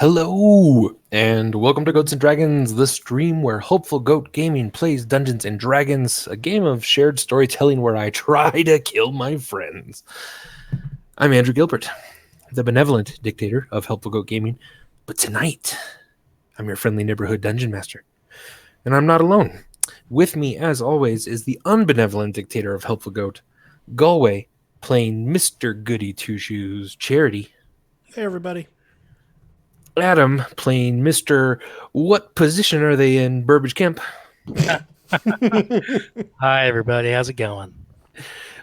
Hello, and welcome to Goats and Dragons, the stream where Hopeful Goat Gaming plays Dungeons and Dragons, a game of shared storytelling where I try to kill my friends. I'm Andrew Gilbert, the benevolent dictator of Helpful Goat Gaming, but tonight, I'm your friendly neighborhood dungeon master, and I'm not alone. With me, as always, is the unbenevolent dictator of Helpful Goat, Galway, playing Mr. Goody Two Shoes, Charity. Hey, everybody. Adam playing Mr. What position are they in, Burbage Kemp? Hi, everybody. How's it going?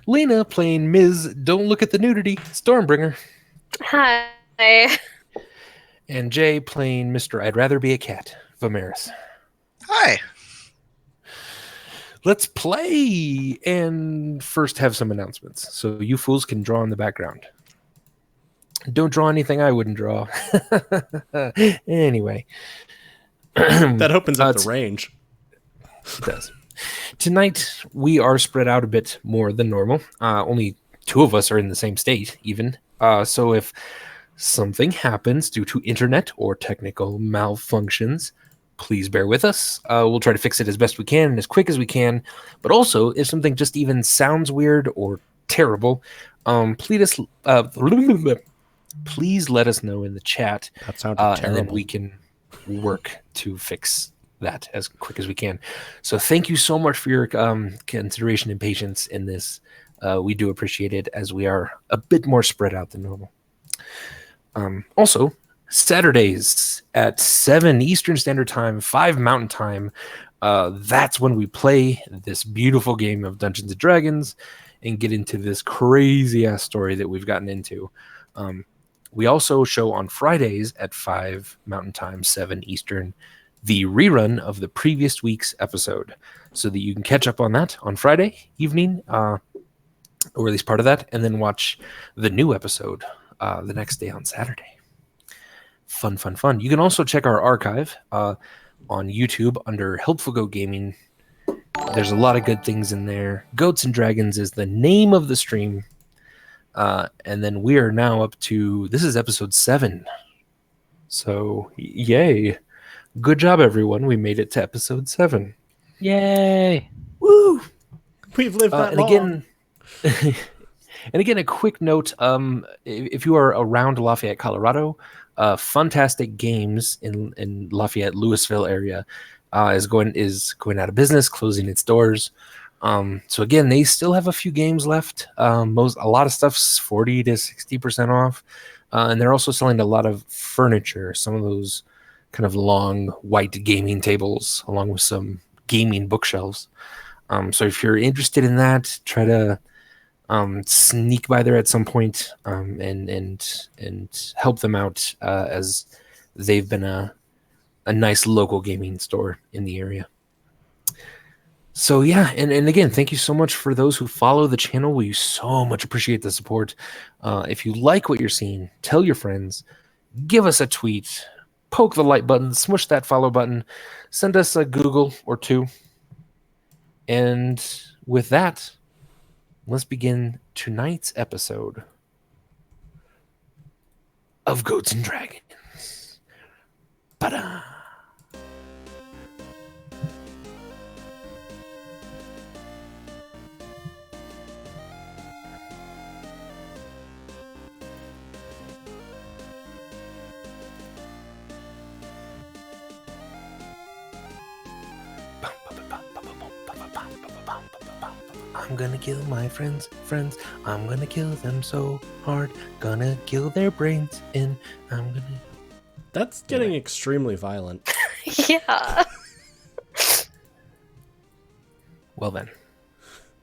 Lena playing Ms. Don't Look at the Nudity, Stormbringer. Hi. And Jay playing Mr. I'd Rather Be a Cat, Vamaris. Hi. Let's play! And first have some announcements, so you fools can draw in the background. Don't draw anything I wouldn't draw. Anyway. That opens up the range. It does. Tonight, we are spread out a bit more than normal. Only two of us are in the same state, even. So if something happens due to internet or technical malfunctions, please bear with us. We'll try to fix it as best we can and as quick as we can. But also, if something just even sounds weird or terrible, please let us know in the chat. That sounded terrible. And then we can work to fix that as quick as we can. So thank you so much for your consideration and patience in this. We do appreciate it as we are a bit more spread out than normal. Also, Saturdays at 7 Eastern Standard Time, 5 Mountain Time, that's when we play this beautiful game of Dungeons & Dragons and get into this crazy-ass story that we've gotten into. We also show on Fridays at 5 Mountain Time, 7 Eastern, the rerun of the previous week's episode, so that you can catch up on that on Friday evening, or at least part of that, and then watch the new episode the next day on Saturday. Fun. You can also check our archive on YouTube under Helpful Goat Gaming. There's a lot of good things in there. Goats and Dragons is the name of the stream. And then we are now up to, this is episode 7. So, yay. Good job, everyone. We made it to episode 7. Yay! Woo! We've lived that long. And again, a quick note, if you are around Lafayette, Colorado, Funtastic Games in Lafayette, Louisville area is going out of business, closing its doors. So again, they still have a few games left. A lot of stuff's 40 to 60% off. And they're also selling a lot of furniture, some of those kind of long white gaming tables, along with some gaming bookshelves. So if you're interested in that, try to sneak by there at some point and help them out as they've been a nice local gaming store in the area. So yeah, and again, thank you so much for those who follow the channel. We so much appreciate the support. If you like what you're seeing, tell your friends, give us a tweet, poke the like button, smush that follow button, send us a Google or two. And with that, let's begin tonight's episode of Goats and Dragons. Ta-da! I'm gonna kill my friends. I'm gonna kill them so hard. Gonna kill their brains and I'm gonna... That's getting extremely violent. Yeah. Well then.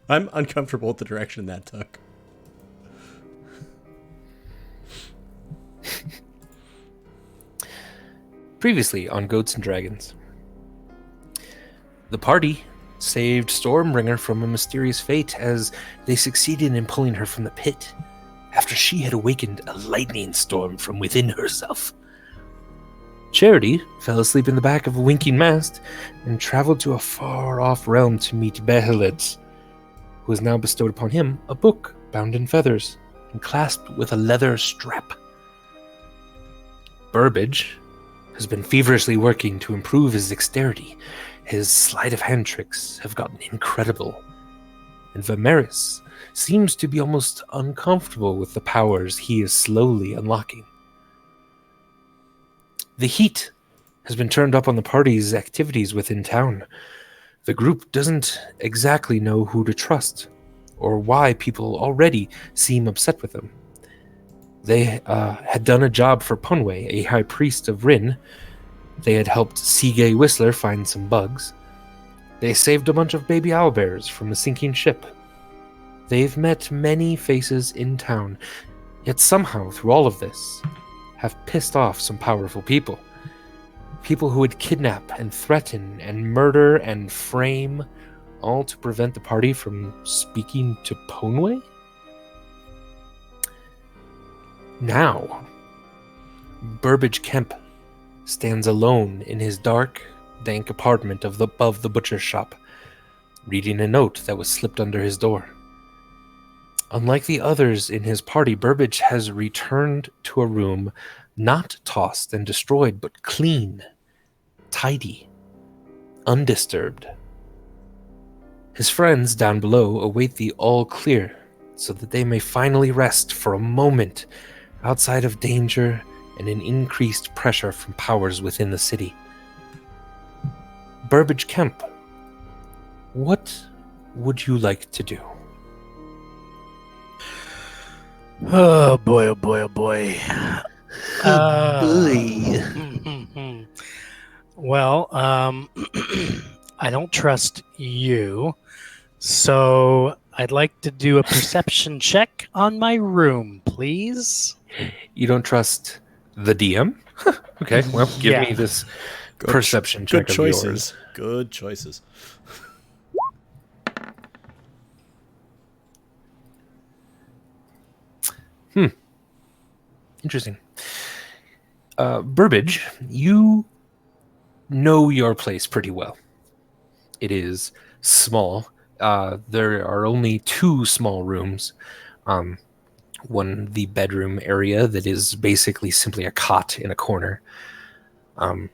I'm uncomfortable with the direction that took. Previously on Goats and Dragons. The party saved Stormbringer from a mysterious fate as they succeeded in pulling her from the pit after she had awakened a lightning storm from within herself. Charity fell asleep in the back of a winking mast and traveled to a far-off realm to meet Beckons, who has now bestowed upon him a book bound in feathers and clasped with a leather strap. Burbage has been feverishly working to improve his dexterity. His sleight of hand tricks have gotten incredible. And Vamaris seems to be almost uncomfortable with the powers he is slowly unlocking. The heat has been turned up on the party's activities within town. The group doesn't exactly know who to trust, or why people already seem upset with them. They had done a job for Punway, a high priest of Rin. They had helped Seagay Whistler find some bugs. They saved a bunch of baby owlbears from a sinking ship. They've met many faces in town, yet somehow through all of this have pissed off some powerful people. People who would kidnap and threaten and murder and frame, all to prevent the party from speaking to Punway? Now, Burbage Kemp stands alone in his dark, dank apartment above the butcher's shop, reading a note that was slipped under his door. Unlike the others in his party, Burbage has returned to a room not tossed and destroyed, but clean, tidy, undisturbed. His friends down below await the all clear so that they may finally rest for a moment outside of danger and an increased pressure from powers within the city. Burbage Kemp, what would you like to do? Oh boy, oh boy, oh boy. Well, I don't trust you, so I'd like to do a perception check on my room, please. You don't trust the DM? Okay, well, give me this perception check of yours. Good choices. Interesting. Burbage, you know your place pretty well. It is small. There are only 2 small rooms. One, the bedroom area that is basically simply a cot in a corner. And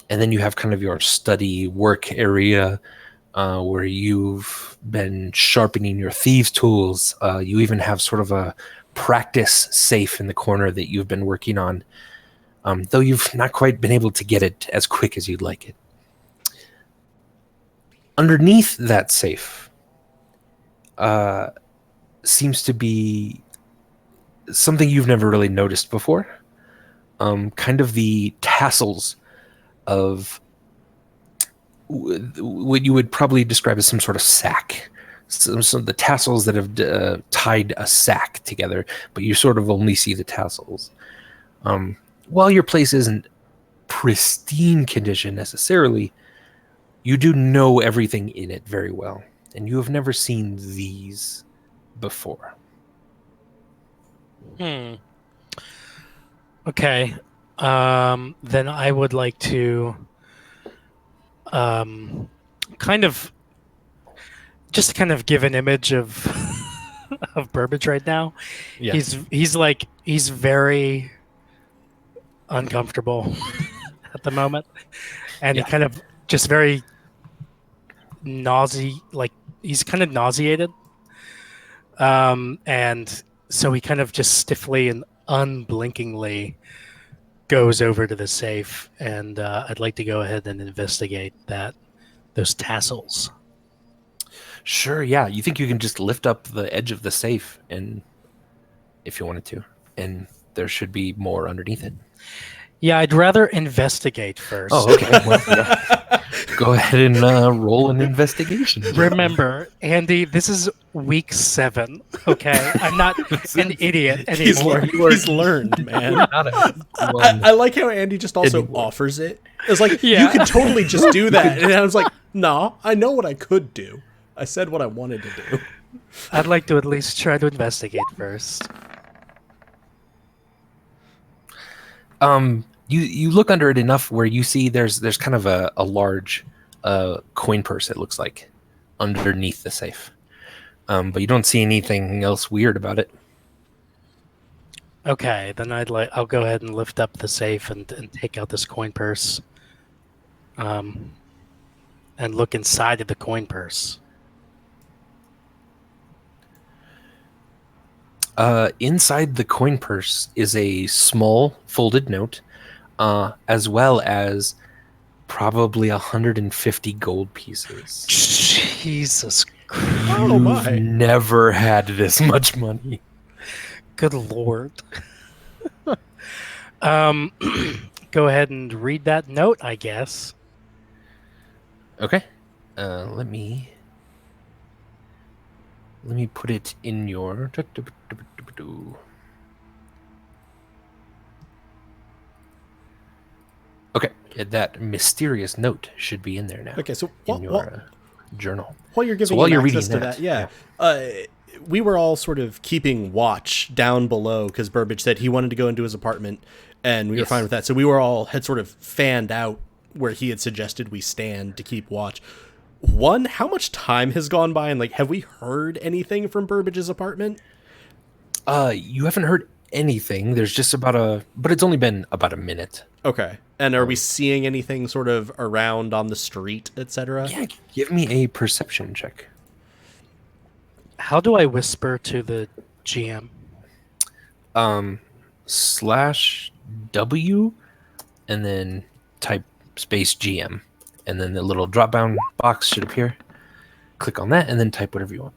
then you have kind of your study work area where you've been sharpening your thieves' tools. You even have sort of a practice safe in the corner that you've been working on, though you've not quite been able to get it as quick as you'd like it. Underneath that safe seems to be something you've never really noticed before. Kind of the tassels of what you would probably describe as some sort of sack. Some of the tassels that have tied a sack together, but you sort of only see the tassels. While your place isn't pristine condition necessarily, you do know everything in it very well, and you have never seen these before. Okay. Then I would like to kind of give an image of of Burbage right now. Yeah. He's very uncomfortable at the moment, and he kind of just very he's kind of nauseated, and so he kind of just stiffly and unblinkingly goes over to the safe, and I'd like to go ahead and investigate those tassels. Sure, yeah. You think you can just lift up the edge of the safe, and if you wanted to, and there should be more underneath it. Yeah, I'd rather investigate first. Oh, okay. Well, yeah. Go ahead and roll an investigation. Remember, Andy, this is week 7. Okay, I'm not an idiot anymore. He's learned, man. I like how Andy just also offers it. It's like, you can totally just do that. And I was like, no, I know what I could do. I said what I wanted to do. I'd like to at least try to investigate first. You look under it enough where you see there's kind of a large coin purse, it looks like, underneath the safe. But you don't see anything else weird about it. Okay, then I'll go ahead and lift up the safe and take out this coin purse. And look inside of the coin purse. Inside the coin purse is a small folded note, as well as probably 150 gold pieces. Jesus Christ. Oh my. You've never had this much money. Good Lord. Go ahead and read that note, I guess. Okay. Let me put it in your. Okay, that mysterious note should be in there now. Okay, so in your journal. While you're giving access to that, we were all sort of keeping watch down below because Burbage said he wanted to go into his apartment, and we were fine with that. So we were all had sort of fanned out where he had suggested we stand to keep watch. One, how much time has gone by, and like, have we heard anything from Burbage's apartment? You haven't heard anything. There's just but it's only been about a minute. Okay. And are we seeing anything sort of around on the street, etc.? Yeah, give me a perception check. How do I whisper to the GM? /W and then type space GM. And then the little drop-down box should appear. Click on that and then type whatever you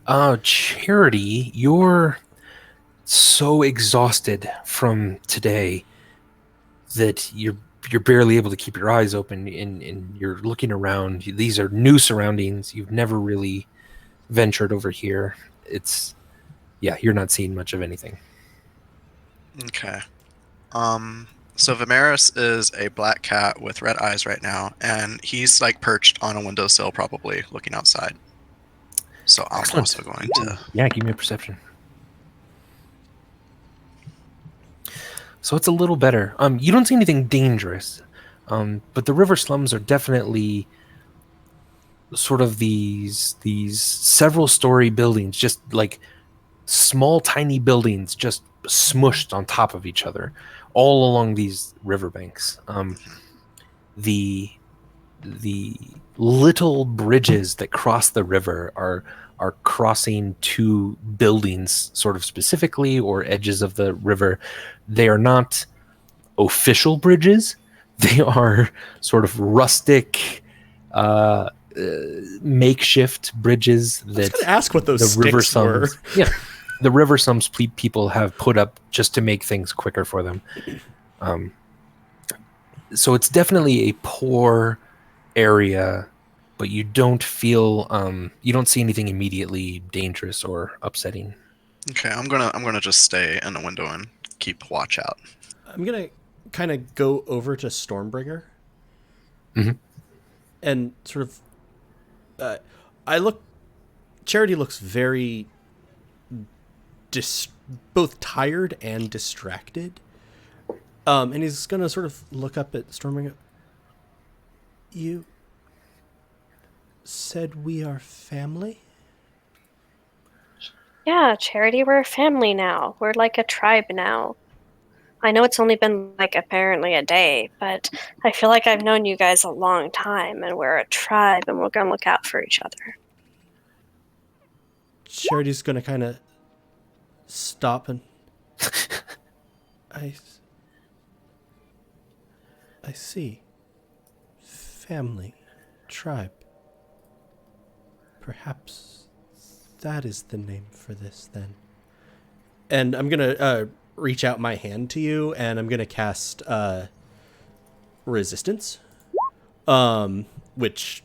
want. Charity, you're so exhausted from today that you're barely able to keep your eyes open and you're looking around. These are new surroundings. You've never really ventured over here. You're not seeing much of anything. Okay. So Vamaris is a black cat with red eyes right now, and he's like perched on a windowsill, probably looking outside. So I'm also going to... Yeah, give me a perception. So it's a little better. You don't see anything dangerous, but the river slums are definitely sort of these several story buildings, just like small, tiny buildings, just smushed on top of each other, all along these riverbanks. The little bridges that cross the river are crossing two buildings sort of specifically, or edges of the river. They are not official bridges. They are sort of rustic, makeshift bridges that I was gonna ask what those sticks were. Yeah, the river slums people have put up just to make things quicker for them. So it's definitely a poor area, but you don't feel you don't see anything immediately dangerous or upsetting. Okay, I'm gonna just stay in the window and keep watch out. I'm gonna kind of go over to Stormbringer, and sort of Charity looks very both tired and distracted. And he's gonna sort of look up at Stormbringer. You said we are family? Yeah, Charity, we're a family now. We're like a tribe now. I know it's only been like apparently a day, but I feel like I've known you guys a long time, and we're a tribe, and we're gonna look out for each other. Charity's gonna kind of stop and I see. Family. Tribe. Perhaps that is the name for this, then. And I'm going to reach out my hand to you, and I'm going to cast Resistance. Which,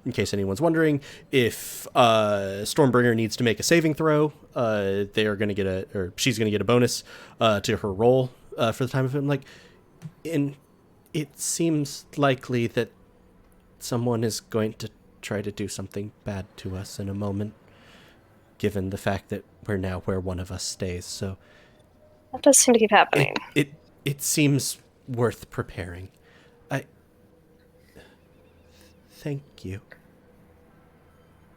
in case anyone's wondering, if Stormbringer needs to make a saving throw, they are going to get she's going to get a bonus to her roll for the time of it. It seems likely that someone is going to try to do something bad to us in a moment, given the fact that we're now where one of us stays. So that does seem to keep happening. It seems worth preparing. Thank you.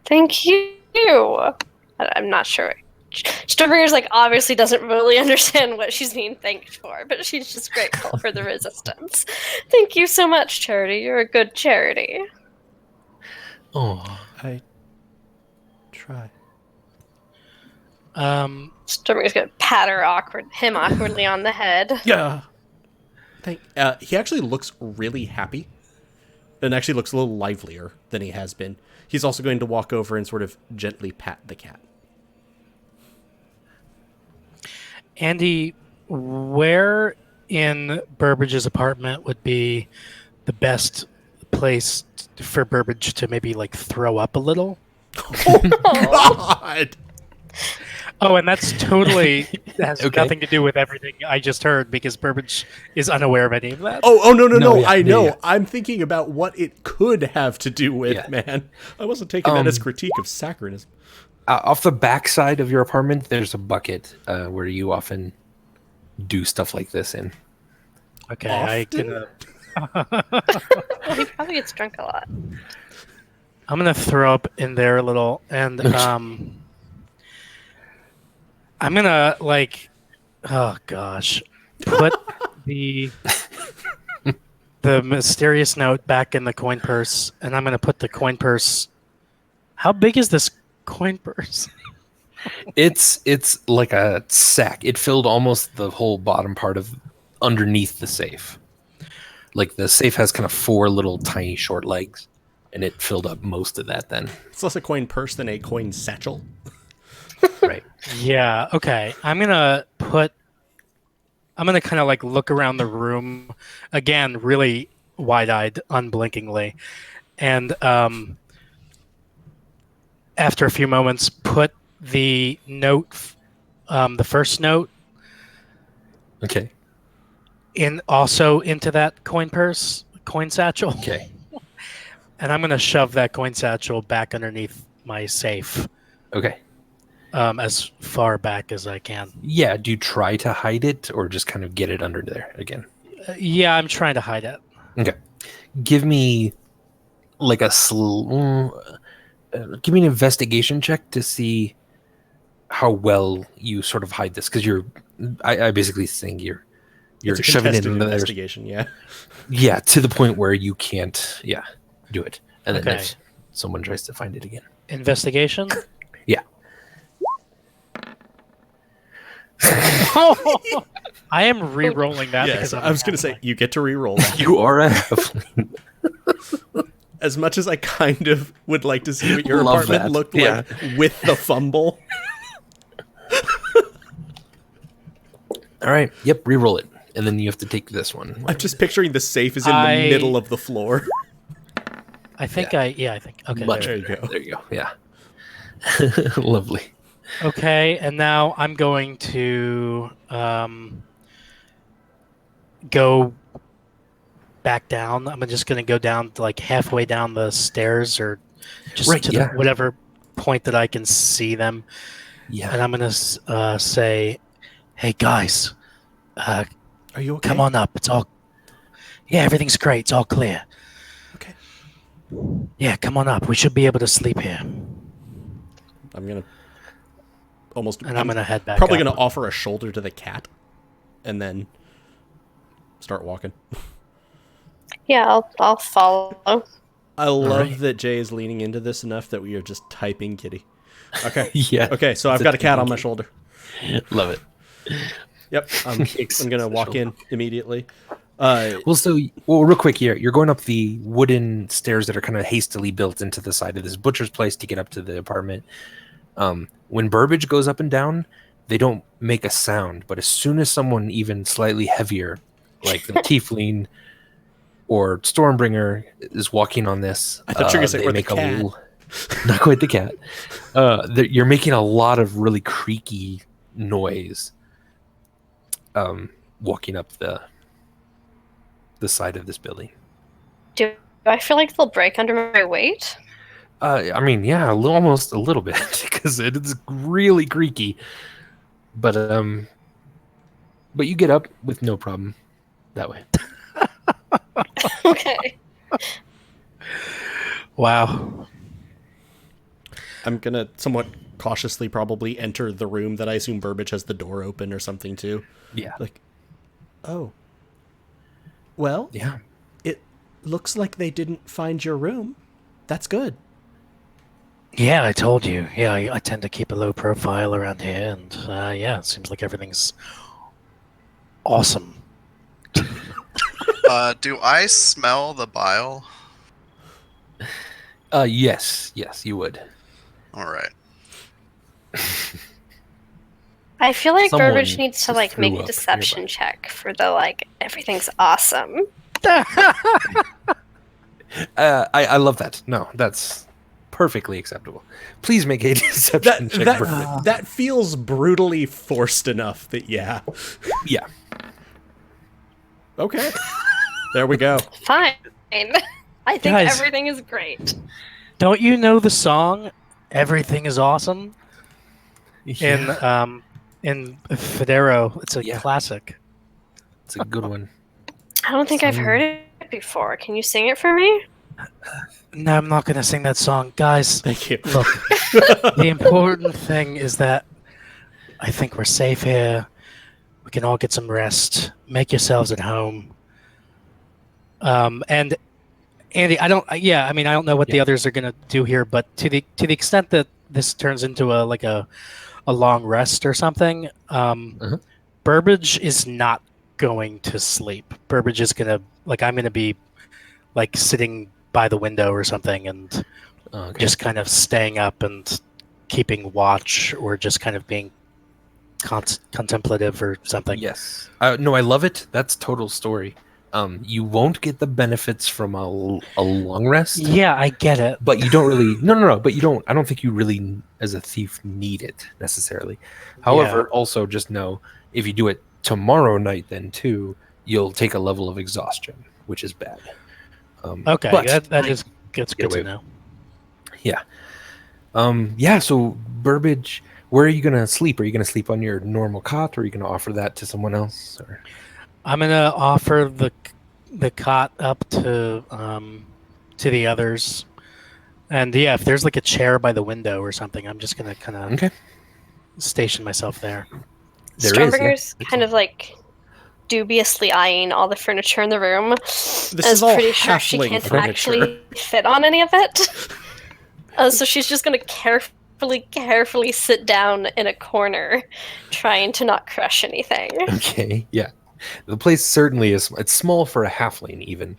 Thank you. I'm not sure Stormbringer's like obviously doesn't really understand what she's being thanked for, but she's just grateful for the resistance. Thank you so much, Charity. You're a good charity. Oh, I try. Stormbringer's gonna pat him awkwardly on the head. Yeah. He actually looks really happy, and actually looks a little livelier than he has been. He's also going to walk over and sort of gently pat the cat. Andy, where in Burbage's apartment would be the best place for Burbage to maybe like throw up a little? God! Oh, and that's totally has Okay. nothing to do with everything I just heard because Burbage is unaware of any of that. Oh, no, No, yeah, I know. yeah. I'm thinking about what it could have to do with, Yeah. man. I wasn't taking that as critique of saccharism. Off the back side of your apartment, there's a bucket where you often do stuff like this in. Okay, I Often? can. He probably gets drunk a lot. I'm gonna throw up in there a little, and I'm gonna oh gosh, put the mysterious note back in the coin purse, and I'm gonna put the coin purse. How big is this coin purse? It's like a sack. It filled almost the whole bottom part of underneath the safe. Like the safe has kind of 4 little tiny short legs, and it filled up most of that then. It's less a coin purse than a coin satchel. Right. Yeah. Okay. I'm gonna kind of like look around the room again, really wide-eyed, unblinkingly, and after a few moments, put the note, the first note, Okay. into that coin satchel. Okay. And I'm gonna shove that coin satchel back underneath my safe, Okay. as far back as I can. Yeah. Do you try to hide it or just kind of get it under there again? Yeah, I'm trying to hide it. Okay. Give me like give me an investigation check to see how well you sort of hide this, because I basically think you're It's a shoving it contested in there. investigation, yeah. Yeah, to the point where you can't, do it. And then Okay. if someone tries to find it again. Investigation. Yeah. I am re-rolling that because I was going to say, you get to re-roll that. You are a halfling. As much as I kind of would like to see what your Love apartment that. looked Yeah. like with the fumble. All right. Yep. Re-roll it, and then you have to take this one. I'm just picturing the safe is in the middle of the floor. I think Yeah. I think okay. Much there you better. go. There you go. Yeah. Lovely. Okay, and now I'm going to go back down. I'm just going to go down to like halfway down the stairs, or just Right, to yeah. whatever point that I can see them. Yeah. And I'm going to say, "Hey guys, Are you okay? come on up. Yeah, everything's great. It's all clear. Okay. Yeah, come on up. We should be able to sleep here." I'm going to almost... And I'm going to head back. probably up. going to offer a shoulder to the cat and then start walking. Yeah, I'll follow. I love right. that Jay is leaning into this enough that we are just typing kitty. Okay. Yeah. Okay, so I've got a cat on my shoulder. Love it. Yep. I'm going to walk in immediately. Well, real quick here, you're going up the wooden stairs that are kind of hastily built into the side of this butcher's place to get up to the apartment. When Burbage goes up and down, they don't make a sound, but as soon as someone even slightly heavier, like the Tiefling or Stormbringer, is walking on this, I thought you were going to say, they or the make cat. not quite the cat. You're making a lot of really creaky noise walking up the side of this building. Do I feel like they'll break under my weight? I mean, yeah, almost a little bit because it's really creaky. But you get up with no problem that way. Okay. Wow. I'm going to somewhat cautiously probably enter the room that I assume Burbage has the door open or something too. Yeah. Like, oh. Well, Yeah. it looks like they didn't find your room. That's good. Yeah, I told you. Yeah, I tend to keep a low profile around here, and yeah, it seems like everything's awesome. Do I smell the bile? Yes, you would. All right. I feel like Someone Burbage needs to like make threw a up deception nearby. check for the like everything's awesome. I love that. No, that's perfectly acceptable. Please make a deception check. Burbage. That feels brutally forced enough that yeah. Yeah. Okay. There we go. Fine. I think Guys. everything is great. Don't you know the song "Everything Is Awesome" in Phidero? It's a Yeah. classic. It's a good one. I don't think I've heard it before. Can you sing it for me? No, I'm not going to sing that song, guys. Thank you. Look, the important thing is that I think we're safe here. We can all get some rest. Make yourselves at home. And Andy, I don't know what the others are gonna do here, but to the extent that this turns into a long rest or something, Burbage is not going to sleep. Burbage is gonna I'm gonna be like sitting by the window or something and just kind of staying up and keeping watch or just kind of being contemplative or something. Yes. No, I love it. That's total story. You won't get the benefits from a long rest. Yeah, I get it. But you don't really. No. But you don't. I don't think you really, as a thief, need it necessarily. However, also just know if you do it tomorrow night, then too, you'll take a level of exhaustion, which is bad. Okay, but that is good to know. Yeah. Yeah. So Burbage, where are you gonna sleep? Are you gonna sleep on your normal cot, or are you gonna offer that to someone else? Or I'm gonna offer the cot up to the others, and yeah, if there's like a chair by the window or something, I'm just gonna kind of station myself there. Stormbringer's kind of like dubiously eyeing all the furniture in the room. This is all pretty sure she halfling can't furniture. actually fit on any of it. So she's just gonna carefully sit down in a corner, trying to not crush anything. Okay. Yeah. The place certainly is. It's small for a halfling, even.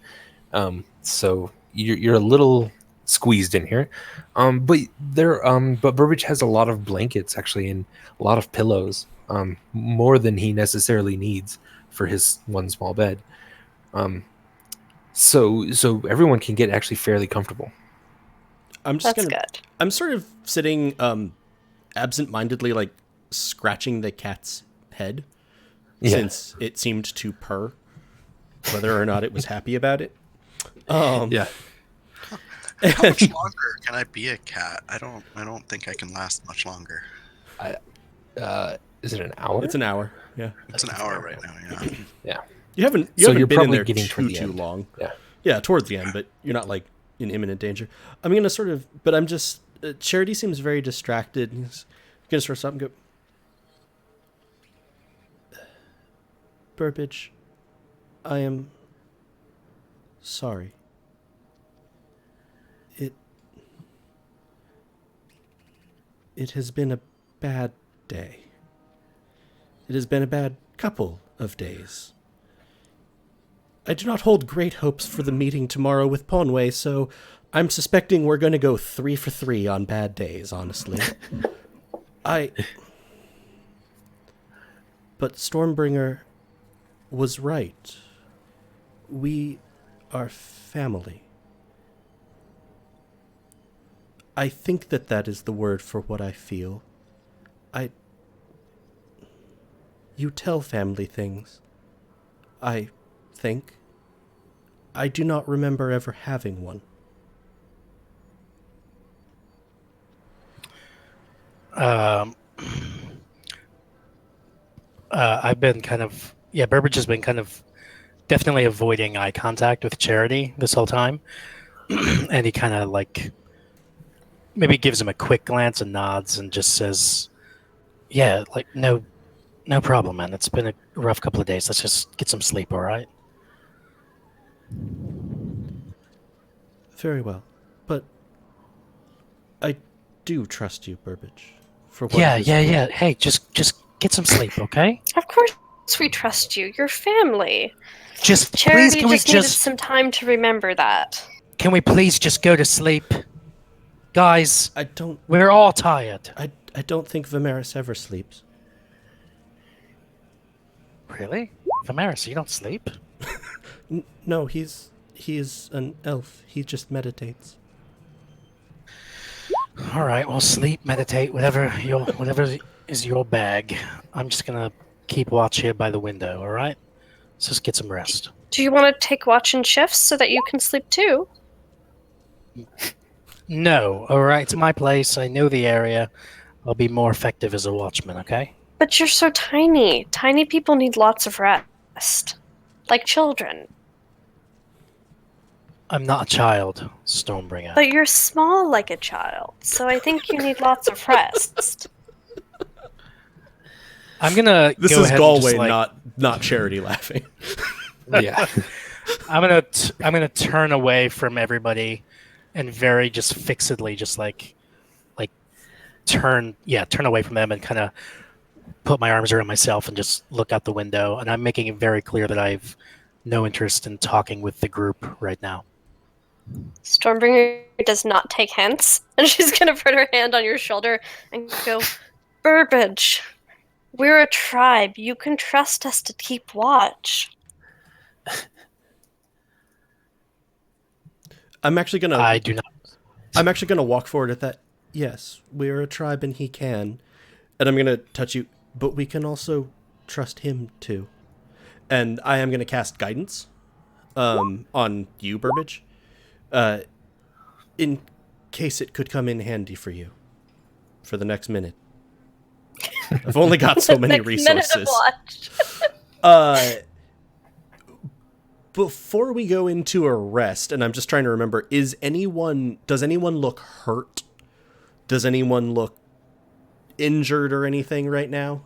So you're a little squeezed in here. But Burbage has a lot of blankets actually, and a lot of pillows. More than he necessarily needs for his one small bed. So everyone can get actually fairly comfortable. I'm just That's gonna. good. I'm sort of sitting absent-mindedly, like scratching the cat's head. Yeah. Since it seemed to purr, whether or not it was happy about it. Yeah. How much longer can I be a cat? I don't think I can last much longer. Is it an hour? It's an hour. Yeah. It's an hour right now. Yeah. Yeah. You haven't So been you're in probably there getting toward the too end. long. Yeah. Yeah, towards the end, but you're not like in imminent danger. I'm gonna sort of, but I'm just. Charity seems very distracted. He's gonna sort of stop and go. Burbage, I am sorry. It has been a bad day. It has been a bad couple of days. I do not hold great hopes for the meeting tomorrow with Ponway, so I'm suspecting we're going to go 3 for 3 on bad days, honestly. But Stormbringer was right. We are family. I think that is the word for what I feel. You tell family things. I think. I do not remember ever having one. I've been kind of Burbage has been kind of definitely avoiding eye contact with Charity this whole time, and he kind of like maybe gives him a quick glance and nods and just says, "Yeah, like no problem, man. It's been a rough couple of days. Let's just get some sleep, all right?" Very well. But I do trust you, Burbage. For what Yeah, it is yeah, worth. yeah. Hey, just get some sleep, okay? Of course we trust you. You're family. Just please, Charity can we just needed just some time to remember that. can we please just go to sleep, guys? I don't We're all tired. I don't think Vamaris ever sleeps. Really, Vamaris, you don't sleep? No, he is an elf. He just meditates. All right, well, sleep, meditate, whatever is your bag. I'm just gonna keep watch here by the window. All right, let's just get some rest. Do you want to take watch and shifts so that you can sleep too? No, all right, it's my place. I know the area. I'll be more effective as a watchman. Okay. But you're so tiny. Tiny people need lots of rest. Like children. I'm not a child, Stormbringer. But you're small like a child, so I think you need lots of rest. I'm gonna This go is ahead Galway, and just, like, not Charity laughing. Yeah. I'm gonna turn away from everybody, and very just fixedly, just like turn away from them and kind of put my arms around myself and just look out the window. And I'm making it very clear that I've no interest in talking with the group right now. Stormbringer does not take hints, and she's gonna put her hand on your shoulder and go, Burbage, we're a tribe. You can trust us to keep watch. I'm actually gonna I do not. I'm actually gonna walk forward at that. Yes, we're a tribe and he can. And I'm gonna touch you, but we can also trust him too. And I am gonna cast guidance on you, Burbage. In case it could come in handy for you. For the next minute. I've only got so many Next minute of resources. watch. Before we go into a rest, and I'm just trying to remember, does anyone look hurt? Does anyone look injured or anything right now?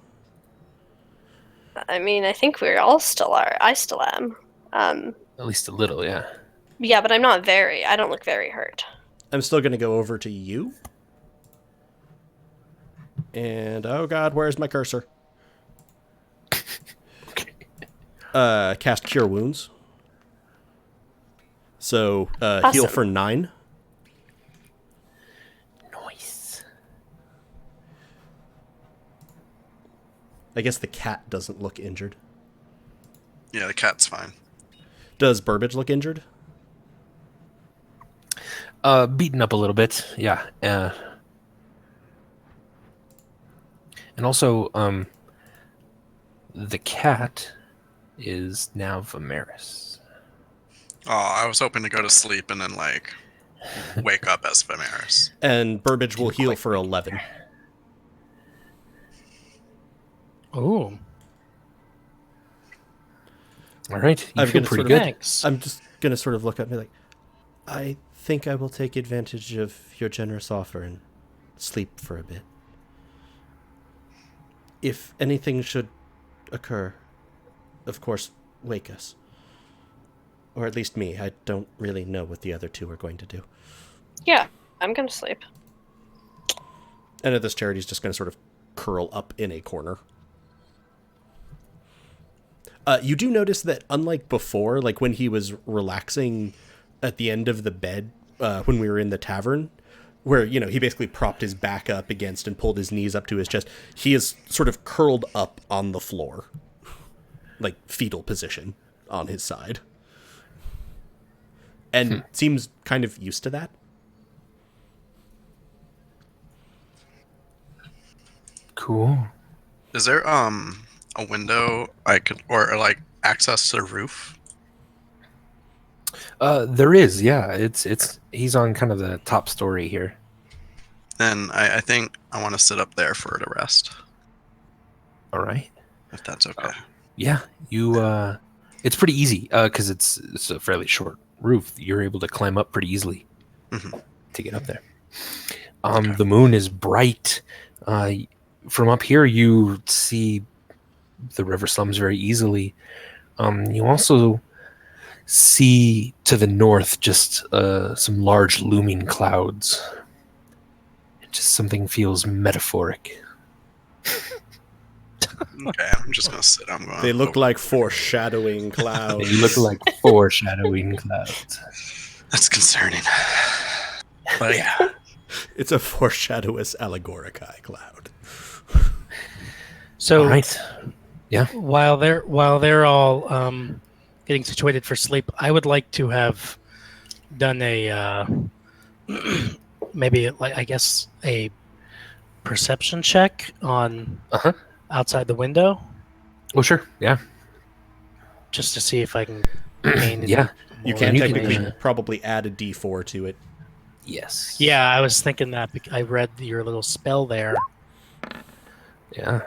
I mean, I think we all still are. I still am. At least a little, yeah. Yeah, but I don't look very hurt. I'm still going to go over to you. And, oh god, where's my cursor? Cast Cure Wounds. So, heal Awesome. for 9. Nice. I guess the cat doesn't look injured. Yeah, the cat's fine. Does Burbage look injured? Beaten up a little bit, yeah. And also, the cat is now Vamaris. Oh, I was hoping to go to sleep and then wake up as Vamaris. And Burbage will heal for 11. Ooh, All right, you I'm feel gonna pretty sort of- good. thanks. I'm just going to sort of look at me like, I think I will take advantage of your generous offer and sleep for a bit. If anything should occur, of course, wake us. Or at least me. I don't really know what the other two are going to do. Yeah, I'm gonna sleep. And at this, Charity's just going to sort of curl up in a corner. You do notice that unlike before, like when he was relaxing at the end of the bed when we were in the tavern, where, you know, he basically propped his back up against and pulled his knees up to his chest, he is sort of curled up on the floor. Like fetal position on his side. And seems kind of used to that. Cool. Is there a window I could or access to the roof? There is, yeah. It's he's on kind of the top story here. Then I think I want to sit up there for the rest, All right. if that's okay. Yeah, you. It's pretty easy because it's a fairly short roof. You're able to climb up pretty easily Mhm. to get up there. The moon is bright. From up here, you see the river slums very easily. You also see to the north just some large looming clouds. Just something feels metaphoric. Okay, I'm just gonna sit. I'm going. They look like foreshadowing clouds. They look like foreshadowing clouds. That's concerning. But yeah. It's a foreshadowous allegoric cloud. So All right. Yeah. while they're all getting situated for sleep, I would like to have done a maybe like I guess a perception check on outside the window, Oh, sure. Yeah. just to see if I can gain. Yeah. You more can can, technically probably add a D4 to it. Yes. Yeah, I was thinking that. I read your little spell there. Yeah.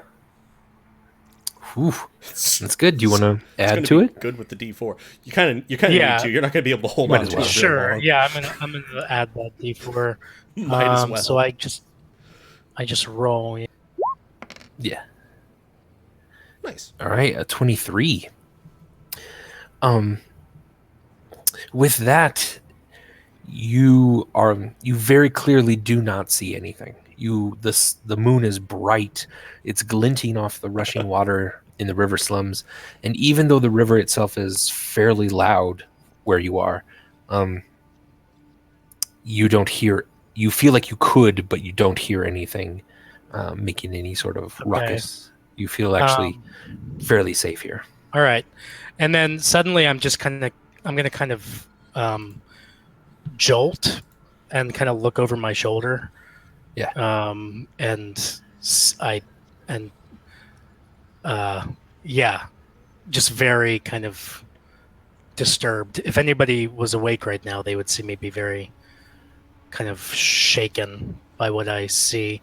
Whew. That's good. Do you want to It's add gonna to be it? good with the D4. You kind of Yeah. need to. You're not going to be able to hold Might on as to well. it. real Sure. long. Yeah, I'm gonna add that D4. Might as well. So I just roll. Yeah. Nice. All right. A 23. With that, you very clearly do not see anything. The moon is bright. It's glinting off the rushing water in the river slums, and even though the river itself is fairly loud where you are, you don't hear. You feel like you could, but you don't hear anything making any sort of ruckus. You feel actually fairly safe here. All right, and then suddenly I'm gonna kind of jolt and kind of look over my shoulder. Yeah. Yeah, just very kind of disturbed. If anybody was awake right now, they would see me be very kind of shaken by what I see.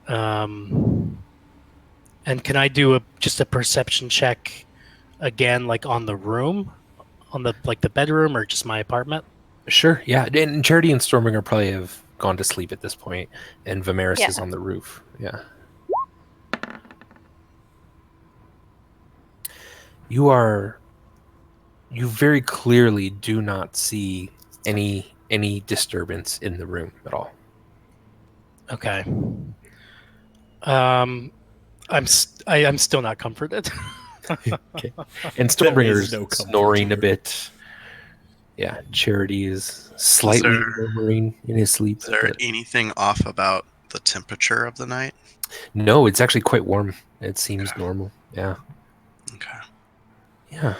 And can I do just a perception check again, like on the room, on the bedroom, or just my apartment? Sure, yeah. And Charity and Stormbringer probably have gone to sleep at this point, and Vamaris Yeah. is on the roof. Yeah. You very clearly do not see any disturbance in the room at all. Okay. I'm still not comforted. Okay. And Stormbringer's no comfort snoring a here. bit. Yeah, Charity is slightly murmuring in his sleep. Is there but anything off about the temperature of the night? no, it's actually quite warm. It seems normal. Yeah. Okay. Yeah.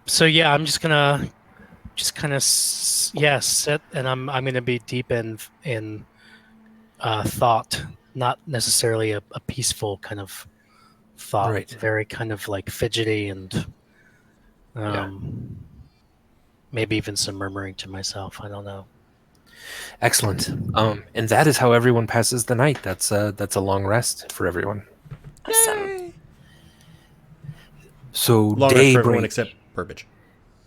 So yeah, I'm just kind of sit, and I'm gonna be deep in thought, not necessarily a peaceful kind of thought. Right. Very kind of like fidgety and maybe even some murmuring to myself. I don't know. Excellent. And that is how everyone passes the night. That's a long rest for everyone. Awesome. So Long rest day for everyone break, except Burbage.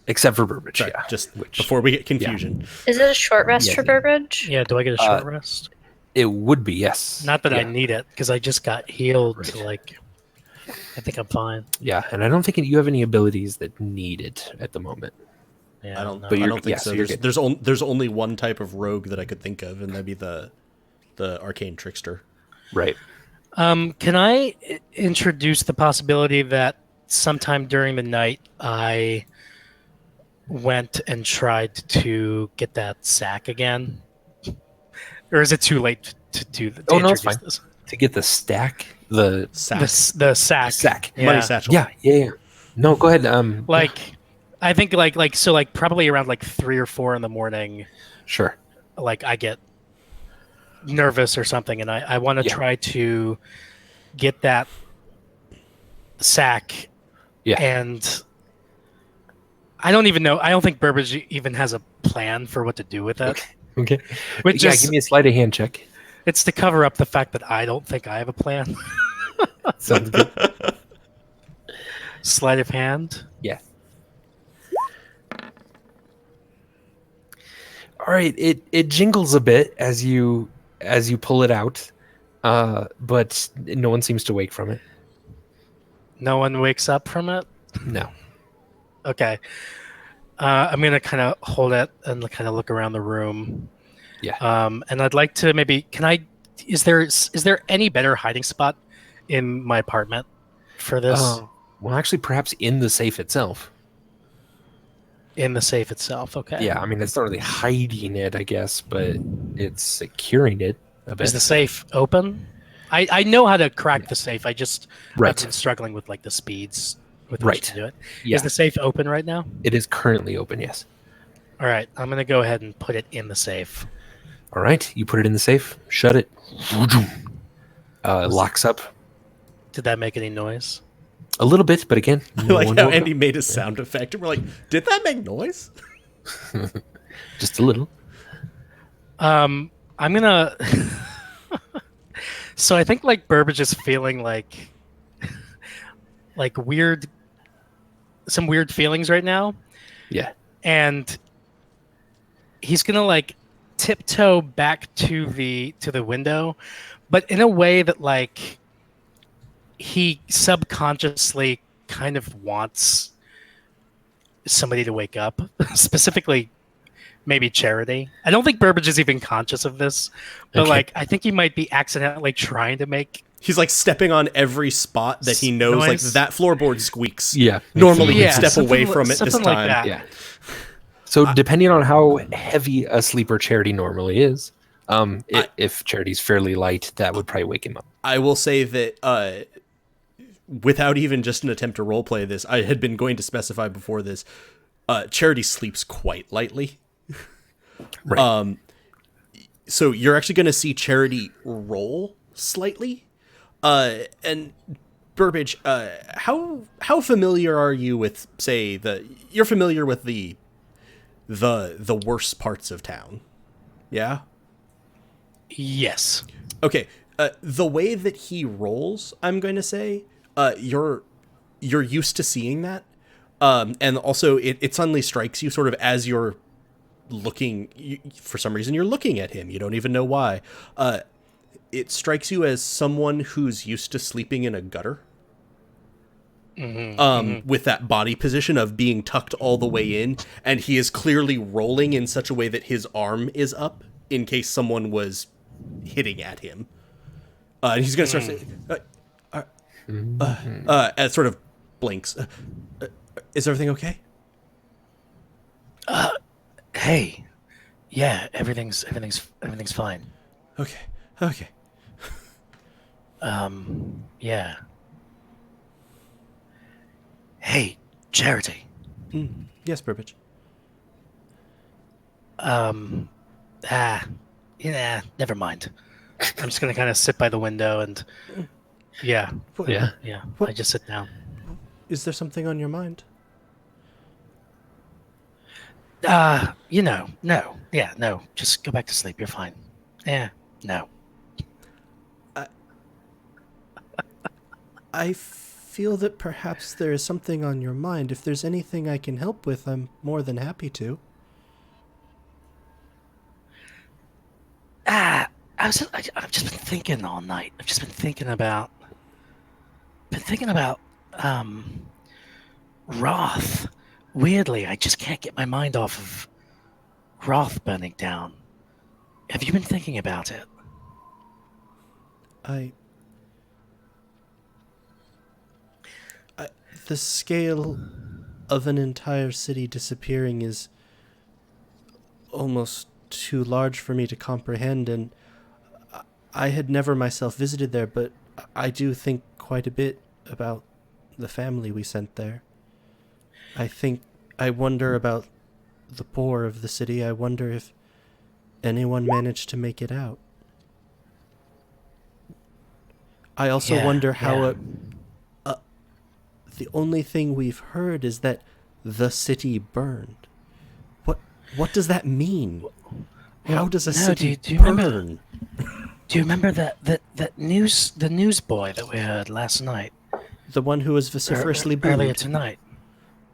except for Burbage. Sorry, Yeah. just before we get confusion. Is it a short rest Yeah. for Burbage? Yeah, do I get a short rest? It would be, yes. Not that I Yeah. need it, because I just got healed. Right. To I think I'm fine. Yeah, and I don't think you have any abilities that need it at the moment. Yeah, I don't. know. But I you're- don't think yeah, so. so you're There's only one type of rogue that I could think of, and that'd be the arcane trickster. Right. Can I introduce the possibility that sometime during the night I went and tried to get that sack again? Or is it too late to do that? Oh, no, it's fine. To get the stack, the Sack. The sack. sack. Yeah. Money satchel. Yeah. No, go ahead. I think probably around 3 or 4 in the morning, Sure. I get nervous or something, and I want to try to get that sack. Yeah. And I don't even know. I don't think Burbage even has a plan for what to do with it. Okay. Which yeah, is, give me a sleight of hand check. it's to cover up the fact that I don't think I have a plan. Sounds good. Sleight of hand. Yeah. All right, it jingles a bit as you pull it out, but no one seems to wake from it. No one wakes up from it. No. Okay. I'm gonna kind of hold it and kind of look around the room. Yeah. And I'd like to maybe. Can I? Is there any better hiding spot in my apartment for this? Well, actually, perhaps in the safe itself. In the safe itself. Okay. Yeah, I mean, it's not really hiding it, I guess, but it's securing it a bit. Is the safe open? I know how to crack the safe. I've Right. been struggling with like the speeds with Right. which to do it. Yeah. Is the safe open right now? It is currently open, yes. All right. I'm gonna go ahead and put it in the safe. All right, you put it in the safe, shut it. It locks up Did that make any noise? a little bit, but again, I no like one how woke up. Andy made a sound effect, and we're like, did that make noise? Just a little. I'm gonna. So I think like Burbage is feeling like weird, some weird feelings right now, Yeah. and he's gonna like tiptoe back to the window, but in a way that like he subconsciously kind of wants somebody to wake up, specifically maybe Charity. I don't think Burbage is even conscious of this, but Okay. like I think he might be accidentally trying to make. He's like stepping on every spot that he knows, like Noise. that floorboard squeaks. Yeah. Normally Yeah, he'd step something away li- from it this something like time. that. Yeah. So depending on how heavy a sleeper Charity normally is, if Charity's fairly light, that would probably wake him up. I will say that without even just an attempt to roleplay this, I had been going to specify before this, Charity sleeps quite lightly. Right. So you're actually going to see Charity roll slightly. And Burbage, how familiar are you with, say, you're familiar with the worst parts of town? Yeah? Yes. Okay. The way that he rolls, I'm going to say, you're used to seeing that. And also it suddenly strikes you sort of as you're looking, for some reason you're looking at him. You don't even know why. It strikes you as someone who's used to sleeping in a gutter. With that body position of being tucked all the way in, and he is clearly rolling in such a way that his arm is up in case someone was hitting at him. And he's going to start saying, and sort of blinks. Is everything okay? Hey. Yeah. Everything's fine. Okay. Yeah. Hey, Charity. Yes, Burbage. Yeah, never mind. I'm just gonna kind of sit by the window and, yeah. Yeah. I just sit down. Is there something on your mind? No. Yeah, no. Just go back to sleep. You're fine. Yeah, no. I feel that perhaps there is something on your mind. If there's anything I can help with, I'm more than happy to. I've just been thinking all night. I've just been thinking about Roth. Weirdly, I just can't get my mind off of Roth burning down. Have you been thinking about it? The scale of an entire city disappearing is almost too large for me to comprehend, and I had never myself visited there, but I do think quite a bit about the family we sent there. I wonder about the poor of the city. I wonder if anyone managed to make it out. I also wonder how the only thing we've heard is that the city burned. What does that mean? How does a city burn? Do you remember that news boy that we heard last night? The one who was vociferously booed. Earlier tonight.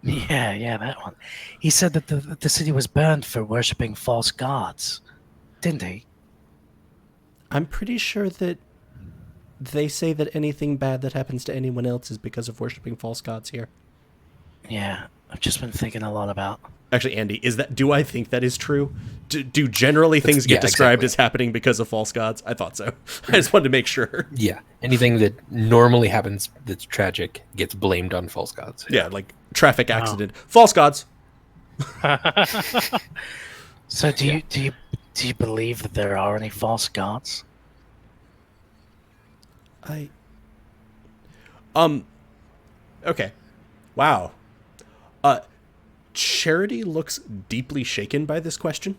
Yeah, that one. He said that the city was burned for worshipping false gods, didn't he? I'm pretty sure that they say that anything bad that happens to anyone else is because of worshipping false gods here. Yeah, I've just been thinking a lot about. Actually, Andy, do I think that is true? Do generally things get yeah, described exactly. as happening because of false gods? I thought so. I just wanted to make sure. Yeah, anything that normally happens that's tragic gets blamed on false gods. Yeah, like traffic accident. False gods. So do you believe that there are any false gods? Okay. Wow. Charity looks deeply shaken by this question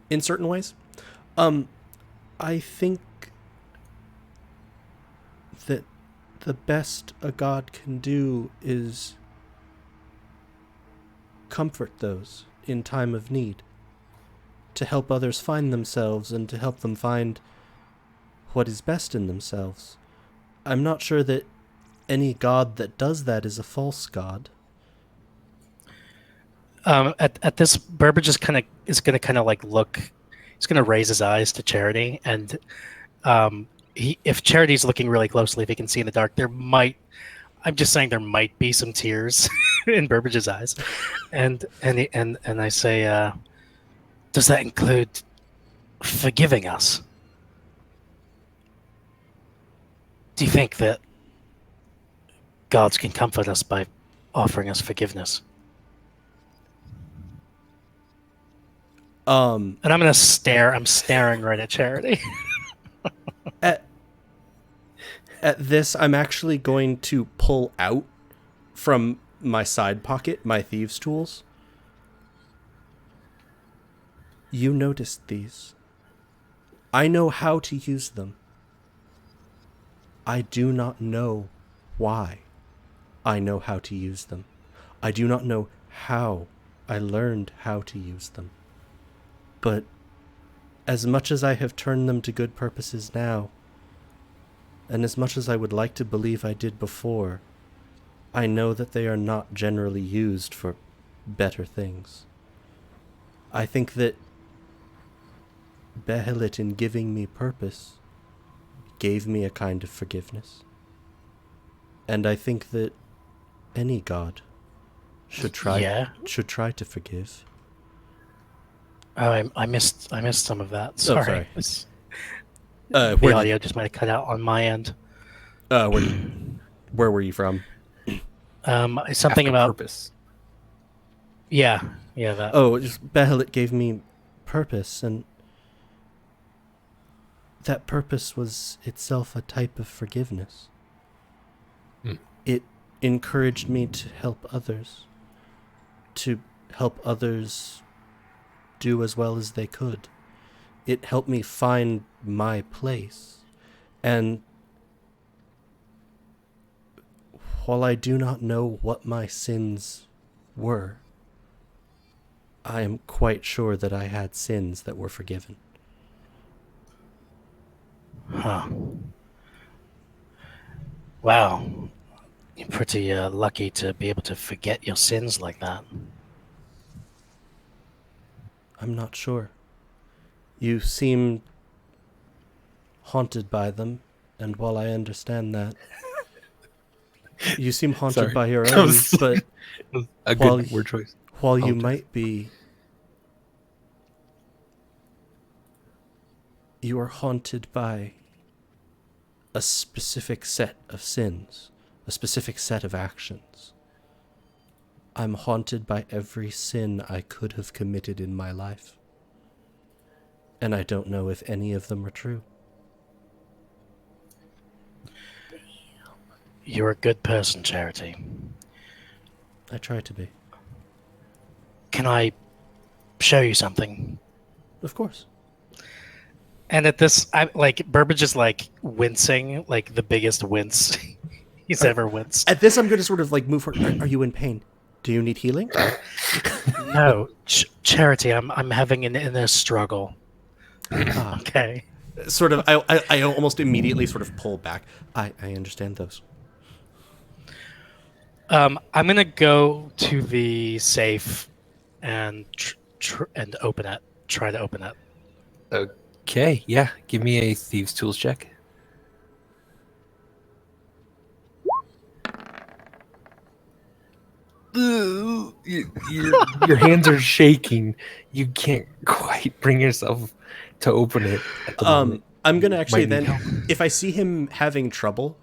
in certain ways. I think that the best a god can do is comfort those in time of need, to help others find themselves and to help them find what is best in themselves. I'm not sure that any god that does that is a false god. At this, Burbage is going to kind of like look. He's going to raise his eyes to Charity, and if Charity's looking really closely, if he can see in the dark, there might. I'm just saying there might be some tears in Burbage's eyes, and I say, does that include forgiving us? Do you think that gods can comfort us by offering us forgiveness? And I'm gonna stare. I'm staring right at Charity. At this, I'm actually going to pull out from my side pocket my thieves' tools. You noticed these. I know how to use them. I do not know why I know how to use them. I do not know how I learned how to use them. But as much as I have turned them to good purposes now, and as much as I would like to believe I did before, I know that they are not generally used for better things. I think that Behelit, in giving me purpose, gave me a kind of forgiveness. And I think that any god should try to forgive. Oh, I missed some of that. Sorry. Oh, The audio just might have cut out on my end. Where were you from? Something After about purpose. Yeah, that. Oh, just Behelit gave me purpose, and that purpose was itself a type of forgiveness. It encouraged me to help others do as well as they could. It helped me find my place. And while I do not know what my sins were, I am quite sure that I had sins that were forgiven. Huh. Wow. You're pretty lucky to be able to forget your sins like that. I'm not sure. You seem haunted by them, and while I understand that, you seem haunted by your own, but a good word choice. While you might be, you are haunted by a specific set of sins, a specific set of actions. I'm haunted by every sin I could have committed in my life. And I don't know if any of them are true. You're a good person, Charity. I try to be. Can I show you something? Of course. And at this, Burbage is like wincing, like the biggest wince he's ever winced. At this, I'm going to sort of like move forward. Are you in pain? Do you need healing? No, Charity, I'm having an inner struggle. Okay. Sort of, I almost immediately sort of pull back. I understand those. I'm gonna go to the safe and and open it. Try to open it. Okay, yeah. Give me a thieves' tools check. Your hands are shaking. You can't quite bring yourself to open it at the moment. I'm gonna actually Might need then, help. if I see him having trouble,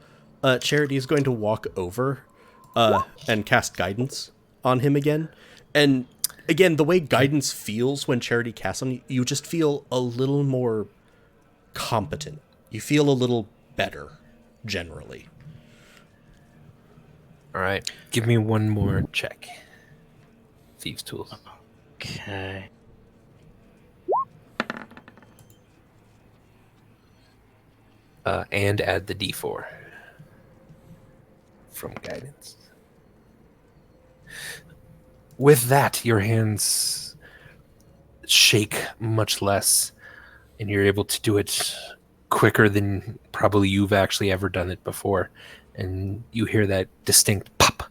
Charity is going to walk over, and cast guidance on him again. And again, the way guidance feels when Charity casts on you, you just feel a little more competent. You feel a little better, generally. All right, give me one more check. Thieves' tools. Okay. And add the D4 from guidance. With that, your hands shake much less, and you're able to do it quicker than probably you've actually ever done it before. And you hear that distinct pop,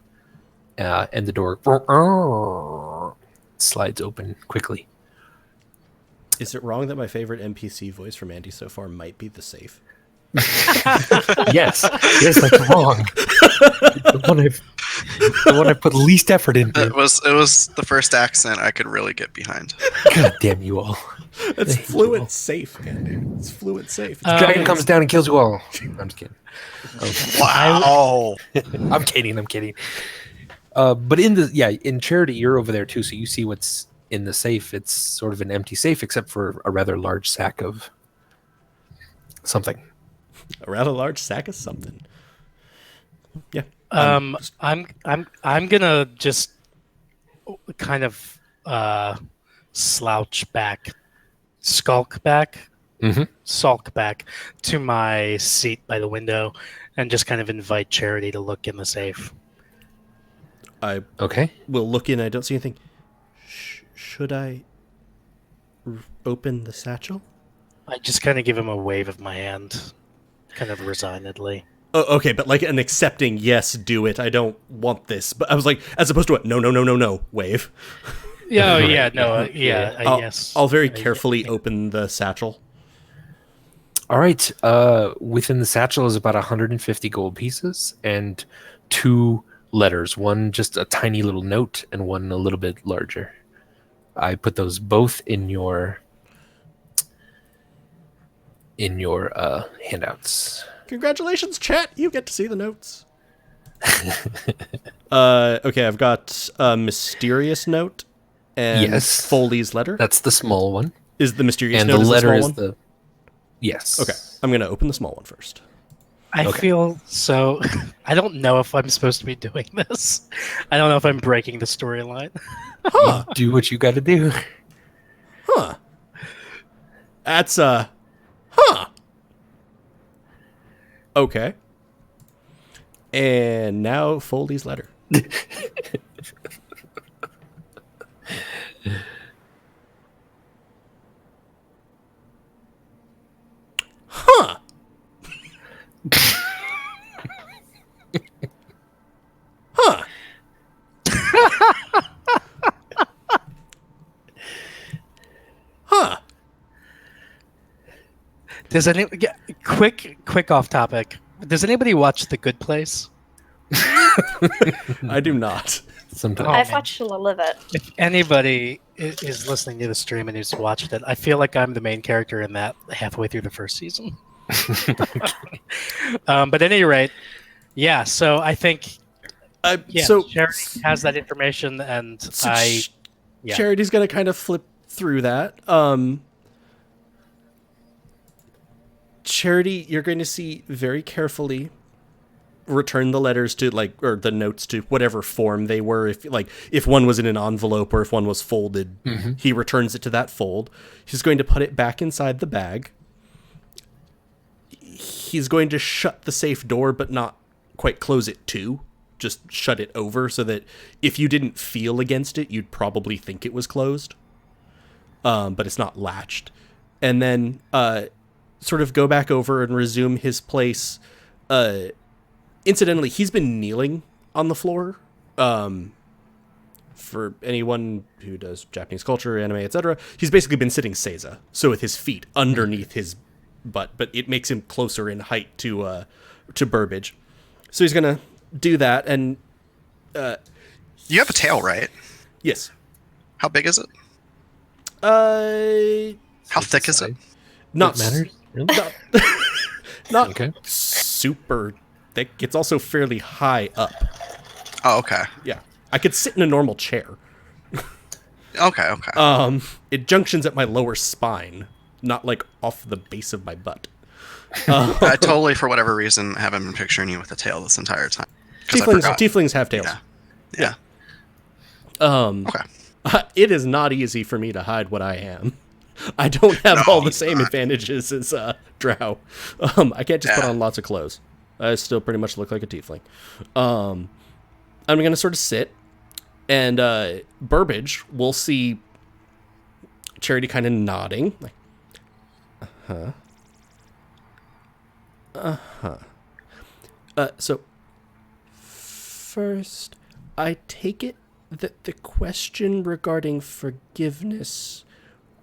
and the door slides open quickly. Is it wrong that my favorite NPC voice from Andy so far might be the safe? Yes, that's wrong. The one I put least effort into. It was the first accent I could really get behind. God damn you all. It's I hate you fluent all. safe, Andy. It's fluent safe. Dragon comes down and kills you all. I'm just kidding. Wow. I'm kidding. But in Charity, you're over there too, so you see what's in the safe. It's sort of an empty safe, except for a rather large sack of something. A rather large sack of something. Yeah. I'm gonna just kind of sulk back to my seat by the window, and just kind of invite Charity to look in the safe. I Okay. will look in. I don't see anything. Should I open the satchel? I just kind of give him a wave of my hand, kind of resignedly. Oh, okay, but like an accepting, yes, do it. I don't want this. But I was like, as opposed to a no, wave. Yeah, yes. I'll very carefully open the satchel. All right. Within the satchel is about 150 gold pieces and 2 letters. One just a tiny little note, and one a little bit larger. I put those both in your handouts. Congratulations, chat! You get to see the notes. Okay, I've got a mysterious note and Yes. Foley's letter. That's the small one. Is the mysterious And note the letter the is small one? the... Yes. Okay, I'm going to open the small one first. I feel so. I don't know if I'm supposed to be doing this. I don't know if I'm breaking the storyline. Huh. Do what you got to do. Huh. That's, huh. Okay. And now Foley's letter. Huh. Huh. Huh. Does any quick off topic? Does anybody watch The Good Place? I do not. Sometimes. Oh, I've man. watched a little of it. If anybody is listening to the stream and who's watched it, I feel like I'm the main character in that halfway through the first season. But at any rate, yeah. So I think So Charity has that information, and yeah. Charity's gonna kind of flip through that. Charity, you're going to see very carefully return the letters to or the notes to whatever form they were. If one was in an envelope or if one was folded, he returns it to that fold. He's going to put it back inside the bag. He's going to shut the safe door, but not quite close it too. Just shut it over so that if you didn't feel against it, you'd probably think it was closed. But it's not latched. And then sort of go back over and resume his place. Incidentally, he's been kneeling on the floor. For anyone who does Japanese culture, anime, etc., he's basically been sitting seiza, so with his feet underneath his butt, but it makes him closer in height to Burbage. So he's gonna do that, and You have a tail, right? yes, How big is it? How thick is it? not That matters? Really? not Okay. super thick. It's also fairly high up. Oh, okay. Yeah, I could sit in a normal chair. Okay. It junctions at my lower spine, not like off the base of my butt. I totally, for whatever reason, haven't been picturing you with a tail this entire time. 'Cause I forgot. Tieflings have tails. Yeah. Okay. It is not easy for me to hide what I am. I don't have No, all the it's same not. advantages as Drow. I can't just put on lots of clothes. I still pretty much look like a tiefling. I'm going to sort of sit, and Burbage will see Charity kind of nodding. Like, so, first, I take it that the question regarding forgiveness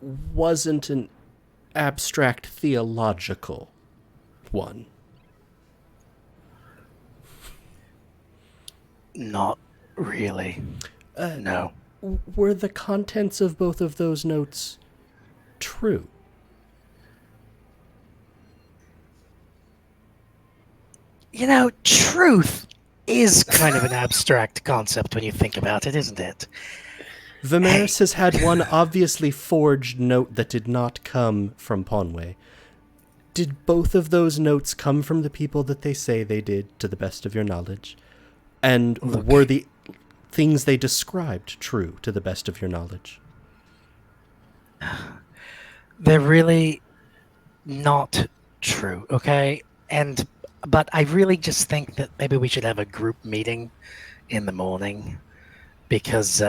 wasn't an abstract theological one. Not really. No. Were the contents of both of those notes true? You know, truth is kind of an abstract concept when you think about it, isn't it? Vamaris has had one obviously forged note that did not come from Ponway. Did both of those notes come from the people that they say they did, to the best of your knowledge? And were the things they described true, to the best of your knowledge? They're really not true, okay? But I really just think that maybe we should have a group meeting in the morning, because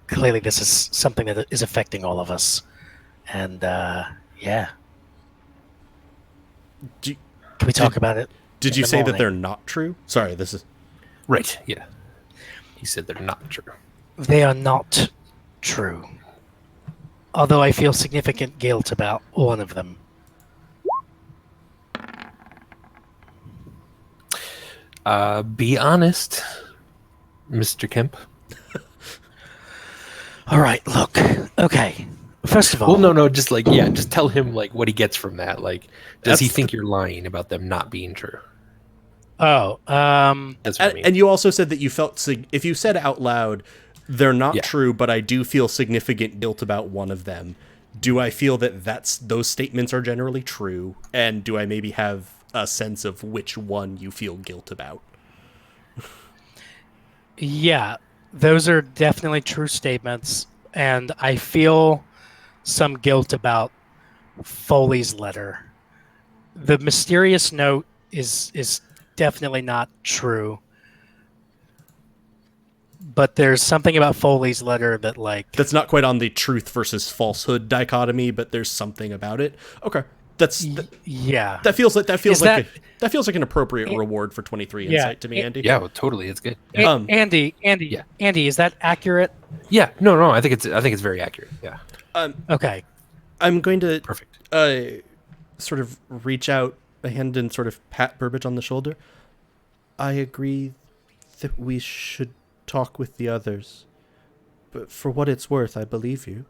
clearly this is something that is affecting all of us. And yeah. Can we talk about it? Did you say that they're not true? Sorry, this is... Right. Yeah. He said they're not true. They are not true. Although I feel significant guilt about one of them. Be honest, Mr. Kemp. All right, look. Okay. First of all... Well, no, just just tell him like what he gets from that. Like, does he think you're lying about them not being true? Oh, That's what I mean. And you also said that you felt... if you said out loud, they're not true, but I do feel significant guilt about one of them. Do I feel that those statements are generally true? And do I maybe have a sense of which one you feel guilt about? yeah, those are definitely true statements. And I feel some guilt about Foley's letter. The mysterious note is definitely not true. But there's something about Foley's letter that that's not quite on the truth versus falsehood dichotomy, but there's something about it. Okay. That feels like an appropriate reward for 23 insight to me, Andy. Yeah, well, totally, it's good. Andy, is that accurate? Yeah, no, I think it's very accurate. Yeah. Okay. I'm going to Perfect. Sort of reach out a hand and sort of pat Burbage on the shoulder. I agree that we should talk with the others, but for what it's worth, I believe you.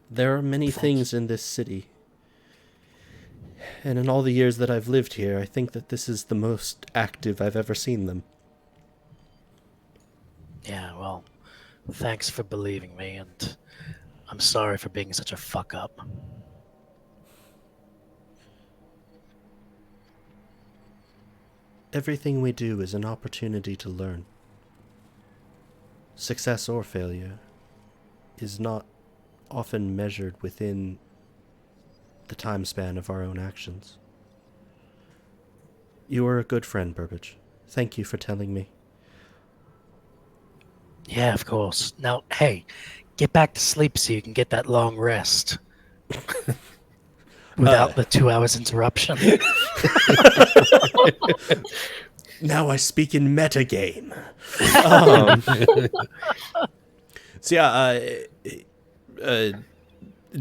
There are many things in this city, and in all the years that I've lived here, I think that this is the most active I've ever seen them. Yeah, well, thanks for believing me, and I'm sorry for being such a fuck up. Everything we do is an opportunity to learn. Success or failure is not often measured within the time span of our own actions. You are a good friend, Burbage. Thank you for telling me. Yeah, of course. Now, hey, get back to sleep so you can get that long rest. Without the 2 hours interruption. Now I speak in metagame. Um, so yeah,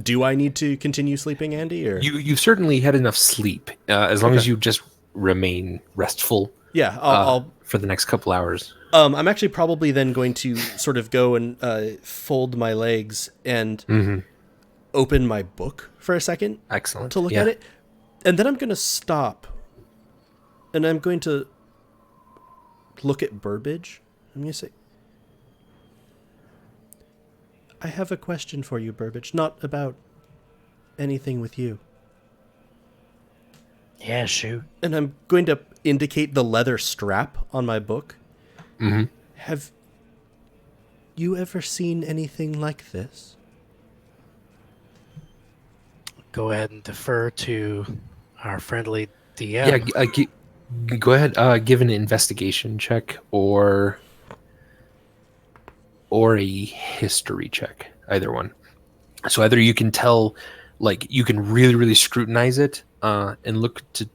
do I need to continue sleeping, Andy? Or You've certainly had enough sleep, as long as you just remain restful. Yeah, I'll for the next couple hours. I'm actually probably then going to sort of go and fold my legs and open my book for a second. Excellent. To look at it. And then I'm going to stop. And I'm going to look at Burbage. I'm going to say, I have a question for you, Burbage. Not about anything with you. Yeah, shoot. And I'm going to indicate the leather strap on my book. Mm-hmm. Have you ever seen anything like this? Go ahead and defer to our friendly DM. Yeah, go ahead. Give an investigation check or a history check. Either one. So either you can tell, like you can really scrutinize it and look to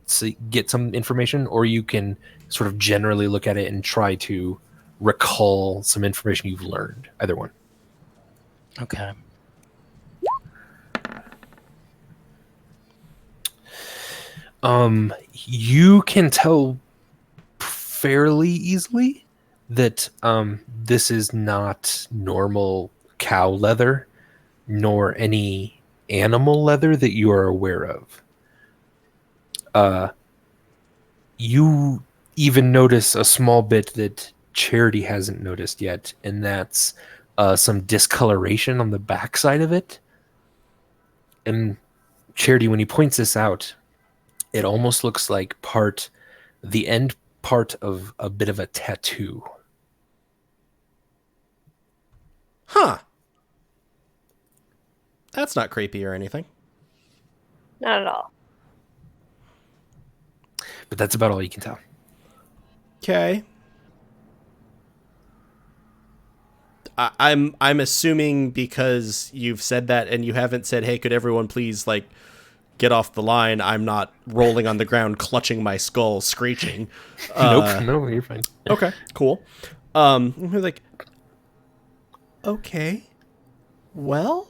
get some information, or you can sort of generally look at it and try to recall some information you've learned. Either one. Okay. You can tell fairly easily that this is not normal cow leather, nor any animal leather that you are aware of. You even notice a small bit that Charity hasn't noticed yet, and that's some discoloration on the backside of it. And Charity, when he points this out, it almost looks like the end part of a bit of a tattoo. Huh. That's not creepy or anything. Not at all. But that's about all you can tell. Okay. I'm assuming because you've said that and you haven't said, hey, could everyone please, like, get off the line, I'm not rolling on the ground, clutching my skull, screeching. Nope, no, you're fine. Okay, cool. We're like, okay, well,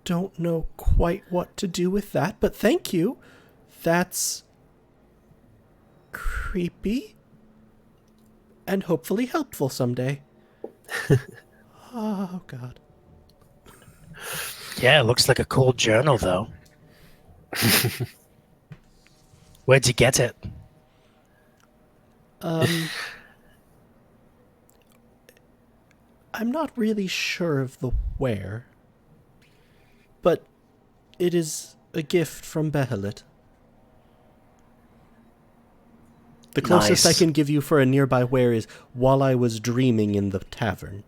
don't know quite what to do with that, but thank you. That's creepy and hopefully helpful someday. Oh, God. Yeah, it looks like a cool journal, though. Where'd you get it? I'm not really sure of the where, but it is a gift from Behelit. The closest Nice. I can give you for a nearby where is while I was dreaming in the tavern.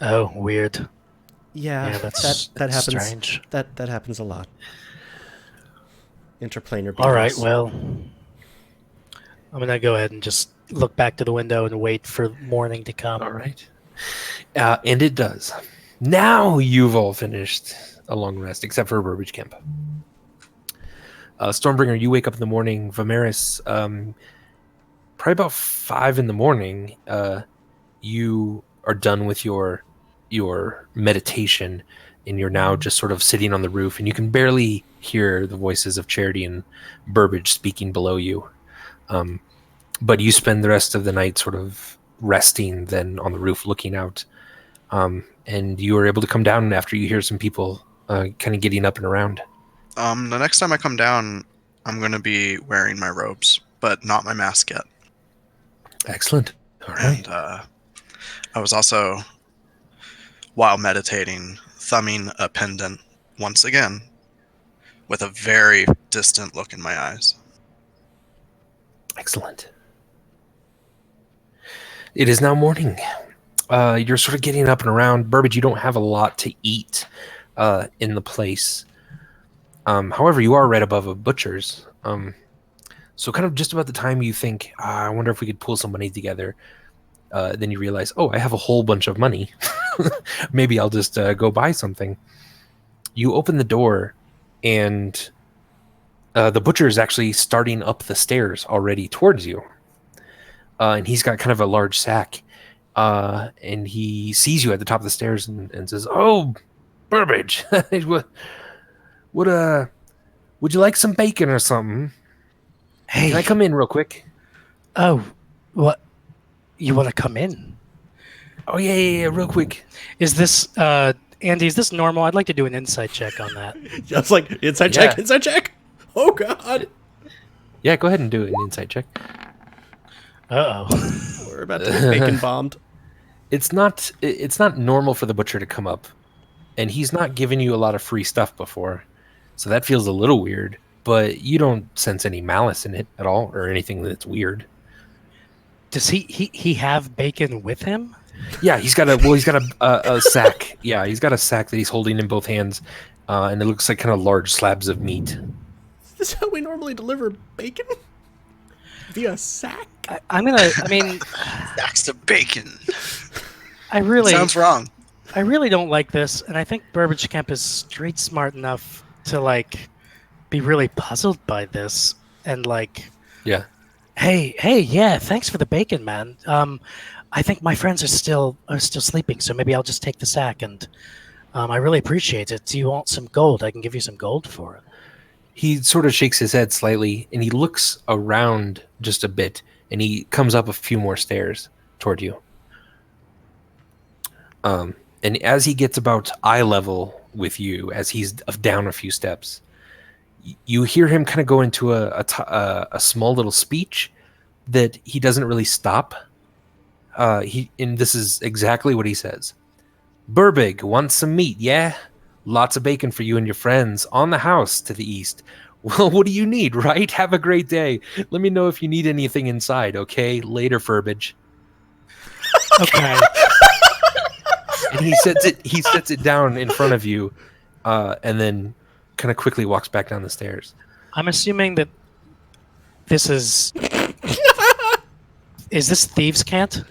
Oh, weird. Yeah, that's that happens. strange. That happens a lot. Interplanar beings. All right, well, I'm going to go ahead and just look back to the window and wait for morning to come. All right. And it does. Now you've all finished a long rest, except for Burbage Kemp. Stormbringer, you wake up in the morning. Vamaris, probably about 5 in the morning, you are done with your meditation, and you're now just sort of sitting on the roof, and you can barely hear the voices of Charity and Burbage speaking below you. But you spend the rest of the night sort of resting then on the roof looking out. And you are able to come down after you hear some people kind of getting up and around. The next time I come down, I'm going to be wearing my robes, but not my mask yet. Excellent. All right. And I was also, while meditating, thumbing a pendant once again with a very distant look in my eyes. Excellent. It is now morning. You're sort of getting up and around. Burbage, you don't have a lot to eat in the place. However, you are right above a butcher's. So kind of just about the time you think, I wonder if we could pull some money together, then you realize, oh, I have a whole bunch of money. Maybe I'll just go buy something. You open the door, and The butcher is actually starting up the stairs already towards you. And he's got kind of a large sack. And he sees you at the top of the stairs and says, "Oh, Burbage, would you like some bacon or something? Hey. Can I come in real quick?" Oh, what? You want to come in? Oh, yeah, real quick. Is this, Andy, is this normal? I'd like to do an insight check on that. Just like, inside check. Oh, God. Yeah, go ahead and do an insight check. Uh-oh. We're about to get bacon bombed. It's not normal for the butcher to come up, and he's not given you a lot of free stuff before, so that feels a little weird, but you don't sense any malice in it at all or anything that's weird. Does he have bacon with him? Yeah, he's got a sack. Yeah, he's got a sack that he's holding in both hands, and it looks like kind of large slabs of meat. Is this how we normally deliver bacon? Via sack? Sacks of bacon. Sounds wrong. I really don't like this, and I think Burbage Kemp is street smart enough to like be really puzzled by this and like, yeah, hey, yeah, thanks for the bacon, man. I think my friends are still sleeping, so maybe I'll just take the sack, and I really appreciate it. Do you want some gold? I can give you some gold for it. He sort of shakes his head slightly, and he looks around just a bit, and he comes up a few more stairs toward you. And as he gets about eye level with you, as he's down a few steps, you hear him kind of go into a small little speech that he doesn't really stop. And this is exactly what he says. "Burbage, want some meat, yeah? Lots of bacon for you and your friends on the house to the east. Well, what do you need, right? Have a great day. Let me know if you need anything inside, okay? Later, Burbage." Okay. And he sets it down in front of you, and then kind of quickly walks back down the stairs. I'm assuming that this is this Thieves' Cant?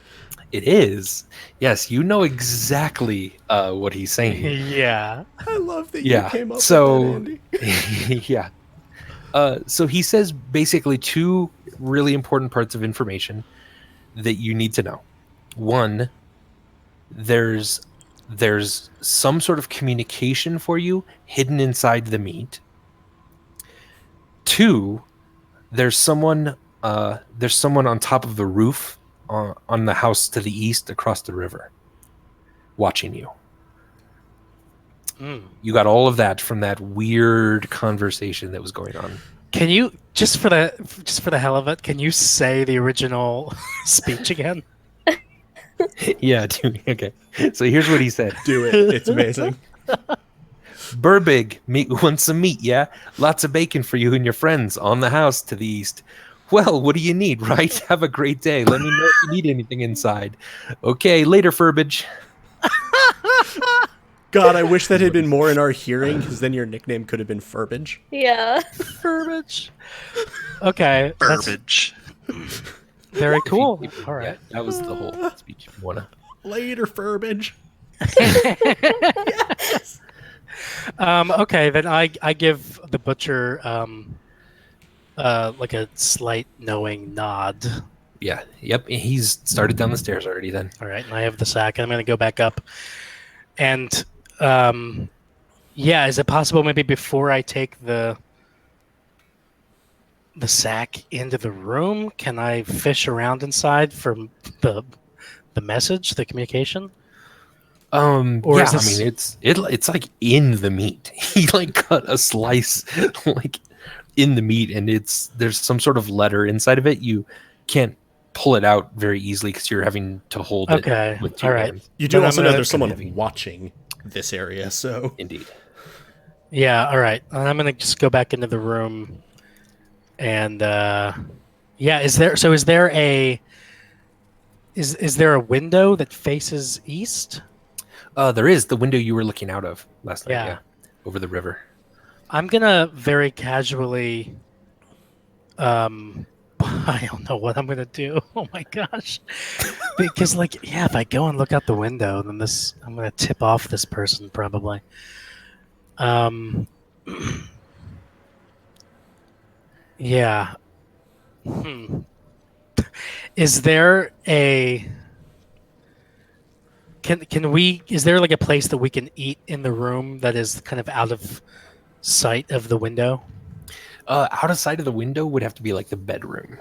It is. Yes, you know exactly what he's saying. Yeah. I love that you came up with that, Andy. Yeah. So he says basically two really important parts of information that you need to know. One, there's some sort of communication for you hidden inside the meat. Two, there's someone on top of the roof on the house to the east across the river watching you. You got all of that from that weird conversation that was going on. Can you just for the hell of it, can you say the original speech again? Yeah, dude. Okay. So here's what he said. Do it. It's amazing. "Burbage, want some meat, yeah? Lots of bacon for you and your friends on the house to the east. Well, what do you need, right? Have a great day. Let me know if you need anything inside. Okay, later, Burbage." God, I wish that had been more in our hearing, because then your nickname could have been Furbage. Yeah. Burbage. Okay. Burbage. Very cool. All right. Yeah, that was the whole speech. If you wanna. Later, Furbage. Yes. Okay, then I give the butcher like a slight knowing nod. Yeah. Yep. He's started down the stairs already. Then. All right, and I have the sack, and I'm going to go back up. And yeah, is it possible maybe before I take the sack into the room, can I fish around inside for the message, the communication? Or I mean, it's like in the meat. He like cut a slice like in the meat, and there's some sort of letter inside of it. You can't pull it out very easily because you're having to hold it with two hands. You do also know there's someone watching this area, so Indeed. Yeah, all right. And I'm gonna just go back into the room, and yeah, is there a window that faces east? There is the window you were looking out of last night. Yeah. Yeah, over the river. I'm gonna very casually I don't know what I'm gonna do. Oh my gosh. Because if I go and look out the window, then I'm gonna tip off this person probably. Yeah. Is there a can we is there like a place that we can eat in the room that is kind of out of sight of the window? Out of sight of the window would have to be like the bedroom.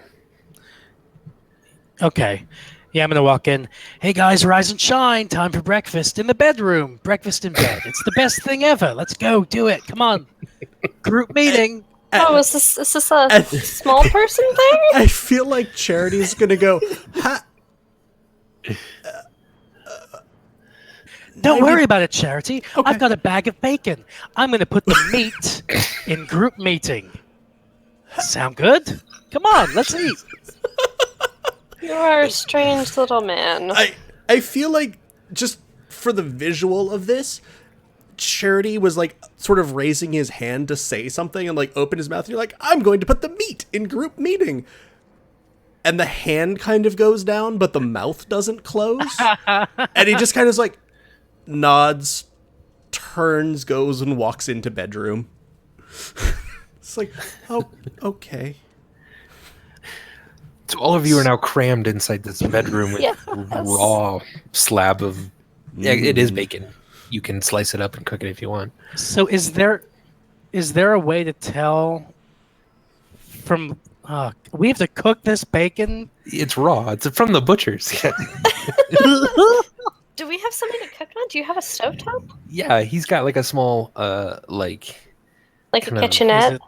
Okay. Yeah, I'm gonna walk in. Hey guys, rise and shine! Time for breakfast in the bedroom. Breakfast in bed. It's the best thing ever. Let's go do it. Come on. Group meeting. Oh, is this a small person thing? I feel like Charity's gonna go. Ha! Don't worry about it, Charity. I've got a bag of bacon. I'm going to put the meat in group meeting. Sound good? Come on, let's eat. You are a strange little man. I feel like, just for the visual of this, Charity was like sort of raising his hand to say something and like open his mouth and you're like, I'm going to put the meat in group meeting. And the hand kind of goes down, but the mouth doesn't close. And he just kind of is like, nods, turns, goes and walks into bedroom. It's like, oh, okay. So all of you are now crammed inside this bedroom with raw slab of. Yeah, it is bacon. You can slice it up and cook it if you want. So is there a way to tell from we have to cook this bacon? It's raw. It's from the butchers. Do we have something to cook on? Do you have a stovetop? Yeah, he's got like a small Like a kind of- kitchenette?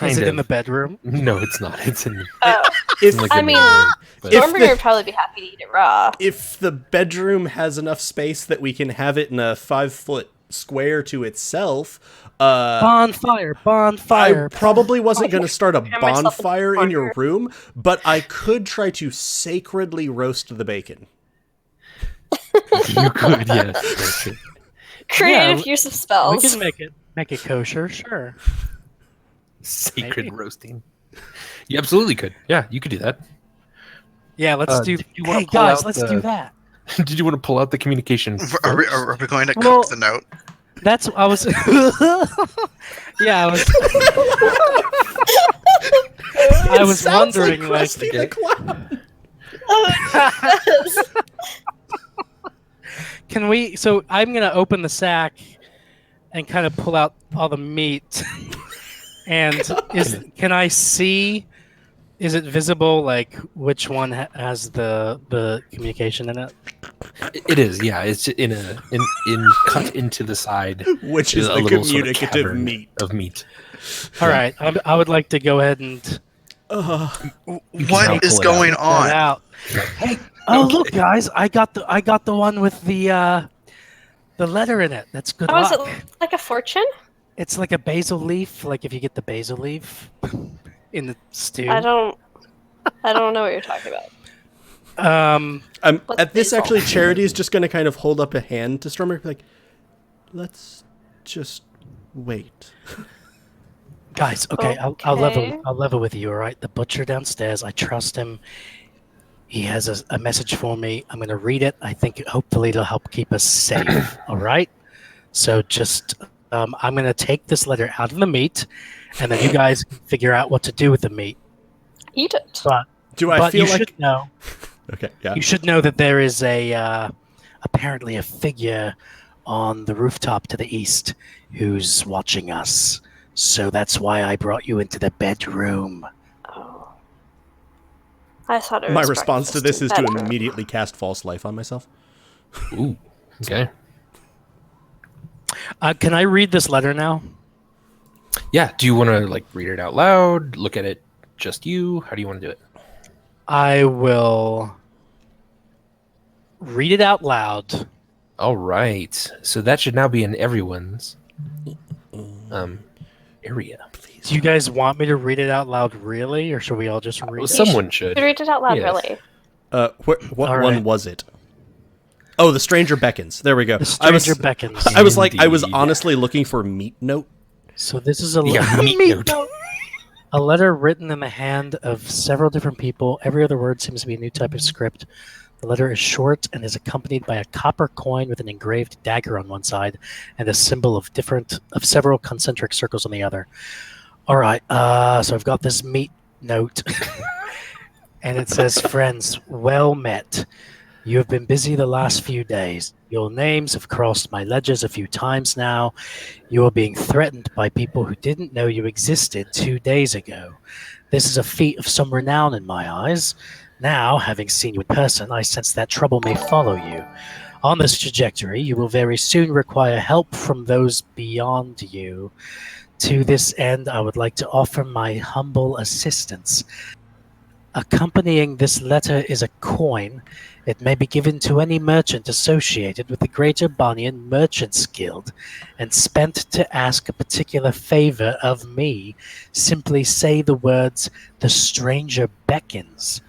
Is it in the bedroom? No, it's not. It's in. Oh. It's in like I the mean, main room, but- Stormbringer would probably be happy to eat it raw. If the bedroom has enough space that we can have it in a 5-foot square to itself, Bonfire. I probably wasn't going to start a Prepare myself a bonfire in your corner. room, but I could try to sacredly roast the bacon. You could, yes. That's true. Creative use of We spells. can make it kosher, sure. Sacred Maybe. roasting. You absolutely could. Yeah, you could do that. Yeah, let's do. did you wanna Hey pull guys, out let's the- do that. Did you want to pull out the communication? Are we first? going to cook Well- the note? That's I was. Yeah, I was Sounds wondering, like, Krusty the Clown. can we? So I'm gonna open the sack and kind of pull out all the meat. And can I see? Is it visible? Like which one has the communication in it? It is. Yeah, it's in cut into the side. Which is a the little sort of communicative cavern meat. of meat. All right, I would like to go ahead and What is pull it going check that on? out. Hey, look, guys! I got the one with the letter in it. That's good Oh, is luck. it like a fortune? It's like a basil leaf. Like if you get the basil leaf in the stew. I don't know what you're talking about. At this, basil? actually, Charity's just going to kind of hold up a hand to Stormer, like, let's just wait. Guys, okay, Okay. I'll level with you, all right? The butcher downstairs, I trust him. He has a message for me. I'm going to read it. I think hopefully it'll help keep us safe, all right? So just, I'm going to take this letter out of the meat, and then you guys can figure out what to do with the meat. Eat it. Do I But feel you like... should know. Okay, yeah. You should know that there is apparently a figure on the rooftop to the east who's watching us. So that's why I brought you into the bedroom. Oh. I thought it was My response to breakfast this in is to bedroom. immediately cast False Life on myself. Ooh. Okay. Can I read this letter now? Yeah. Do you want to like read it out loud? Look at it, just you. How do you want to do it? I will read it out loud. All right. So that should now be in everyone's area. Do you guys want me to read it out loud, really, or should we all just read Well, it? someone should. You read it out loud, Yes. really. What All one right. was it? Oh, the Stranger Beckons. There we go. The Stranger Beckons. I was like, I was Indeed. honestly looking for meat note. So this is a Yeah, letter. meat note. A letter written in the hand of several different people. Every other word seems to be a new type of script. The letter is short and is accompanied by a copper coin with an engraved dagger on one side and a symbol of several concentric circles on the other. All right. So I've got this meat note, and it says, "Friends, well met. You have been busy the last few days. Your names have crossed my ledgers a few times now. You are being threatened by people who didn't know you existed 2 days ago. This is a feat of some renown in my eyes. Now, having seen you in person, I sense that trouble may follow you. On this trajectory, you will very soon require help from those beyond you. To this end, I would like to offer my humble assistance. Accompanying this letter is a coin. It may be given to any merchant associated with the Greater Banyan Merchants Guild and spent to ask a particular favor of me. Simply say the words, 'The stranger beckons.'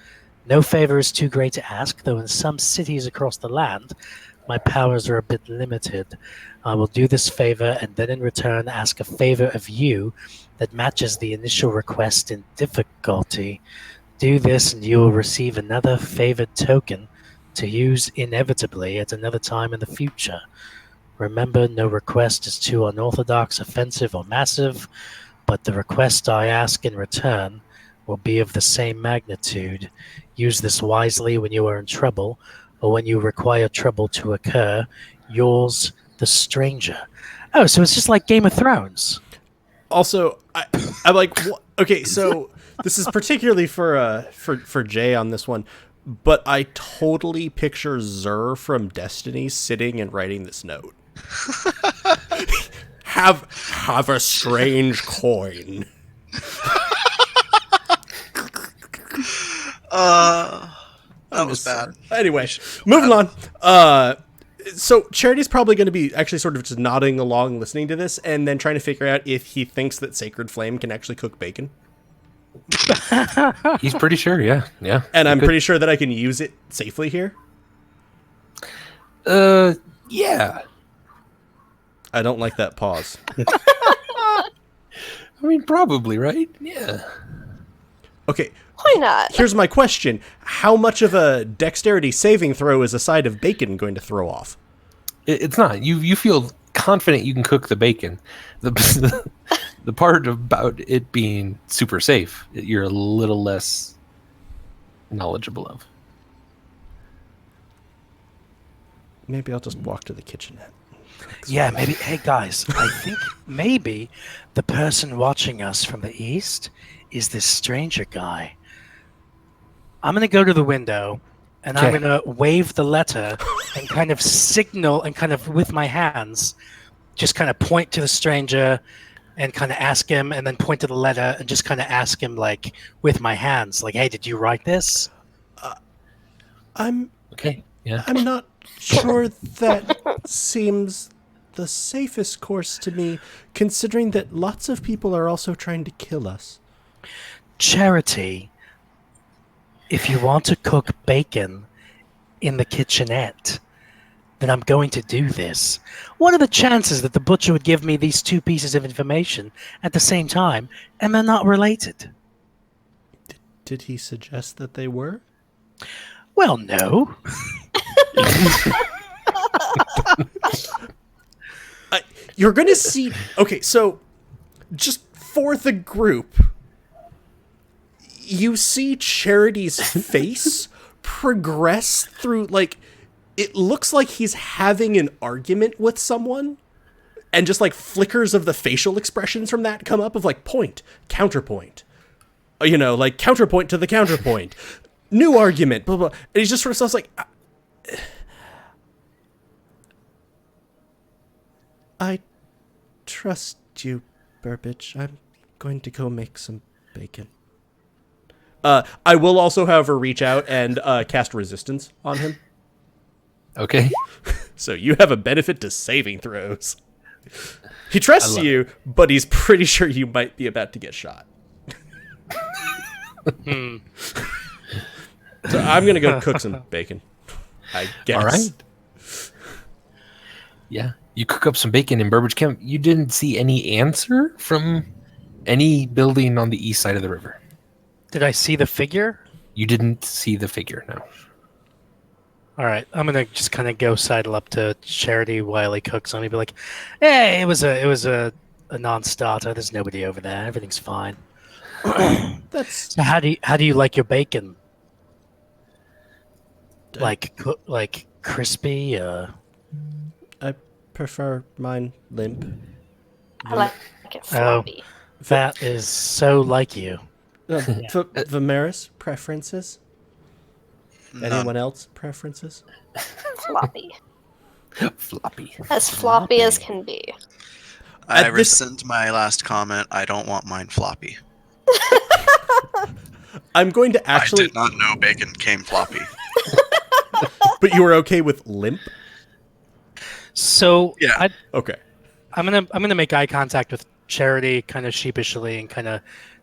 No favor is too great to ask, though in some cities across the land, my powers are a bit limited. I will do this favor and then in return ask a favor of you that matches the initial request in difficulty. Do this and you will receive another favored token to use inevitably at another time in the future. Remember, no request is too unorthodox, offensive, or massive, but the request I ask in return will be of the same magnitude. Use this wisely when you are in trouble, or when you require trouble to occur. Yours, the stranger." Oh, so it's just like Game of Thrones. Also, I'm like, okay, so this is particularly for Jay on this one, but I totally picture Zur from Destiny sitting and writing this note. have a strange coin. That was bad. Anyway, moving on. So Charity's probably going to be actually sort of just nodding along, listening to this, and then trying to figure out if he thinks that Sacred Flame can actually cook bacon. He's pretty sure, yeah. And I'm pretty sure that I can use it safely here. Yeah. I don't like that pause. I mean, probably, right? Yeah. Okay. Why not? Here's my question. How much of a dexterity saving throw is a side of bacon going to throw off? It's not. You feel confident you can cook the bacon. The part about it being super safe, you're a little less knowledgeable of. Maybe I'll just walk to the kitchenette. Yeah, maybe. Hey, guys, I think maybe the person watching us from the east is this stranger guy. I'm going to go to the window, and I'm going to wave the letter and kind of signal and kind of with my hands, just kind of point to the stranger and kind of ask him, and then point to the letter and just kind of ask him, like, with my hands, like, "Hey, did you write this?" I'm not sure that seems the safest course to me, considering that lots of people are also trying to kill us. Charity, if you want to cook bacon in the kitchenette, then I'm going to do this. What are the chances that the butcher would give me these two pieces of information at the same time, and they're not related? Did he suggest that they were? Well, no. You're going to see... Okay, so just for the group, you see Charity's face progress through, like, it looks like he's having an argument with someone, and just, like, flickers of the facial expressions from that come up of, like, point, counterpoint. You know, like, counterpoint to the counterpoint. New argument, blah, blah. And he's just sort of sounds like... I trust you, Burbage. I'm going to go make some bacon. I will also, however, reach out and cast resistance on him. Okay. So you have a benefit to saving throws. He trusts you, but he's pretty sure you might be about to get shot. So I'm going to go cook some bacon, I guess. All right. Yeah. You cook up some bacon in Burbage Kemp. You didn't see any answer from any building on the east side of the river. Did I see the figure? You didn't see the figure, no. All right, I'm gonna just kind of go sidle up to Charity while he cooks. I'm gonna be like, "Hey, it was a a non-starter. There's nobody over there. Everything's fine. That's So how do you like your bacon? Like crispy? I prefer mine limp. I like it floppy. That is so like you. Vamaris preferences. None. Anyone else preferences? Floppy. Floppy. As floppy as can be. I At this- rescind my last comment. I don't want mine floppy. I'm going to actually. I did not know bacon came floppy. But you were okay with limp? So Yeah. Okay. I'm gonna make eye contact with Charity, kind of sheepishly, and kind of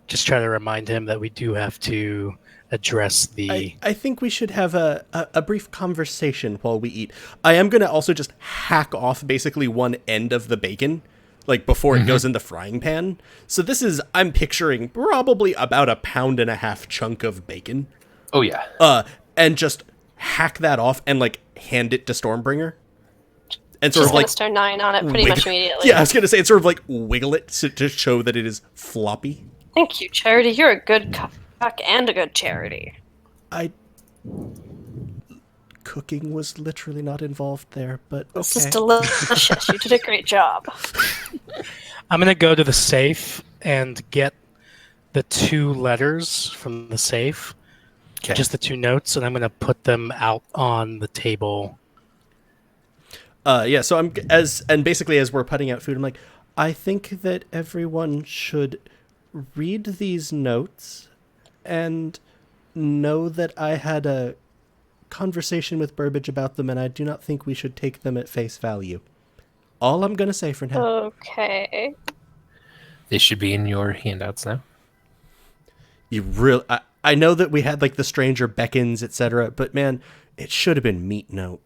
just try to remind him that we do have to address the. I think we should have a brief conversation while we eat. I am going to also just hack off basically one end of the bacon, like before it goes in the frying pan. So this is, I'm picturing probably about 1.5 pound chunk of bacon. Oh yeah. And just hack that off and like hand it to Stormbringer. And sort She's of gonna like start gnawing on it pretty much immediately. Yeah, I was going to say, it's sort of like wiggle it to show that it is floppy. Thank you, Charity. You're a good cook and a good charity. Cooking was literally not involved there, but okay. This is delicious. You did a great job. I'm gonna go to the safe and get the 2 letters from the safe, just the 2 notes, and I'm gonna put them out on the table. Yeah, so basically as we're putting out food, I'm like, I think that everyone should read these notes and know that I had a conversation with Burbage about them, and I do not think we should take them at face value. All I'm gonna say for now. Okay. They should be in your handouts now. You really, I know that we had like the stranger Beckons, etc., but man, it should have been meat note.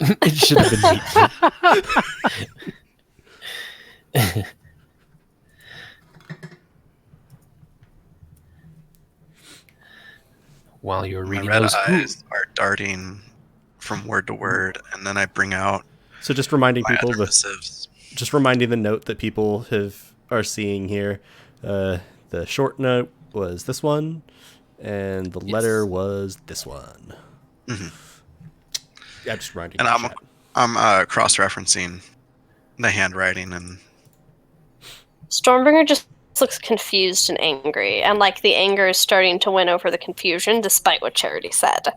It should have been neat. While you're My reading red those, eyes are darting from word to word, and then I bring out So just reminding my people other the missives. just reminding the note that people are seeing here. The short note was this one, and the letter was this one. Mm-hmm. Yeah, just reminding. And I'm cross-referencing the handwriting, and Stormbringer just looks confused and angry, and like the anger is starting to win over the confusion, despite what Charity said.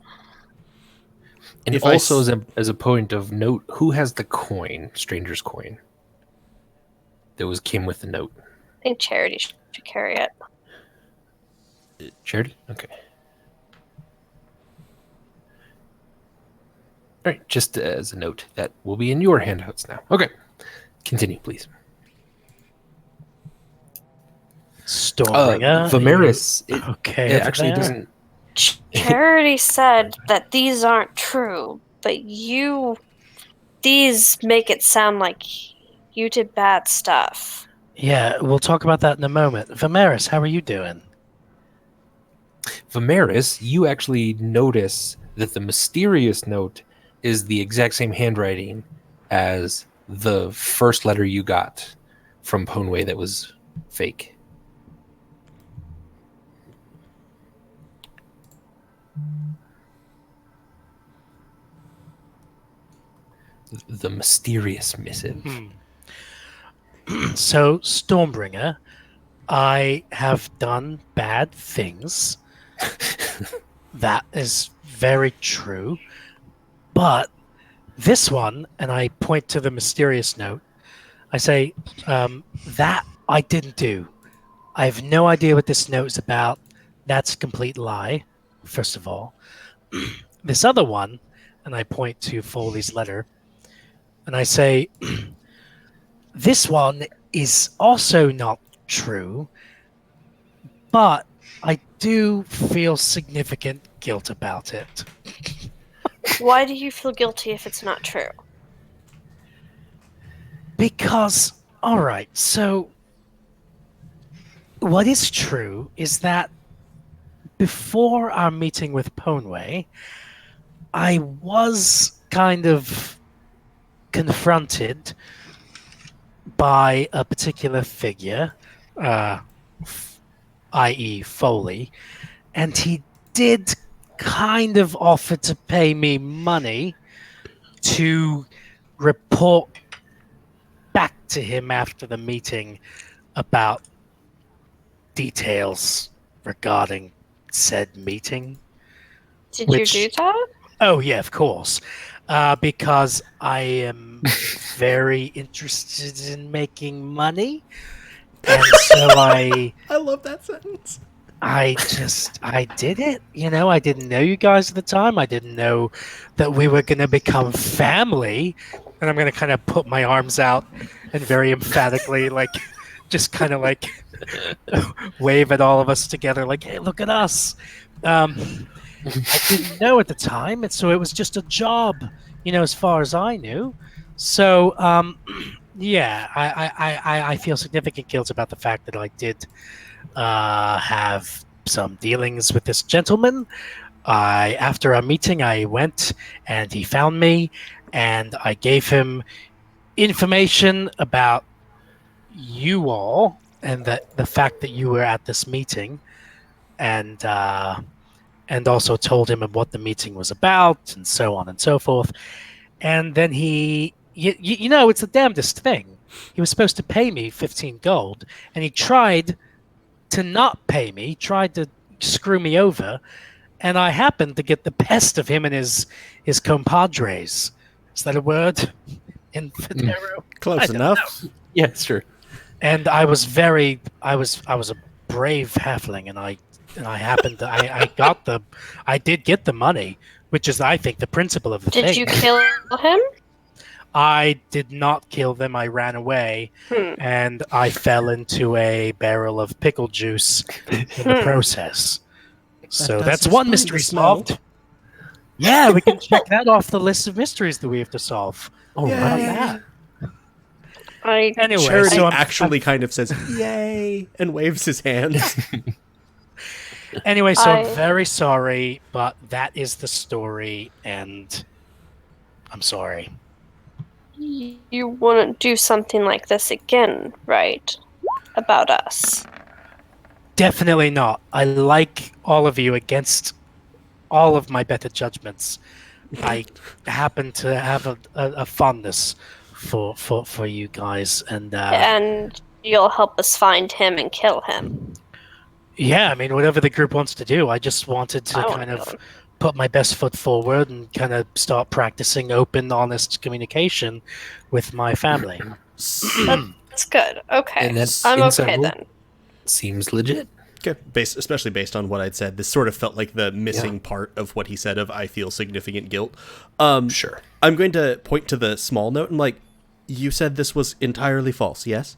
and If also as a point of note, who has the coin, Stranger's coin? That came with the note. I think Charity should carry it. Charity? Okay. All right, just as a note, that will be in your handouts now. Okay, continue, please. Stormbringer. Vamaris. Okay. It actually there. doesn't. Charity said that these aren't true, but these make it sound like you did bad stuff. Yeah, we'll talk about that in a moment. Vamaris, how are you doing? Vamaris, you actually notice that the mysterious note is the exact same handwriting as the first letter you got from Ponway that was fake. The mysterious missive. So, Stormbringer, I have done bad things. That is very true. But this one, and I point to the mysterious note, I say, that I didn't do. I have no idea what this note is about. That's a complete lie, first of all. This other one, and I point to Foley's letter, and I say, this one is also not true, but I do feel significant guilt about it. Why do you feel guilty if it's not true? Because, alright, so what is true is that before our meeting with Ponway, I was kind of confronted by a particular figure, i.e. Foley, and he did kind of offer to pay me money to report back to him after the meeting about details regarding said meeting. Did you do that? Oh, yeah, of course. Because I am very interested in making money. And so I love that sentence. I did it. You know, I didn't know you guys at the time. I didn't know that we were going to become family. And I'm going to kind of put my arms out and very emphatically, like, just kind of like wave at all of us together, like, hey, look at us. I didn't know at the time. And so it was just a job, you know, as far as I knew. So, yeah, I feel significant guilt about the fact that I did have some dealings with this gentleman. After our meeting, I went and he found me, and I gave him information about you all and the fact that you were at this meeting, and also told him of what the meeting was about, and so on and so forth. And then you know, it's the damnedest thing. He was supposed to pay me 15 gold, and he tried to not pay me, tried to screw me over, and I happened to get the best of him and his compadres. Is that a word in Phidero? Close enough. Yeah, sure. And I was a brave halfling, and I happened to I did get the money, which is, I think, the principle of the thing. Did you kill him? I did not kill them. I ran away, and I fell into a barrel of pickle juice in the process. So that's one mystery solved. Yeah, we can check that off the list of mysteries that we have to solve. Oh, How right. about that? I Anyway, Charity so actually kind of says, yay, and waves his hands. Anyway, so I'm very sorry, but that is the story, and I'm sorry. You wouldn't do something like this again, right? About us. Definitely not. I like all of you against all of my better judgments. I happen to have a fondness for you guys, And you'll help us find him and kill him. yeah, I mean, whatever the group wants to do. I just wanted to kind of put my best foot forward and kind of start practicing open, honest communication with my family. That's good. Okay. And that's I'm inside okay rule. then. Seems legit. Okay, especially based on what I'd said, this sort of felt like the missing part of what he said of I feel significant guilt. Sure. I'm going to point to the small note and like, you said this was entirely false, yes?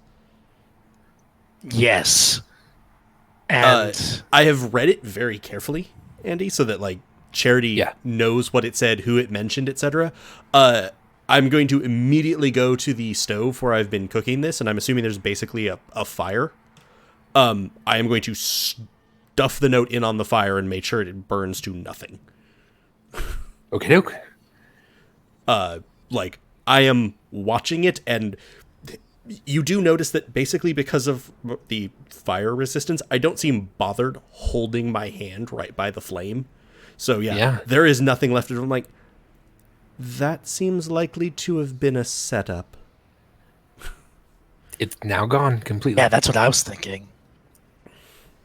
Yes. And I have read it very carefully, Andy, so that like Charity knows what it said, who it mentioned, etc. I'm going to immediately go to the stove where I've been cooking this, and I'm assuming there's basically a fire. I am going to stuff the note in on the fire and make sure it burns to nothing. Okay, doke. Like, I am watching it, and you do notice that basically because of the fire resistance, I don't seem bothered holding my hand right by the flame. So yeah. There is nothing left of it. I'm like, that seems likely to have been a setup. It's now gone completely. yeah, that's what I was thinking.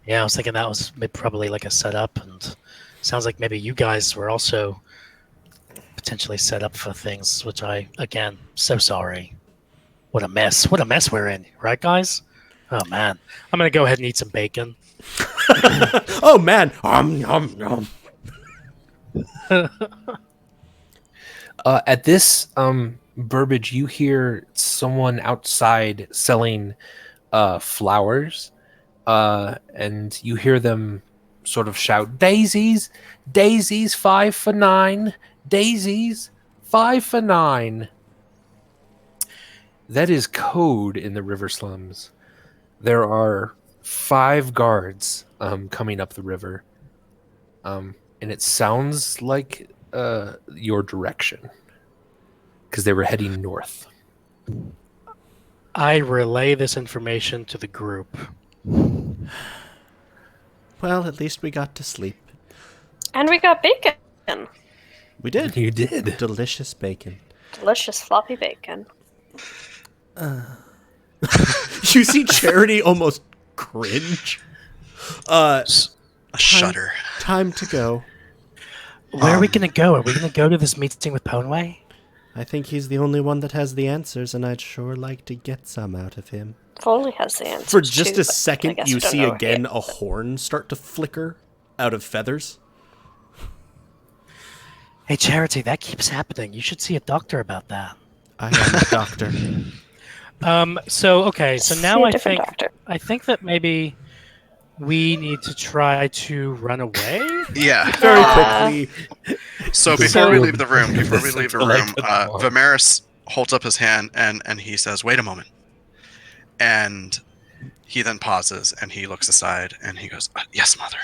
Yeah, I was thinking that was probably like a setup, and sounds like maybe you guys were also potentially set up for things, which I, again, so sorry. What a mess. What a mess we're in, right, guys? Oh, man. I'm going to go ahead and eat some bacon. Oh, man. Nom, nom. At this, Burbage, you hear someone outside selling flowers, and you hear them sort of shout, "Daisies! Daisies, 5 for 9! Daisies, 5 for 9!" That is code in the river slums. There are 5 guards coming up the river, and it sounds like your direction, because they were heading north. I relay this information to the group. Well, at least we got to sleep. And we got bacon. We did. You did. Delicious bacon. Delicious floppy bacon. You see Charity almost cringe. A shudder. Time to go. Where are we going to go? Are we going to go to this meeting with Ponway? I think he's the only one that has the answers, and I'd sure like to get some out of him. Foley has the answer. For just too, a second, I guess you we don't see know again yet. a horn start to flicker out of feathers. Hey, Charity, that keeps happening. You should see a doctor about that. I am the doctor. So See now a different doctor. I think that maybe we need to try to run away. Yeah. Very quickly. So before we leave the room, Vamaris holds up his hand and he says, "Wait a moment." And he then pauses and he looks aside and he goes, "Yes, mother."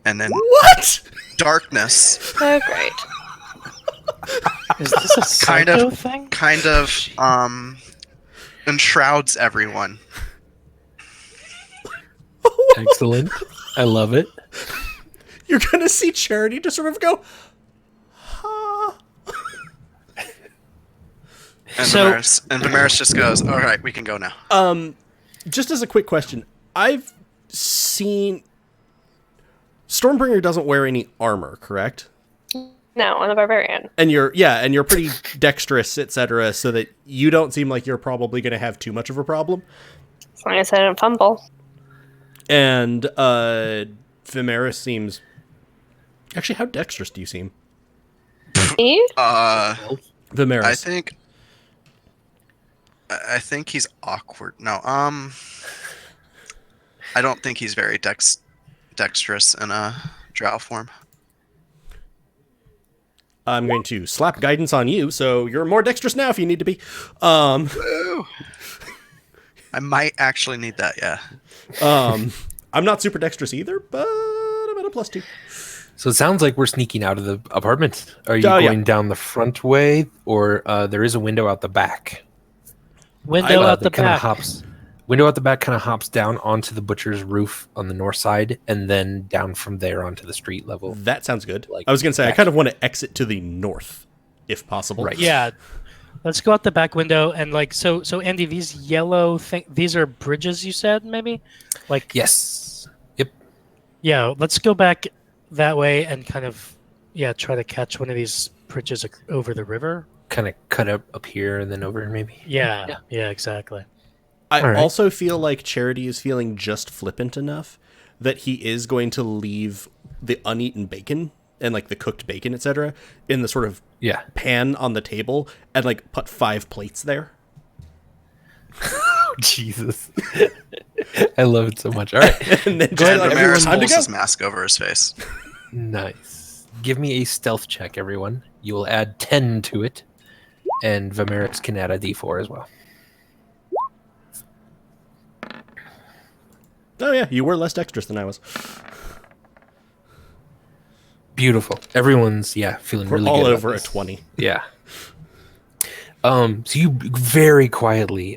And then What? darkness Oh, great. Is this a psycho thing? kind of enshrouds everyone. Excellent. I love it. You're going to see Charity just sort of go, huh? And So- Vamaris just goes, "All right, we can go now." Just as a quick question, I've seen... Stormbringer doesn't wear any armor, correct? No, I'm a barbarian. And you're pretty dexterous, etc., so that you don't seem like you're probably going to have too much of a problem. As long as I don't fumble. And Vamaris seems... Actually, how dexterous do you seem? Me? Vamaris. I think he's awkward. No, I don't think he's very dexterous in a drow form. I'm going to slap guidance on you, so you're more dexterous now if you need to be. Woo. I might actually need that, yeah. I'm not super dexterous either, but I'm at a +2. So it sounds like we're sneaking out of the apartment. Are you Yeah. going down the front way, or there is a window out the back? Window out the that kinda back. Window out the back kind of hops down onto the butcher's roof on the north side, and then down from there onto the street level. That sounds good. Like I was going to say, I back. kind of want to exit to the north, if possible. Right. Yeah. Let's go out the back window and so Andy, these yellow these are bridges you said maybe? Like Yes. Yep. yeah, let's go back that way and kind of try to catch one of these bridges over the river. Kind of cut up here and then over maybe. Yeah, exactly. I All right. also feel like Charity is feeling just flippant enough that he is going to leave the uneaten bacon and like the cooked bacon, etc., in the sort of Yeah. pan on the table and like put 5 plates there. Oh, Jesus. I love it so much. All right. And then And just like, Vamaris time to pulls go. his mask over his face. Nice. Give me a stealth check, everyone. You will add 10 to it, and Vamaris can add a d4 as well. Oh yeah, you were less dexterous than I was. Beautiful. Everyone's feeling We're really all good about over a this. 20. Yeah. So you very quietly,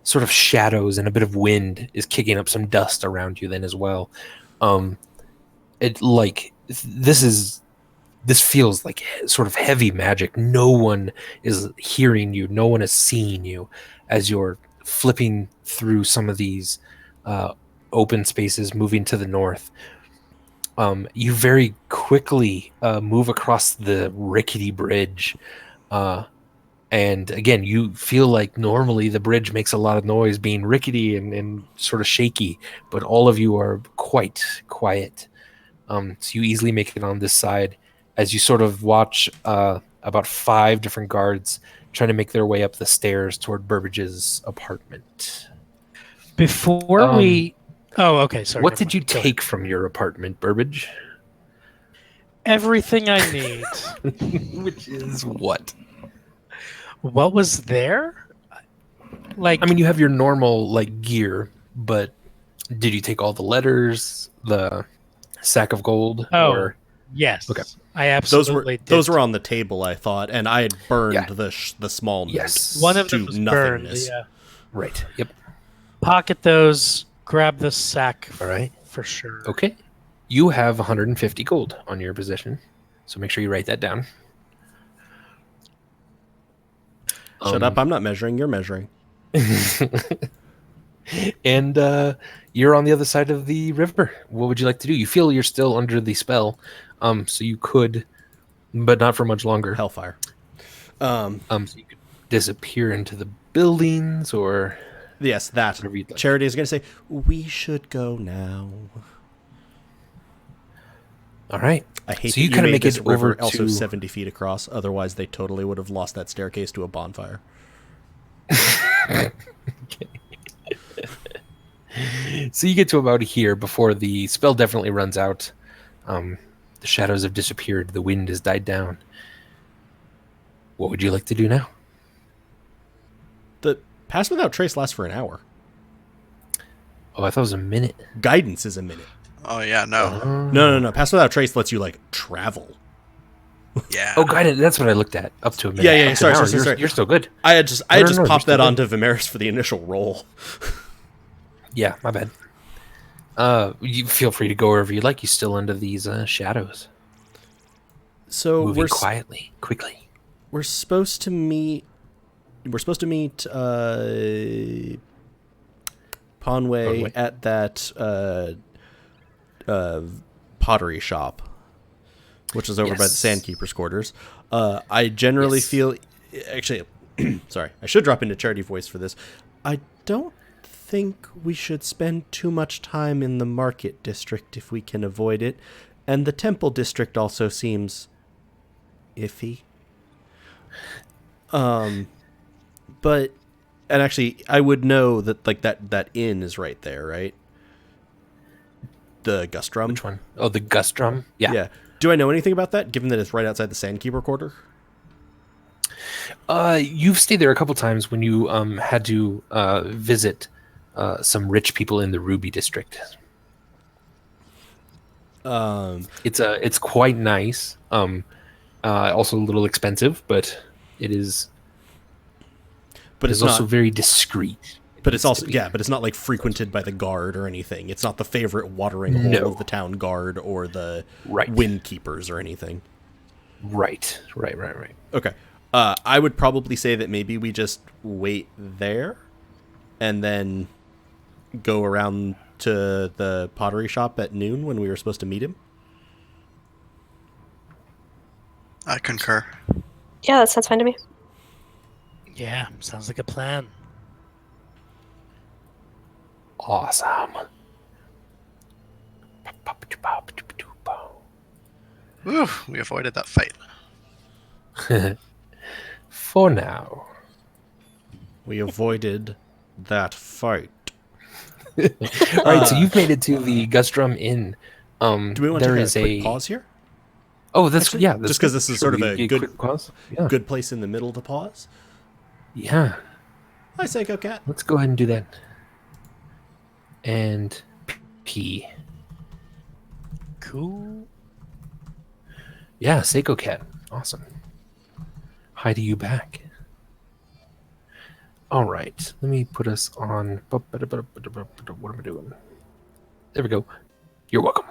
sort of shadows and a bit of wind is kicking up some dust around you then as well. This feels like sort of heavy magic. No one is hearing you. No one is seeing you as you're flipping through some of these open spaces, moving to the north. You very quickly move across the rickety bridge. And again, you feel like normally the bridge makes a lot of noise being rickety and sort of shaky, but all of you are quite quiet. So you easily make it on this side as you sort of watch about 5 different guards trying to make their way up the stairs toward Burbage's apartment. Before we Oh, okay, sorry. What never did you mind. Go ahead. take from your apartment, Burbage? Everything I need. Which is what? What was there? Like, I mean, you have your normal gear, but did you take all the letters, the sack of gold? Oh, yes. Okay. I Those absolutely did. were on the table, I thought, and I had burned Yeah. the small note. Yes. One of to them was burned. nothingness. Yeah. Right. Yep. Pocket those. Grab the sack. All right. For sure. Okay. You have 150 gold on your possession, so make sure you write that down. Shut up! I'm not measuring. You're measuring. And you're on the other side of the river. What would you like to do? You feel you're still under the spell, so you could, but not for much longer. Hellfire. So you could disappear into the buildings, or Yes, that. whatever you'd like. Charity is going to say, we should go now. All right. I hate So that you kind of made make this it river over also to 70 feet across. Otherwise, they totally would have lost that staircase to a bonfire. So you get to about here before the spell definitely runs out. The shadows have disappeared. The wind has died down. What would you like to do now? The Pass Without Trace lasts for an hour. Oh, I thought it was a minute. Guidance is a minute. Oh yeah, no. No. Pass Without Trace lets you, like, travel. Yeah. Oh, guidance. That's what I looked at. Up to a minute. Yeah. Up to an hour. Sorry. You're still good. I had just No, popped you're that still onto Vamaris for the initial roll. Yeah, my bad. You feel free to go wherever you like. You're still under these shadows. So Moving quietly, quickly. We're supposed to meet Conway at that pottery shop, which is over by the Sandkeeper's quarters. I generally feel... Actually, sorry, I should drop into Charity voice for this. I don't think we should spend too much time in the market district if we can avoid it. And the temple district also seems iffy. But, and actually, I would know that, like, that inn is right there, right? The Gustrum. Which one? Oh, the Gustrum? Yeah. Do I know anything about that, given that it's right outside the Sandkeeper quarter? You've stayed there a couple times when you had to visit some rich people in the Ruby district. It's quite nice. Also a little expensive, but it is. But it's also not very discreet. But it's also but it's not like frequented by the guard or anything. It's not the favorite watering hole of the town guard or the wind keepers or anything. Right. Okay. I would probably say that maybe we just wait there and then go around to the pottery shop at noon when we were supposed to meet him. I concur. Yeah, that sounds fine to me. Yeah, sounds like a plan. Awesome. Whew, we avoided that fight. For now. We avoided that fight. All right, so you've made it to the Gustrum Inn. Do we want to take a quick pause here? Oh, that's Actually, yeah. Just because this is sort of a good pause. Yeah. good place in the middle to pause. Yeah. Hi, Seiko Cat. Let's go ahead and do that. And pee. Cool. Yeah, Seiko Cat. Awesome. Hi to you back. All right. Let me put us on. What am I doing? There we go. You're welcome.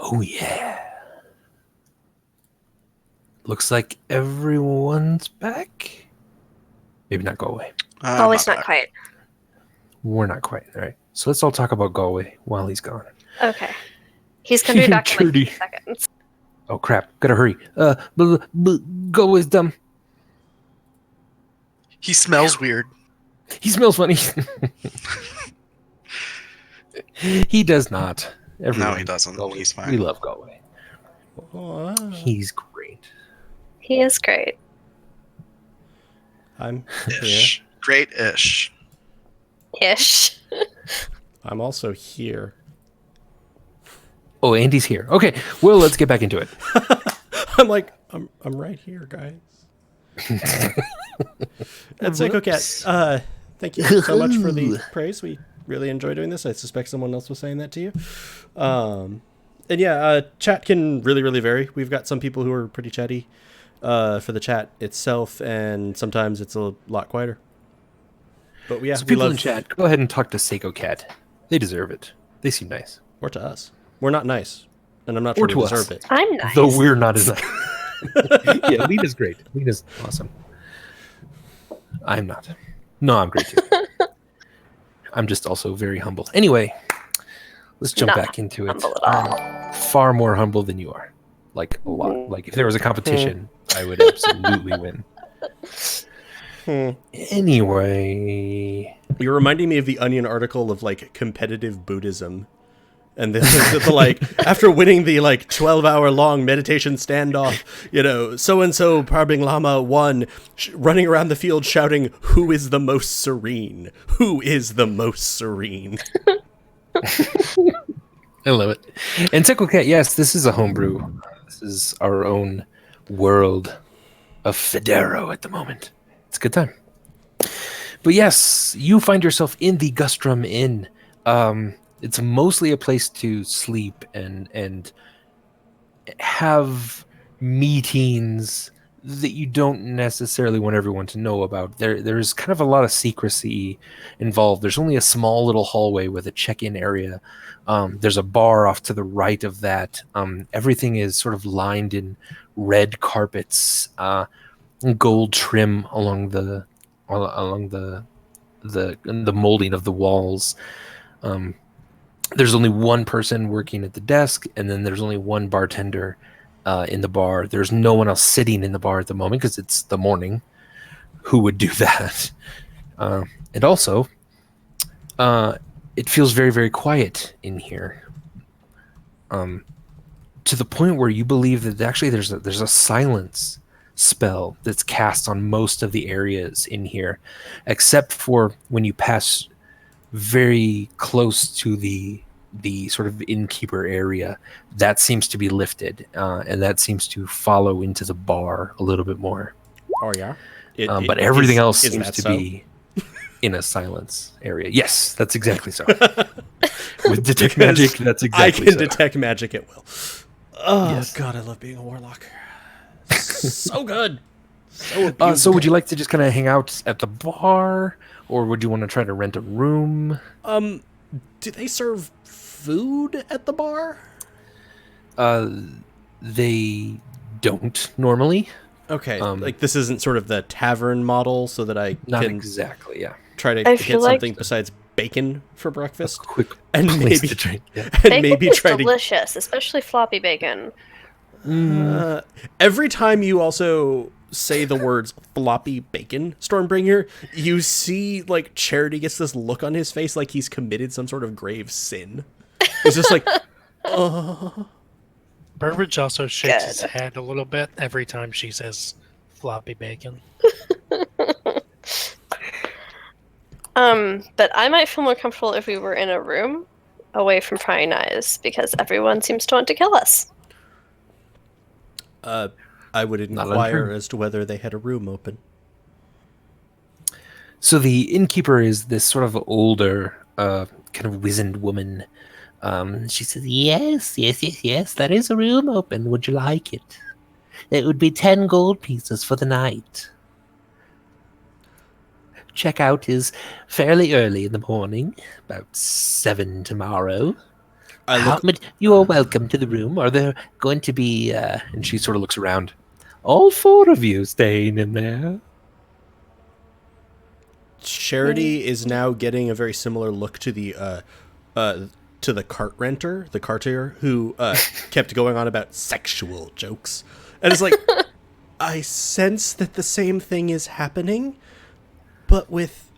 Oh, yeah. Looks like everyone's back. Maybe not Galway. Always not back. quite. We're not quite. All right. So let's all talk about Galway while he's gone. Okay. He's going to be back in like 30 3 seconds. Oh, crap. Gotta hurry. Galway's dumb. He smells weird. He smells funny. He does not. No, he doesn't. Galway. He's fine. We love Galway. He's great. He is great. I'm here. Ish. Great-ish. Ish. I'm also here. Oh, Andy's here. Okay, well, let's get back into it. I'm like, I'm right here, guys. That's Incompetech. Thank you so much for the praise. We really enjoy doing this. I suspect someone else was saying that to you. And yeah, chat can really, really vary. We've got some people who are pretty chatty for the chat itself, and sometimes it's a lot quieter. But yeah, So we people love in chat, go ahead and talk to Seiko Cat. They deserve it. They seem nice. or to us. We're not nice, and I'm not Or sure we to us. deserve it. I'm nice. Though we're not as nice. Yeah, Lena's great. Lena's awesome. I'm not. No, I'm great too. I'm just also very humble. Anyway, let's jump Not back into it. humble at all. I'm far more humble than you are. Like a lot. Like if there was a competition, I would absolutely win. Anyway, You're reminding me of the Onion article of like competitive Buddhism. And the like after winning the like 12-hour long meditation standoff, you know, so and so Parbing Lama won, running around the field shouting, "Who is the most serene? Who is the most serene?" I love it. And Tickle Cat, yes, this is a homebrew. This is our own world of Phidero at the moment. It's a good time. But yes, you find yourself in the Gustrum Inn. It's mostly a place to sleep and have meetings that you don't necessarily want everyone to know about. There's kind of a lot of secrecy involved. There's only a small little hallway with a check-in area. There's a bar off to the right of that. Everything is sort of lined in red carpets, gold trim along the molding of the walls. There's only one person working at the desk, and then there's only one bartender in the bar. There's no one else sitting in the bar at the moment because it's the morning. Who would do that? And also, it feels very, very quiet in here. To the point where you believe that actually there's a silence spell that's cast on most of the areas in here, except for when you pass very close to the sort of innkeeper area. That seems to be lifted, and that seems to follow into the bar a little bit more. Oh yeah, But everything else is seems that to so? be in a silence area. Yes, that's exactly so. With detect magic, that's exactly I can so. detect magic at will. Oh Yes. god, I love being a warlock. So good. So would you like to just kind of hang out at the bar, or would you want to try to rent a room? Do they serve food at the bar? They don't normally. Okay, Um, like this isn't sort of the tavern model, so that I Not can exactly, yeah. try to I get feel like- something besides bacon for breakfast, Quick and place maybe to drink. Yeah. and Bacon maybe is try to. delicious, especially floppy bacon. Every time you also say the words floppy bacon, Stormbringer, you see like Charity gets this look on his face like he's committed some sort of grave sin. He's just like, Burbage also shakes his Good. head a little bit every time she says floppy bacon. But I might feel more comfortable if we were in a room away from prying eyes, because everyone seems to want to kill us. I would Not inquire untrue. as to whether they had a room open. So the innkeeper is this sort of older, kind of wizened woman. She says, yes, there is a room open. Would you like it? It would be 10 gold pieces for the night. Checkout is fairly early in the morning, about 7 tomorrow. But you are welcome to the room. Are there going to be, and she sort of looks around, all 4 of you staying in there? Charity is now getting a very similar look to the cart renter, the cartier, who kept going on about sexual jokes. And it's like, I sense that the same thing is happening, but with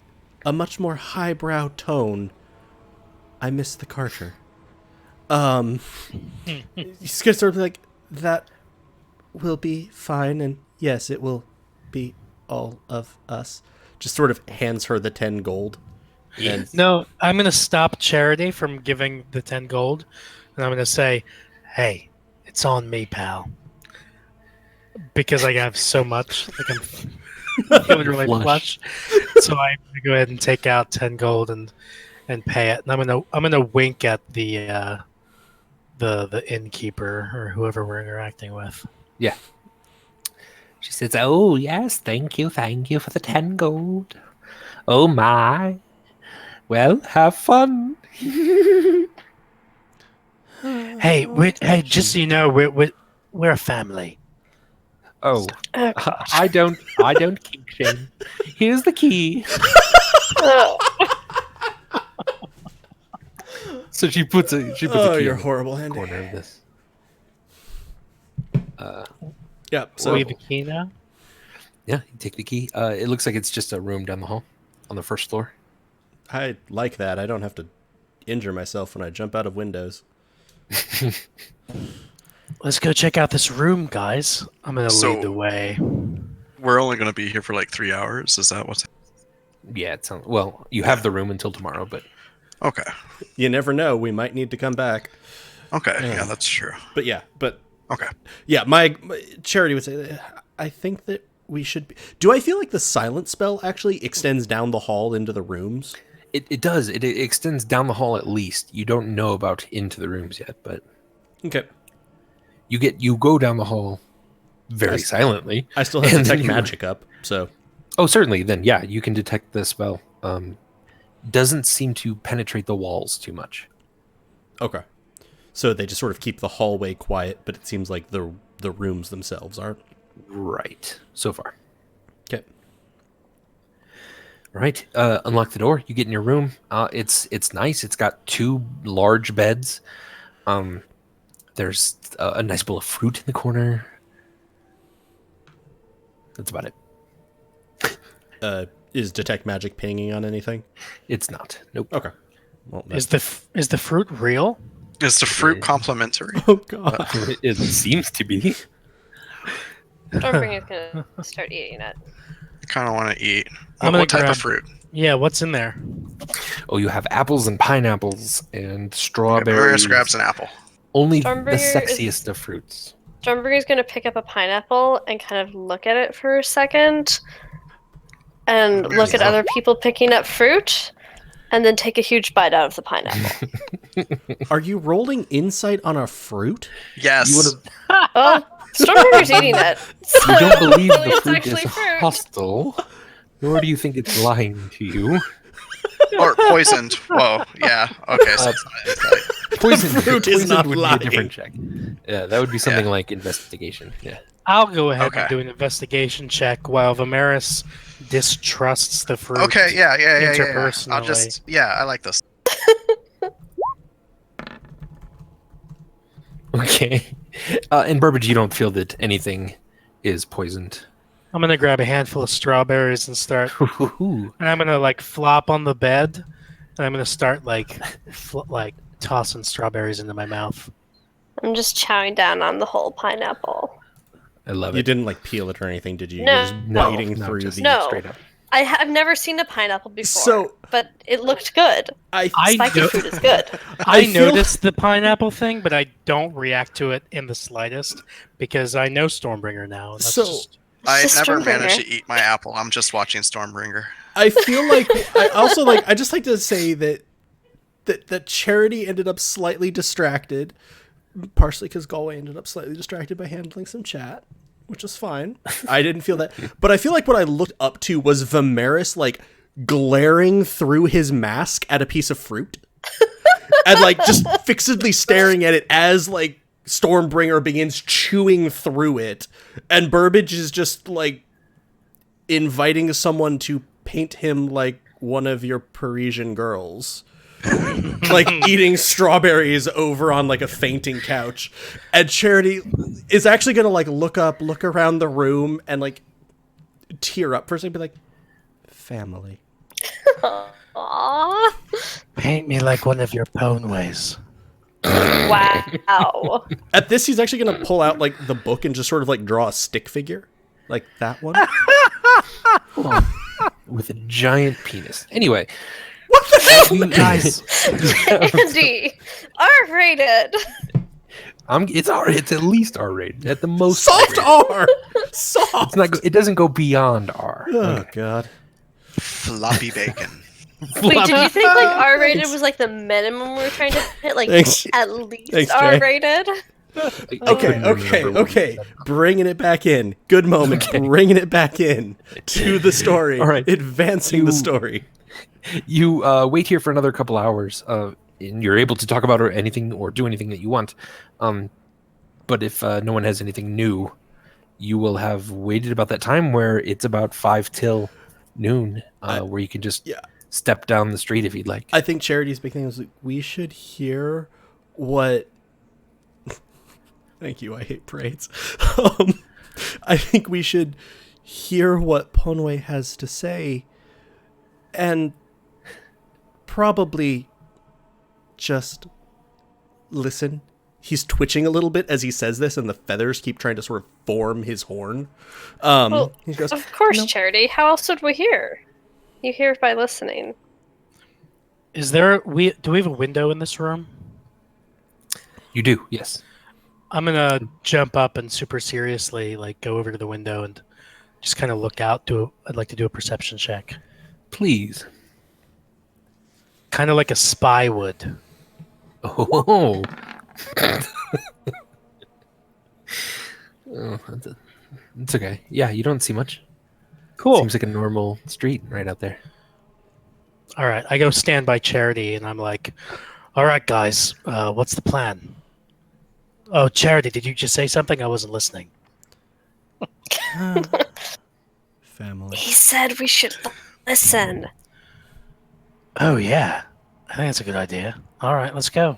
a much more highbrow tone. I miss the carter. He's gonna sort of be like, that will be fine, and yes, it will be all of us. Just sort of hands her the 10 gold. And No, I'm going to stop Charity from giving the 10 gold, and I'm going to say, hey, it's on me, pal. Because I have so much. Like I'm feeling really flush. So I'm going to go ahead and take out 10 gold and pay it. And I'm gonna wink at the innkeeper or whoever we're interacting with. Yeah. She says, oh, yes, thank you for the 10 gold. Oh, my. Well, have fun. Hey, just so you know, we're a family. Oh, Okay. I don't kink shame. Here's the key. So she puts a key you're in the horrible, Andy. corner of this. Yeah, So we have the key now? Yeah, you take the key. It looks like it's just a room down the hall on the first floor. I like that. I don't have to injure myself when I jump out of windows. Let's go check out this room, guys. I'm gonna lead the way. We're only going to be here for like 3 hours. Is that what's... Yeah, it sounds well. You have the room until tomorrow, but Okay. You never know. We might need to come back. Okay. Yeah, that's true. But Okay. yeah, my Charity would say, I think that we should be... Do I feel like the silent spell actually extends down the hall into the rooms? it does. It extends down the hall at least. You don't know about into the rooms yet, but Okay. you go down the hall very silently. I still have And detect then you- magic up, so... Oh, certainly. Then, yeah, you can detect the spell. Doesn't seem to penetrate the walls too much. Okay. So they just sort of keep the hallway quiet, but it seems like the rooms themselves aren't. Right. So far. Okay. Right. Unlock the door. You get in your room. It's nice. It's got 2 large beds. There's a nice bowl of fruit in the corner. That's about it. Is detect magic pinging on anything? It's not. Nope. Okay. Well, Is the fruit real? Is the fruit complimentary? oh god. It seems to be. Stormbringer's gonna start eating it. I kind of want to eat. I'm What gonna type grab- of fruit? Yeah, what's in there? Oh, you have apples and pineapples and Vamaris strawberries. grabs an apple. Only the Stormbringer is- sexiest of fruits. Stormbringer's gonna pick up a pineapple and kind of look at it for a second, and look at other people picking up fruit, and then take a huge bite out of the pineapple. Are you rolling insight on a fruit? Yes. You would Oh, Stormbringer's eating it. You don't believe Clearly the it's fruit actually is fruit. hostile, nor do you think it's lying to you. Or poisoned. Whoa. Yeah. Okay. So it's not insight. Poison, fruit is poison not would lying. be a different check. Yeah, that would be something like investigation. Yeah. I'll go ahead Okay. and do an investigation check while Vamaris distrusts the fruit. Okay. Yeah. I'll Interpersonally. just. Yeah. I like this. Okay. And Burbage, you don't feel that anything is poisoned. I'm gonna grab a handful of strawberries and start. Ooh. And I'm gonna like flop on the bed, and I'm gonna start like tossing strawberries into my mouth. I'm just chowing down on the whole pineapple. I love You it. didn't like peel it or anything, did you? No. You're just No, biting no, through just- the... No. Straight up. I have never seen a pineapple before, So- but it looked good. I Spiky know- fruit is good. I feel- noticed the pineapple thing, but I don't react to it in the slightest because I know Stormbringer now. And that's So- just... I It's never Stormbringer. managed to eat my apple. I'm just watching Stormbringer. I feel like I just like to say that Charity ended up slightly distracted, partially because Galway ended up slightly distracted by handling some chat, which is fine. I didn't feel that, but I feel like what I looked up to was Vamaris like glaring through his mask at a piece of fruit. and like just fixedly staring at it as like Stormbringer begins chewing through it, and Burbage is just like inviting someone to paint him like one of your Parisian girls. Like eating strawberries over on like a fainting couch. And Charity is actually gonna like look around the room and like tear up for a second, be like, family. Aww. Paint me like one of your Poneways. Wow. At this, he's actually gonna pull out like the book and just sort of like draw a stick figure. Like that one. With a giant penis. Anyway. What the hell? You guys. Andy, R-rated. It's at least R-rated. At the most Soft R-rated. R! Soft! It's not. It doesn't go beyond R. Oh, God. Floppy bacon. Wait, did you think like R-rated was like the minimum we were trying to hit? Like Thanks. at least Thanks, Jay. R-rated? Okay. Bringing it back in. Good moment. Okay. Bringing it back in to the story. All right. Advancing the story. You wait here for another couple hours, and you're able to talk about anything or do anything that you want. But if no one has anything new, you will have waited about that time where it's about 5 till noon, where you can just step down the street if you'd like. I think Charity's big thing was like, we should hear what... Thank you, I hate parades. I think we should hear what Ponway has to say and probably just listen. He's twitching a little bit as he says this, and the feathers keep trying to sort of form his horn. Well, he goes, of course, "No." Charity. How else would we hear? You hear it by listening. Is there do we have a window in this room? You do, yes. I'm gonna jump up and super seriously like go over to the window and just kind of look out. I'd like to do a perception check, Please. kind of like a spy would. Oh. It's okay. Yeah, you don't see much. Cool. Seems like a normal street right out there. All right, I go stand by Charity and I'm like, "All right, guys, what's the plan?" Oh, Charity, did you just say something? I wasn't listening. Family. He said we should listen. Oh yeah, I think that's a good idea. All right, let's go.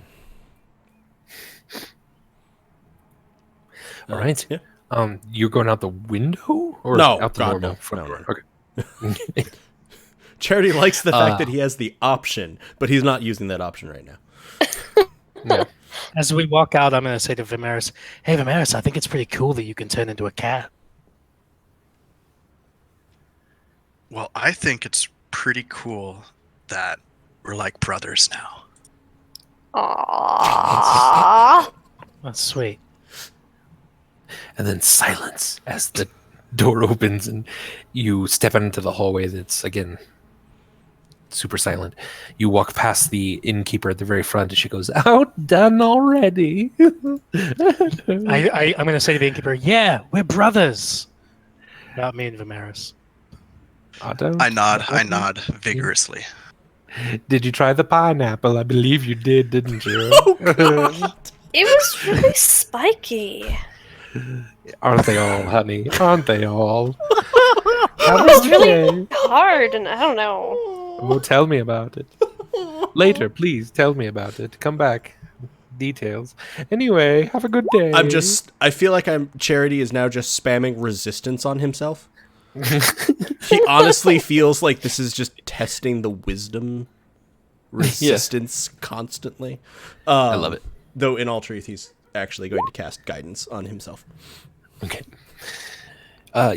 All right. Yeah. You're going out the window or No, out the God, normal no. front No, door? no. Okay. Charity likes the fact that he has the option, but he's not using that option right now. Yeah. As we walk out, I'm going to say to Vamaris, "Hey, Vamaris, I think it's pretty cool that you can turn into a cat." Well, I think it's pretty cool that we're like brothers now. Aww. That's sweet. And then silence as the door opens and you step into the hallway that's, again, super silent. You walk past the innkeeper at the very front and she goes, "Outdone already." I'm going to say to the innkeeper, "Yeah, we're brothers." Not me and Vamaris. I nod vigorously. Did you try the pineapple? I believe you did, didn't you? It was really spiky. Aren't they all, honey? Aren't they all? It was really hard, and I don't know. Well, tell me about it. Later, please tell me about it. Come back. Details. Anyway, have a good day. I feel like Charity is now just spamming resistance on himself. He honestly feels like this is just testing the wisdom resistance constantly. I love it. Though in all truth, he's actually going to cast guidance on himself. Okay.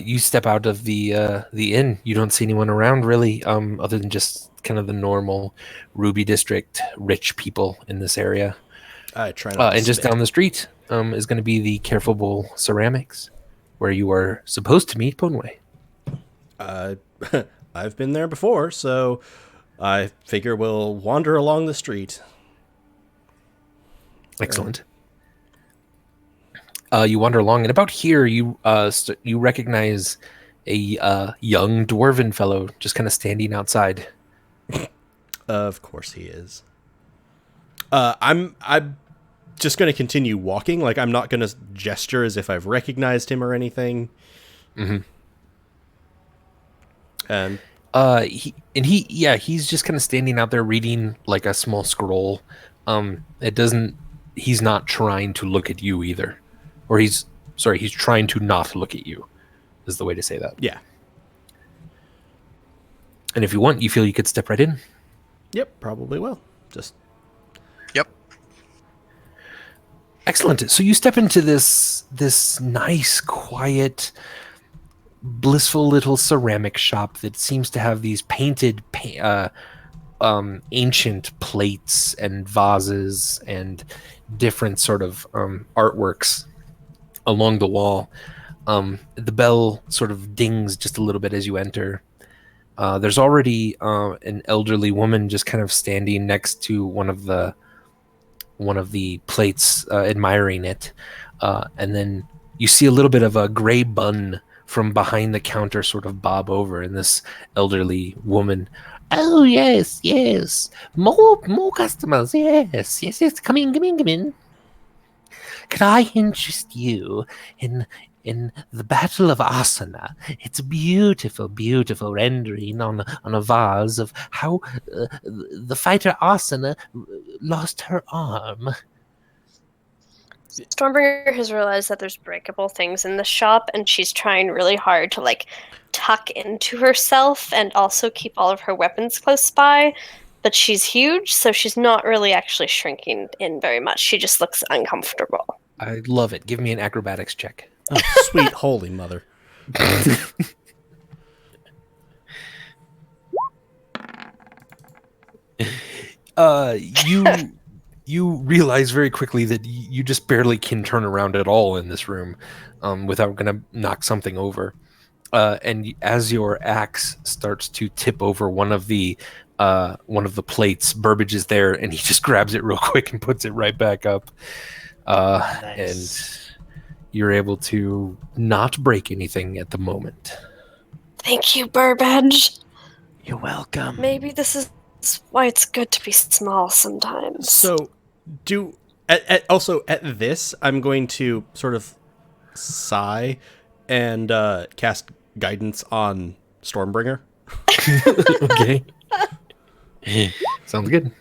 You step out of the inn. You don't see anyone around really, other than just kind of the normal Ruby District rich people in this area. I try not to and just spit. down the street is going to be the Careful Bowl Ceramics, where you are supposed to meet Ponway. I've been there before, so I figure we'll wander along the street. Excellent. You wander along, and about here, you recognize a young dwarven fellow just kind of standing outside. Of course he is. I'm just going to continue walking. Like, I'm not going to gesture as if I've recognized him or anything. Mm-hmm. And he's just kind of standing out there reading like a small scroll. He's not trying to look at you either. Or he's trying to not look at you, is the way to say that. yeah. And if you want, you feel you could step right in. Yep, probably will. Just Yep. Excellent. So you step into this nice, quiet, blissful little ceramic shop that seems to have these painted ancient plates and vases and different sort of artworks along the wall. The bell sort of dings just a little bit as you enter. There's already an elderly woman just kind of standing next to one of the plates, admiring it. And then you see a little bit of a gray bun from behind the counter sort of bob over, and this elderly woman, "Oh, yes, more customers, yes, come in. Could I interest you in the Battle of Asana? It's a beautiful rendering on a vase of how the fighter Asana lost her arm." Stormbringer has realized that there's breakable things in the shop, and she's trying really hard to like tuck into herself and also keep all of her weapons close by. But she's huge, so she's not really actually shrinking in very much. She just looks uncomfortable. I love it. Give me an acrobatics check. oh, sweet holy mother. You realize very quickly that you just barely can turn around at all in this room without going to knock something over. And as your axe starts to tip over one of the plates, Burbage is there, and he just grabs it real quick and puts it right back up. Nice. And you're able to not break anything at the moment. Thank you, Burbage. You're welcome. Maybe this is why it's good to be small sometimes. So, also at this, I'm going to sort of sigh and cast guidance on Stormbringer. Okay. Sounds good.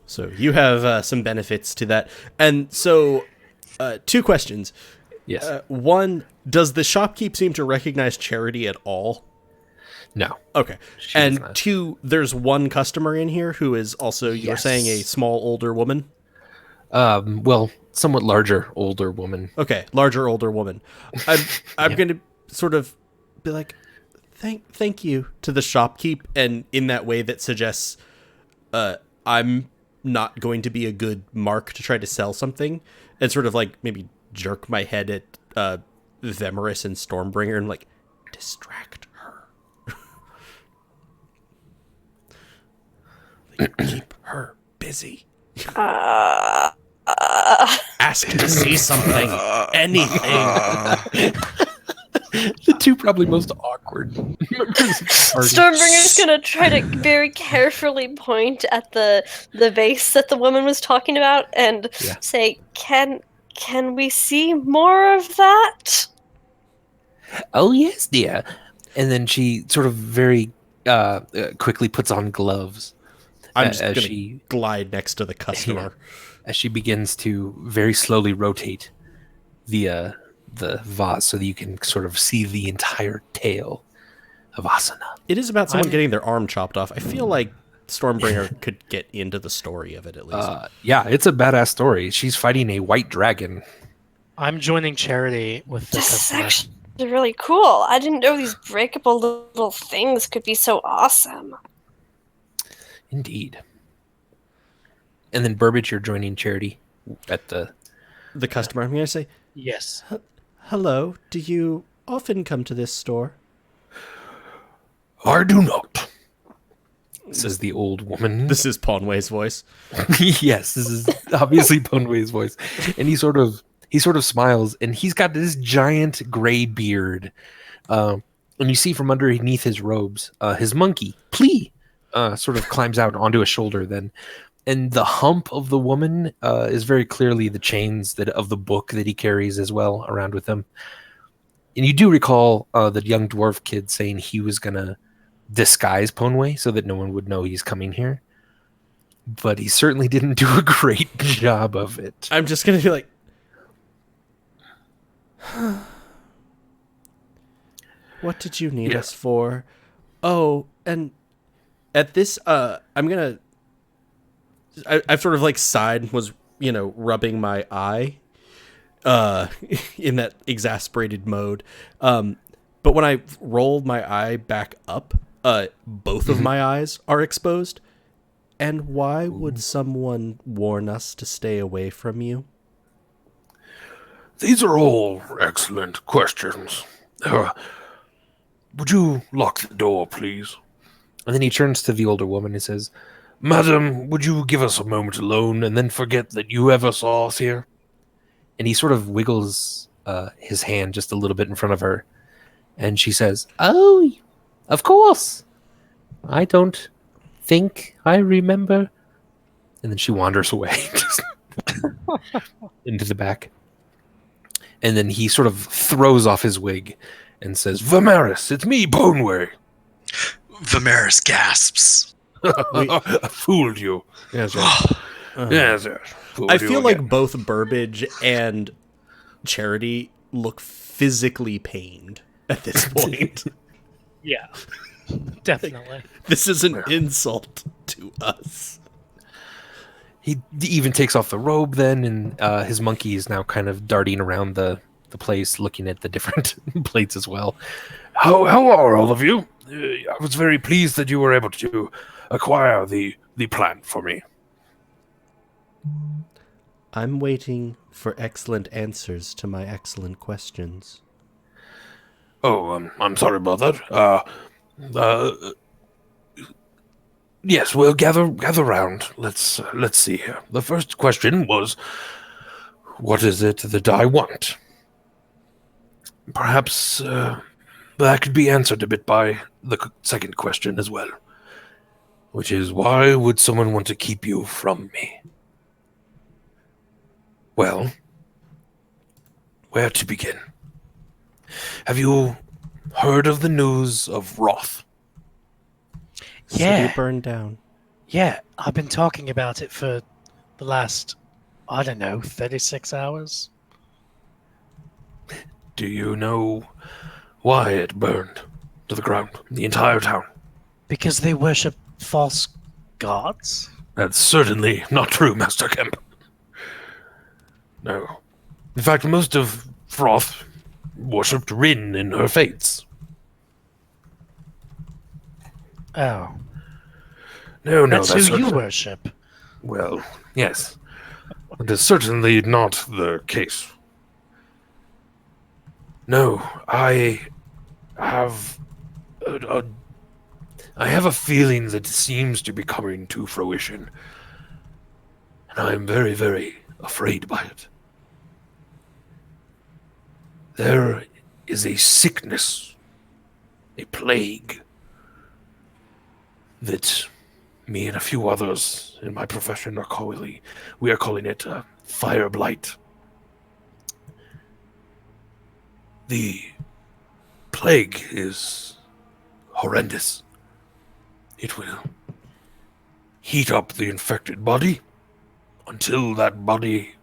So you have some benefits to that. And so, 2 questions. Yes. One, does the shopkeep seem to recognize Charity at all? No. Okay. She And does not. 2, there's one customer in here who is also, you were saying, a small older woman? Well, somewhat larger, older woman. Okay, larger, older woman. I'm going to sort of be like, thank you to the shopkeep, and in that way that suggests I'm not going to be a good mark to try to sell something, and sort of like maybe jerk my head at Vamaris and Stormbringer and like distract her. Like, keep her busy. Ask to see something, anything. The 2 probably most awkward members of the party. Stormbringer's gonna try to very carefully point at the vase that the woman was talking about and say, "Can we see more of that?" "Oh, yes, dear." And then she sort of very quickly puts on gloves. I'm just going to glide next to the customer. As she begins to very slowly rotate the vase so that you can sort of see the entire tale of Asana. It is about someone getting their arm chopped off. I feel like Stormbringer could get into the story of it at least. Yeah, it's a badass story. She's fighting a white dragon. I'm joining Charity with the This is customer. actually really cool. I didn't know these breakable little things could be so awesome. Indeed. And then Burbage, you're joining Charity at the customer, I'm going to say, Yes. hello, do you often come to this store? "I do not," says the old woman. This is Ponway's voice. Yes, this is obviously Ponway's voice. And he sort of smiles, and he's got this giant gray beard. And you see from underneath his robes, his monkey, Plea, sort of climbs out onto his shoulder then. and the hump of the woman is very clearly the chains of the book that he carries as well around with him. And you do recall the young dwarf kid saying he was going to disguise Ponway so that no one would know he's coming here. But he certainly didn't do a great job of it. I'm just going to be like, what did you need us for? Oh, and at this, I'm going to, I've sort of like sighed and was, rubbing my eye in that exasperated mode. But when I rolled my eye back up, both of my eyes are exposed. And why would someone warn us to stay away from you? These are all excellent questions. Would you lock the door, please? And then he turns to the older woman and says, Madam, would you give us a moment alone and then forget that you ever saw us here? and he sort of wiggles his hand just a little bit in front of her. And she says, "Oh, of course. I don't think I remember." And then she wanders away into the back. And then he sort of throws off his wig and says, Vamaris, it's me, Ponway. Vamaris gasps. I fooled you. yes, yes. Yes, yes. Fooled I you feel again. like both Burbage and Charity look physically pained at this point. Yeah, definitely. This is an insult to us. He even takes off the robe then, and his monkey is now kind of darting around the place, looking at the different plates as well. How are all of you? I was very pleased that you were able to acquire the plant for me. I'm waiting for excellent answers to my excellent questions. Oh, I'm sorry about that. Yes, we'll gather round. Let's see here. The first question was, what is it that I want? Perhaps that could be answered a bit by the second question as well, which is, why would someone want to keep you from me? Well, where to begin? Have you heard of the news of Roth? Yeah. City burned down. Yeah, I've been talking about it for the last, 36 hours. Do you know why it burned to the ground, the entire town? Because they worship false gods? That's certainly not true, Master Kemp. No. In fact, most of Froth worshipped Rin in her fates. Oh. No, That's who you certain- worship. Well, yes. That is certainly not the case. No, I have a feeling that seems to be coming to fruition. And I am very, very afraid by it. There is a sickness, a plague, that me and a few others in my profession are calling it fire blight. The plague is horrendous. It will heat up the infected body until that body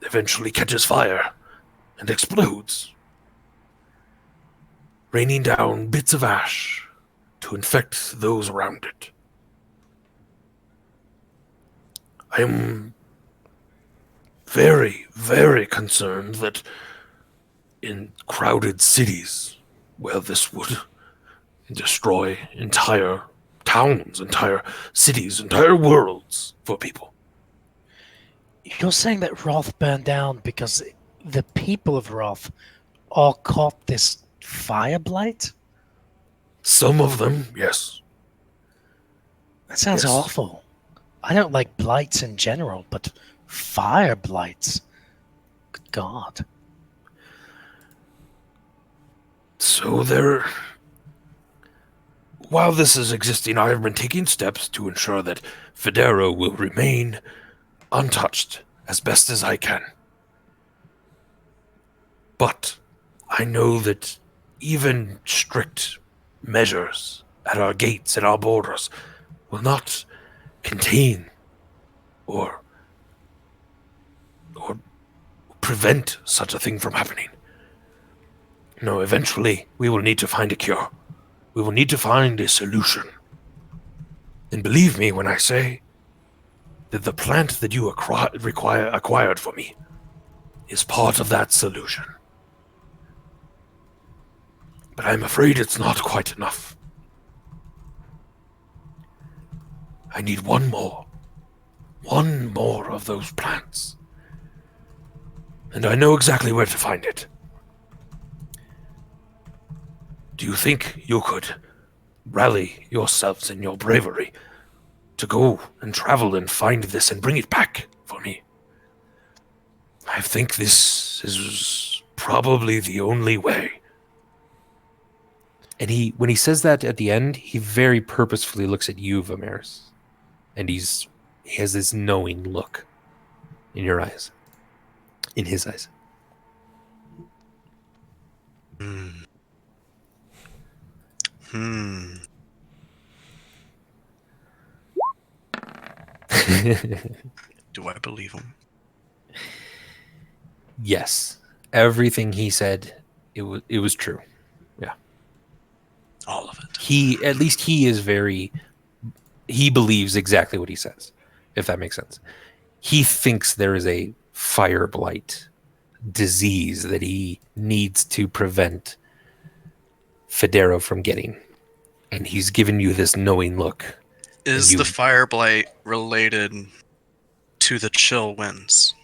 eventually catches fire and explodes, raining down bits of ash to infect those around it. I am very, very concerned that in crowded cities, where this would destroy entire towns, entire cities, entire worlds for people. You're saying that Roth burned down because the people of Roth all caught this fire blight? Some of them, yes. That sounds Yes. awful. I don't like blights in general, but fire blights. Good God. So while this is existing, I have been taking steps to ensure that Phidero will remain untouched as best as I can. But I know that even strict measures at our gates and our borders will not contain or prevent such a thing from happening. No, eventually we will need to find a cure. We will need to find a solution. And believe me when I say that the plant that you acquired for me is part of that solution. But I'm afraid it's not quite enough. I need one more of those plants. And I know exactly where to find it. Do you think you could rally yourselves in your bravery to go and travel and find this and bring it back for me? I think this is probably the only way. And when he says that at the end, he very purposefully looks at you, Vamaris. And he has this knowing look in your eyes. In his eyes. Do I believe him? Yes. Everything he said, it was true. Yeah. All of it. He believes exactly what he says, if that makes sense. He thinks there is a fire blight disease that he needs to prevent Phidero from getting. And he's given you this knowing look. Is the fire blight related to the chill winds?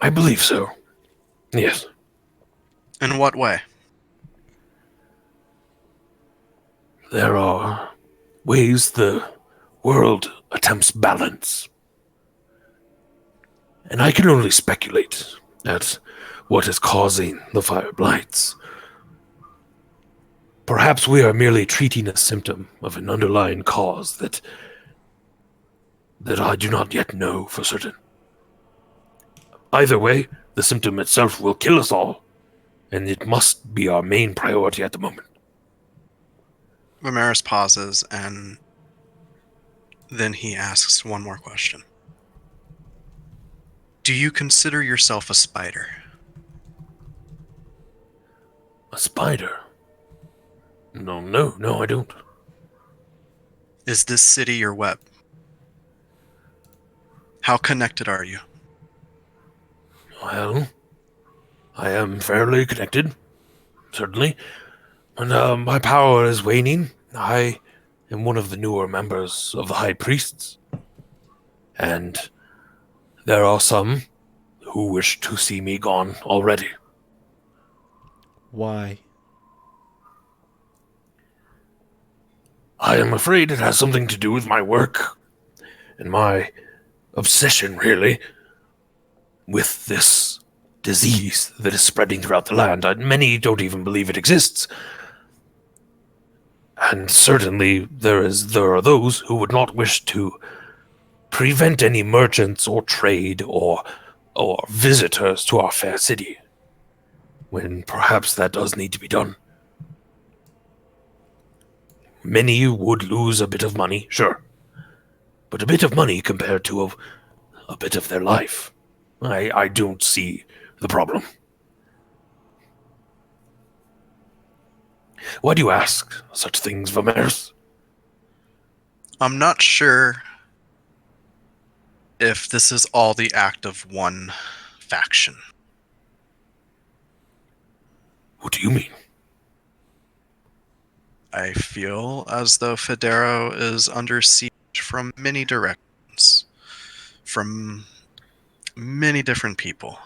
I believe so. Yes. In what way? There are ways the world attempts balance. And I can only speculate at what is causing the fire blights. Perhaps we are merely treating a symptom of an underlying cause that I do not yet know for certain. Either way, the symptom itself will kill us all, and it must be our main priority at the moment. Vamaris pauses, and then he asks one more question. Do you consider yourself a spider? A spider? No, I don't. Is this city your web? How connected are you? Well, I am fairly connected, certainly. And my power is waning. I am one of the newer members of the High Priests. And there are some who wish to see me gone already. Why? I am afraid it has something to do with my work and my obsession, really, with this disease that is spreading throughout the land. Many don't even believe it exists. And certainly there are those who would not wish to prevent any merchants or trade or visitors to our fair city, when perhaps that does need to be done. Many would lose a bit of money, sure, but a bit of money compared to a bit of their life. I don't see the problem. Why do you ask such things, Vamaris? I'm not sure if this is all the act of one faction. What do you mean? I feel as though Phidero is under siege from many directions, from many different people.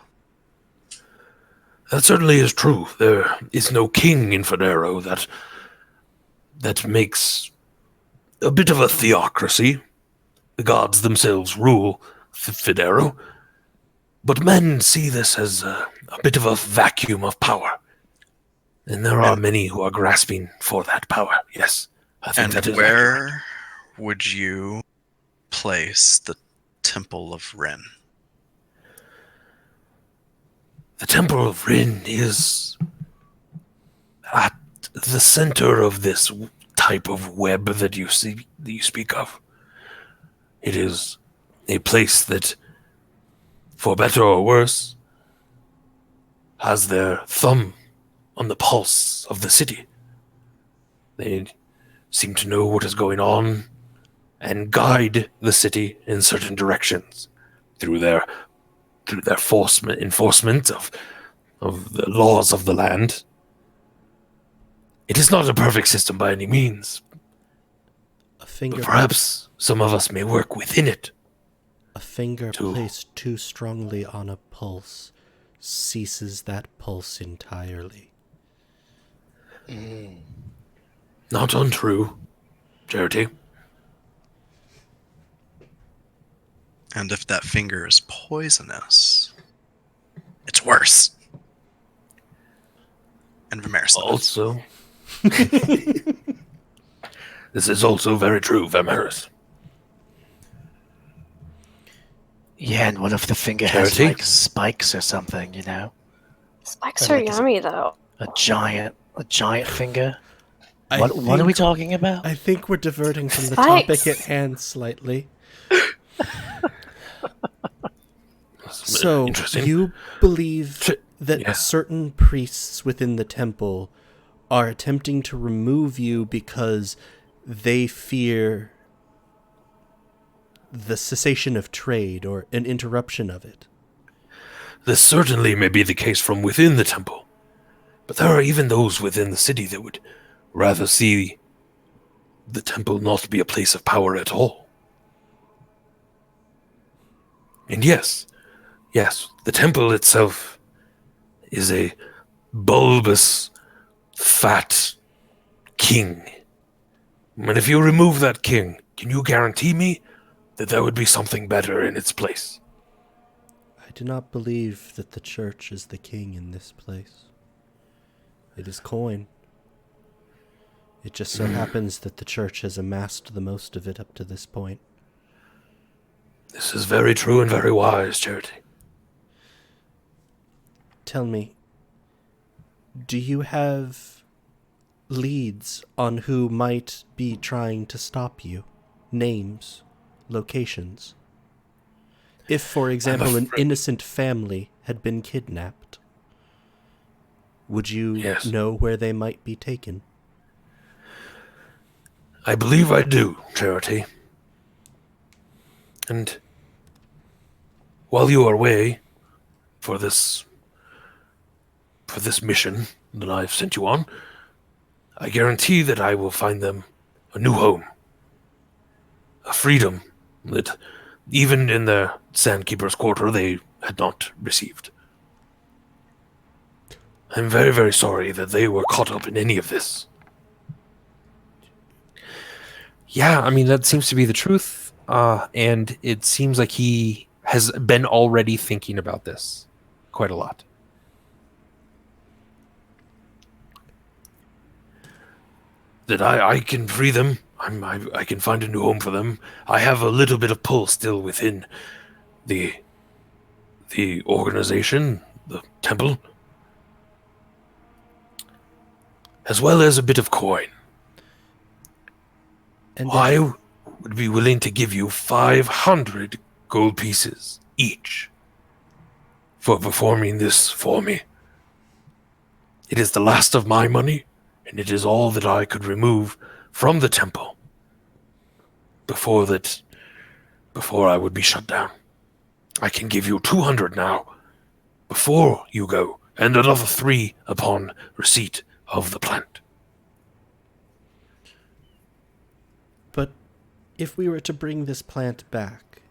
That certainly is true. There is no king in Phidero that makes a bit of a theocracy. The gods themselves rule Phidero, but men see this as a bit of a vacuum of power. And there are many who are grasping for that power, yes. I think And that is accurate. where would you place the Temple of Rin? The Temple of Rin is at the center of this type of web that you speak of. It is a place that, for better or worse, has their thumb on the pulse of the city. They seem to know what is going on and guide the city in certain directions through their enforcement of the laws of the land. It is not a perfect system by any means, A finger, but perhaps some of us may work within it. a finger placed too strongly on a pulse ceases that pulse entirely. Not untrue, Charity. And if that finger is poisonous, it's worse. And Vamaris Also, this is also very true, Vamaris. Yeah, and what if the finger Charity? has like spikes or something? You know, Spikes Or are like, is it- yummy, though. a giant finger. I What are we think- talking about? I think we're diverting from the Spikes. topic at hand slightly. So, Interesting. you believe that Yeah. certain priests within the temple are attempting to remove you because they fear the cessation of trade or an interruption of it. This certainly may be the case from within the temple, but there are even those within the city that would rather see the temple not be a place of power at all. And yes, the temple itself is a bulbous, fat king. And if you remove that king, can you guarantee me that there would be something better in its place? I do not believe that the church is the king in this place. It is coin. It just so happens that the church has amassed the most of it up to this point. This is very true and very wise, Charity. Tell me, do you have leads on who might be trying to stop you? Names, locations? If, for example, an afraid- innocent family had been kidnapped, would you Yes. know where they might be taken? I believe I do, Charity. And while you are away for this mission that I've sent you on, I guarantee that I will find them a new home. A freedom that even in their Sandkeeper's Quarter they had not received. I'm very, very sorry that they were caught up in any of this. Yeah, I mean, that seems to be the truth. And it seems like he has been already thinking about this quite a lot. That I can free them. I can find a new home for them. I have a little bit of pull still within the organization, the temple, as well as a bit of coin. And I would be willing to give you 500 gold pieces each for performing this for me. It is the last of my money, and it is all that I could remove from the temple before I would be shut down. I can give you 200 now, before you go, and another 3 upon receipt of the plant. But if we were to bring this plant back,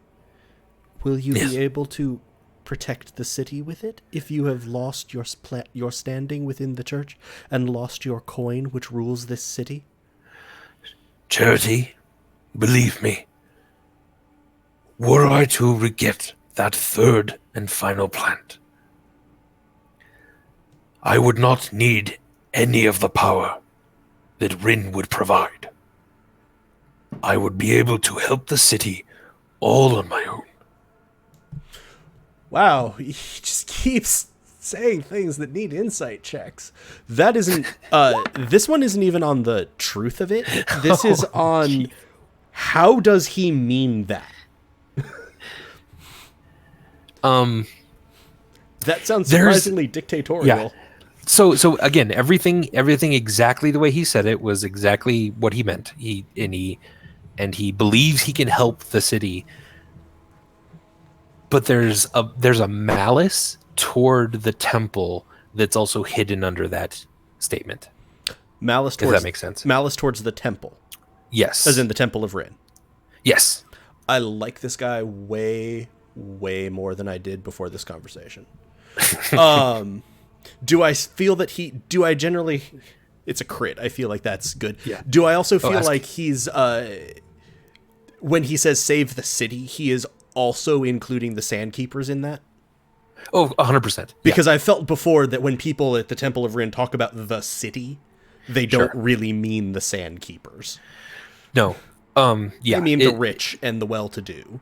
will you Yes. be able to protect the city with it if you have lost your standing within the church and lost your coin which rules this city? Charity, believe me, were I to get that 3rd and final plant, I would not need any of the power that Rin would provide, I would be able to help the city all on my own. Wow, he just keeps saying things that need insight checks. That isn't, this one isn't even on the truth of it. This is on how does he mean that? That sounds surprisingly dictatorial. Yeah. So again, everything exactly the way he said it was exactly what he meant. He believes he can help the city, but there's a malice toward the temple that's also hidden under that statement. Malice Does towards, that make sense? Malice towards the temple, Yes. as in the Temple of Rin. Yes. I like this guy way more than I did before this conversation. Do I feel that do I generally, it's a crit. I feel like that's good. Yeah. Do I also feel ask. like he's, when he says save the city, he is also including the Sandkeepers in that? Oh, 100%. Because I felt before that when people at the Temple of Rin talk about the city, they don't really mean the Sandkeepers. No. Yeah. I mean the rich and the well-to-do.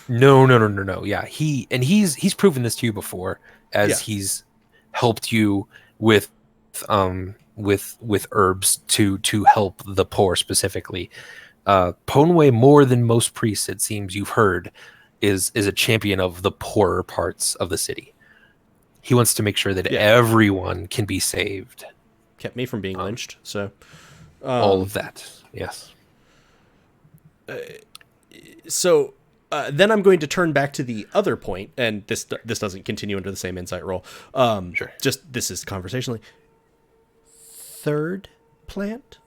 No. Yeah. He's proven this to you before, as he's helped you with herbs to help the poor specifically. Ponway, more than most priests, it seems you've heard, is a champion of the poorer parts of the city. He wants to make sure that everyone can be saved. Kept me from being lynched, so all of that. Yes. So then I'm going to turn back to the other point, and this doesn't continue under the same insight roll. Sure. Just this is conversationally. Third plant.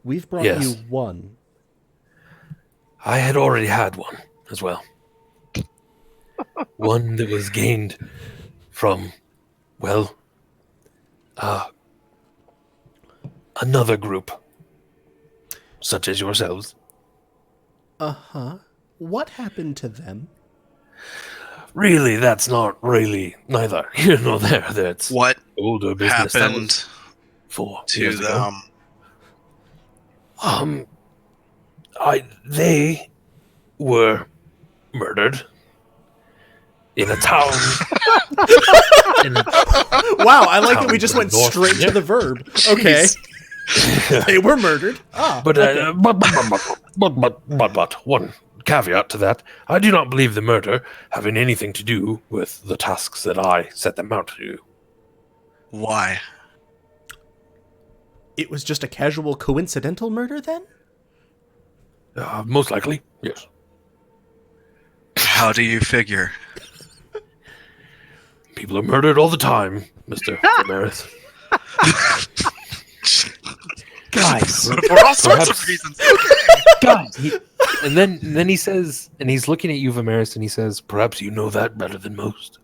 We've brought you one. I had already had one as well. One that was gained from, another group, such as yourselves. Uh-huh. What happened to them? Really, that's not really neither here nor there. That's What older business. That happened was 4 to years ago. them? They were murdered in a town. Wow, I like that we just Town went north. straight to the verb. Okay. They were murdered. But one caveat to that: I do not believe the murder having anything to do with the tasks that I set them out to do. Why? It was just a casual coincidental murder then? Most likely, yes. How do you figure? People are murdered all the time, Mr. Vamaris. Guys, For all sorts of reasons. guys, And then he says, and he's looking at you, Vamaris, and he says, Perhaps you know that better than most.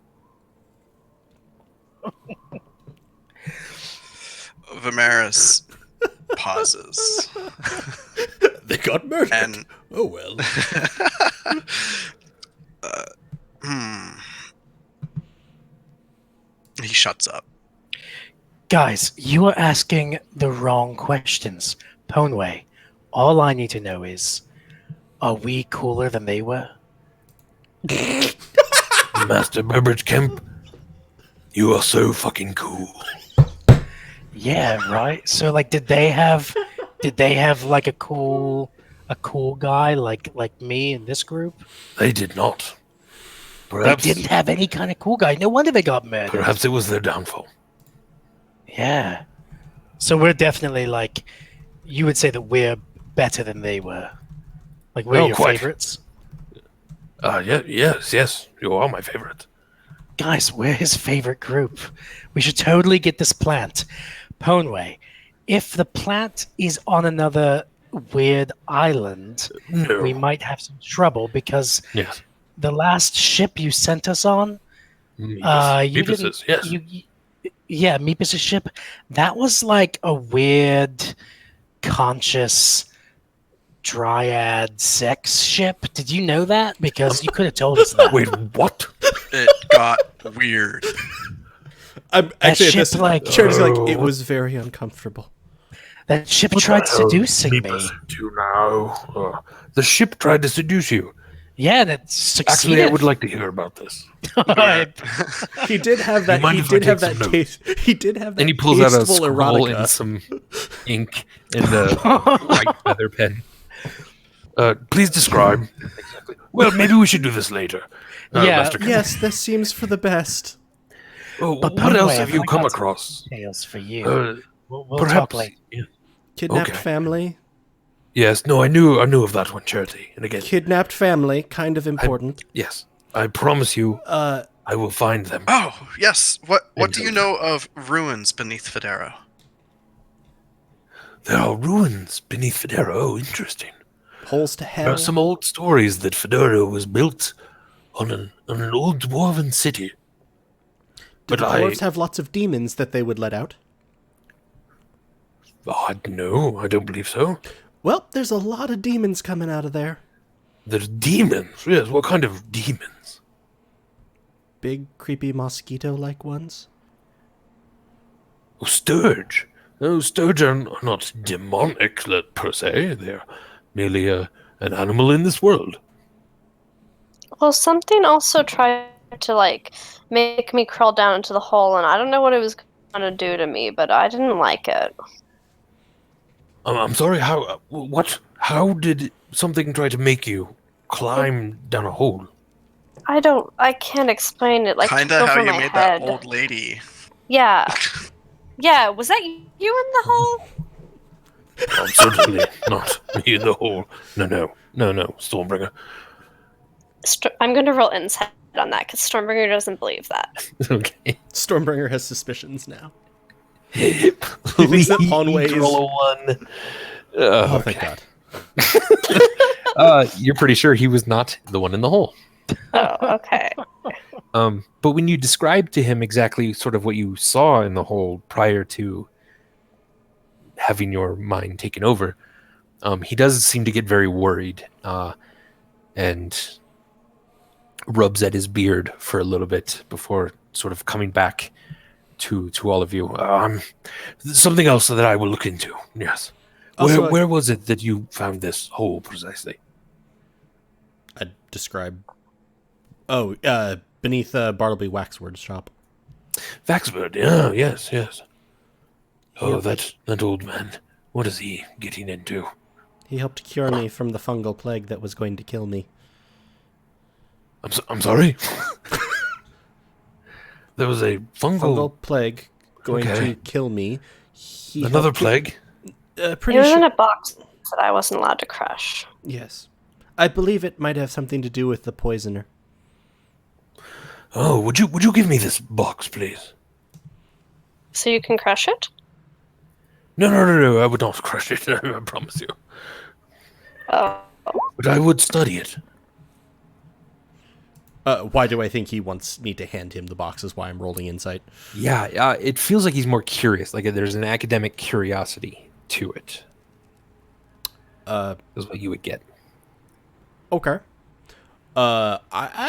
Vamaris pauses. They got murdered. And oh well. He shuts up. guys, you are asking the wrong questions. Ponway, all I need to know is, are we cooler than they were? Master Burbage Kemp, you are so fucking cool. Yeah, right. So, like, did they have like a cool guy like me in this group? They did not. Perhaps, They didn't have any kind of cool guy. No wonder they got murdered. perhaps it was their downfall. Yeah. So we're definitely like, you would say that we're better than they were. Like we're Oh, your quite. favorites. Yes, you are my favorite. Guys, we're his favorite group. We should totally get this plant. Ponway, if the plant is on another weird island, No. we might have some trouble because Yes. the last ship you sent us on, you Beepus's, didn't. yes. Yeah, Meepus' ship. That was like a weird, conscious dryad sex ship. Did you know that? Because you could have told us that. Wait, what? It got weird. I'm actually at ship, this. like- Charity's like, it was very uncomfortable. That ship What tried the hell seducing keep me. us into now? The ship tried to seduce you. Yeah, that succeeded. Actually, I would like to hear about this. He did have that. mind He if I did have take that some taste. He did have that. And he pulls out a tasteful scroll erotica. and some ink and a white feather pen. Please describe. Exactly. Well, maybe we should do this later. Yeah. Master Kemp. Yes, this seems for the best. Oh, But by what the else way, have I've you got come some across? Tales for you. We'll Perhaps. talk later. Yeah. Kidnapped Okay. family. Yes. No, I knew of that one, Charity. And again, Kidnapped family. Kind of important. yes, I promise you, I will find them. Oh, yes. What And do you know of ruins beneath Phidero? There are ruins beneath Phidero. Oh, interesting. Holes to There hell. are some old stories that Phidero was built on an old dwarven city. Did the but dwarves have lots of demons that they would let out? No, I don't believe so. Well, there's a lot of demons coming out of there. There's demons. Yes, what kind of demons? Big, creepy mosquito-like ones. Oh, Sturge. No, Sturge are not demonic, per se. They're merely an animal in this world. Well, something also tried to like make me crawl down into the hole, and I don't know what it was going to do to me, but I didn't like it. I'm sorry, what? How did something try to make you climb down a hole? I can't explain it. Like took Kinda how over you my made head. that old lady. Yeah. Yeah, was that you in the hole? I'm certainly not me in the hole. No, Stormbringer. I'm going to roll insight on that because Stormbringer doesn't believe that. Okay. Stormbringer has suspicions now. He thinks that Onway is- Roll a 1. Oh, thank God. You're pretty sure he was not the one in the hole. Oh, okay. But when you describe to him exactly sort of what you saw in the hole prior to having your mind taken over, he does seem to get very worried and rubs at his beard for a little bit before sort of coming back to all of you. Something else that I will look into. Yes. Also, Where was it that you found this hole precisely? I'd describe... Oh, beneath Bartleby Waxword's shop. Vaxbird. Yeah, yes. Oh, Yep. that old man. What is he getting into? He helped cure me from the fungal plague that was going to kill me. I'm sorry. There was a Fungal plague going Okay. to kill me. He another helped plague. It pretty was in sure. a box that I wasn't allowed to crush. Yes. I believe it might have something to do with the poisoner. Oh, would you give me this box, please? So you can crush it? No. I would not crush it. I promise you. Oh. But I would study it. Why do I think he wants me to hand him the box is why I'm rolling insight. Yeah, it feels like he's more curious. Like there's an academic curiosity to it. Is what you would get. Okay. I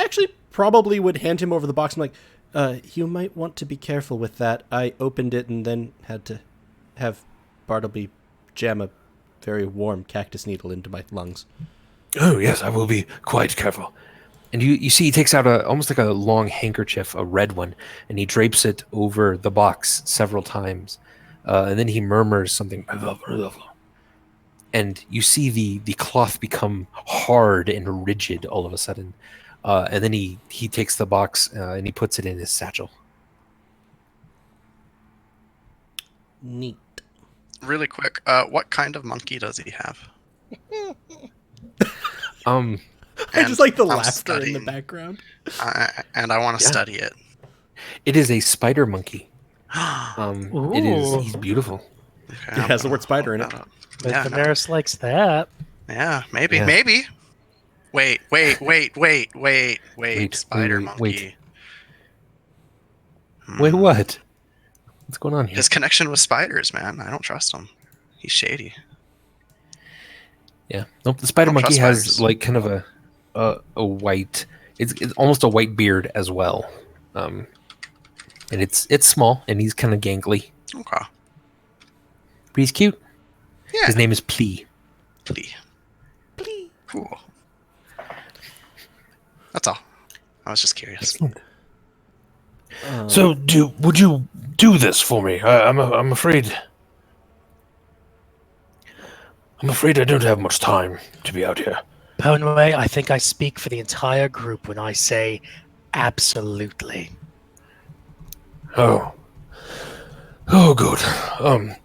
actually probably would hand him over the box. I'm like, you might want to be careful with that. I opened it and then had to have Bartleby jam a very warm cactus needle into my lungs. Oh, yes, I will be quite careful. And you see he takes out almost like a long handkerchief, a red one, and he drapes it over the box several times. And then he murmurs something. And you see the cloth become hard and rigid all of a sudden. And then he takes the box and he puts it in his satchel. Neat. Really quick, what kind of monkey does he have? I just like the I'm laughter in the studying. background. And I want to Yeah. study it. It is a spider monkey. It is. Ooh. He's beautiful. Okay, It has the word spider in look it. that up. But Yeah, no. Vamaris likes that. Yeah, maybe, Yeah. maybe. Wait. Spider wait, monkey. wait. Hmm. Wait, what? What's going on here? His connection with spiders, man. I don't trust him. He's shady. Yeah. Nope. The spider I don't monkey trust has spiders. like kind of a white. It's almost a white beard as well. and it's small, and he's kind of gangly, Okay. but he's cute. Yeah. His name is Plee. Plee. Cool. That's all. I was just curious. So, would you do this for me? I'm afraid. I'm afraid I don't have much time to be out here. Ponway, I think I speak for the entire group when I say absolutely. Oh, good.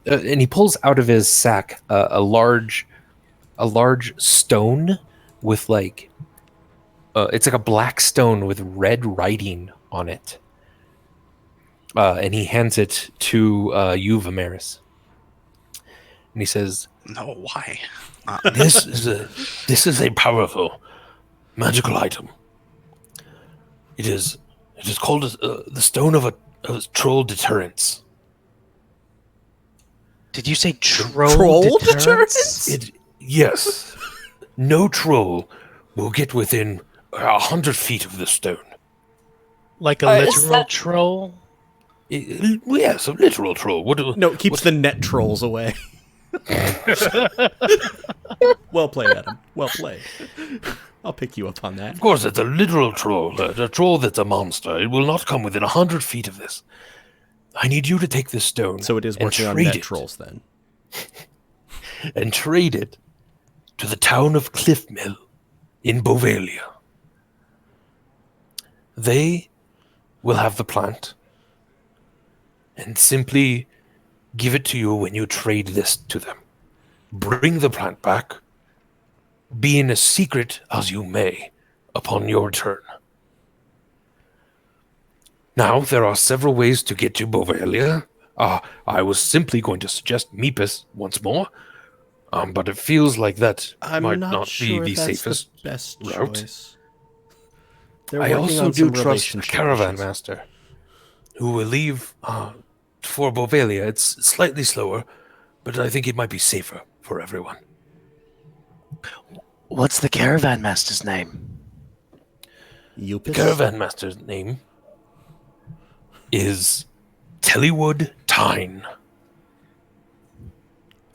And he pulls out of his sack a large stone with like, it's like a black stone with red writing on it. And he hands it to you, Vamaris. And he says, No, why? This is a powerful magical item. It is called the Stone of a Troll Deterrence. Did you say troll deterrence? Yes. No troll will get within 100 feet of the stone. Like a Is literal that- troll? Yes, a literal troll. No, it keeps the net trolls away. Well played, Adam. Well played. I'll pick you up on that. Of course, it's a literal troll. A troll that's a monster. It will not come within 100 feet of this. I need you to take this stone. So it is and working on trade net it, trolls then. and trade it to the town of Cliffmill in Bovalia. They will have the plant and simply give it to you when you trade this to them. Bring the plant back, being as secret as you may upon your return. Now, there are several ways to get to Bovalia. I was simply going to suggest Meepus once more, but it feels like that I'm might not not sure be if the that's safest the best route. choice. They're I working also on do some trust a relationship caravan issues. master who will leave for Bovalia. It's slightly slower, but I think it might be safer for everyone. What's the caravan master's name? The Upus? caravan master's name is Tellywood Tyne.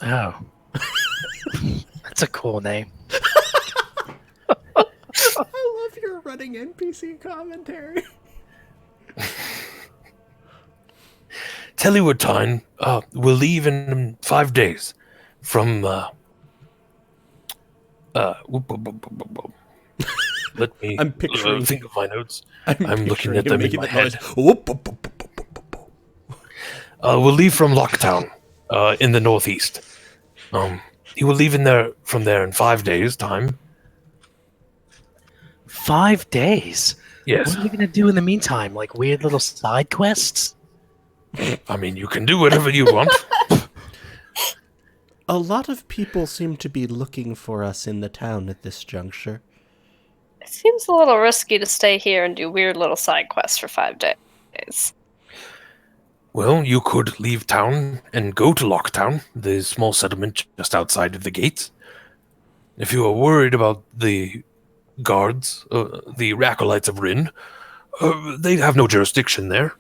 Oh. That's a cool name. I love your running NPC commentary. Tellywood Tyne will leave in 5 days from. Let me I'm picturing- think of my notes. I'm looking at them in making my that noise. head. Whoop, whoop, whoop, whoop, whoop, whoop, whoop. Will leave from Locktown in the northeast. He will leave from there in 5 days' time. 5 days? Yes. What are we going to do in the meantime? Like weird little side quests? I mean, you can do whatever you want. A lot of people seem to be looking for us in the town at this juncture. It seems a little risky to stay here and do weird little side quests for 5 days. Well, you could leave town and go to Locktown, the small settlement just outside of the gates. If you are worried about the guards, the acolytes of Rin, they have no jurisdiction there.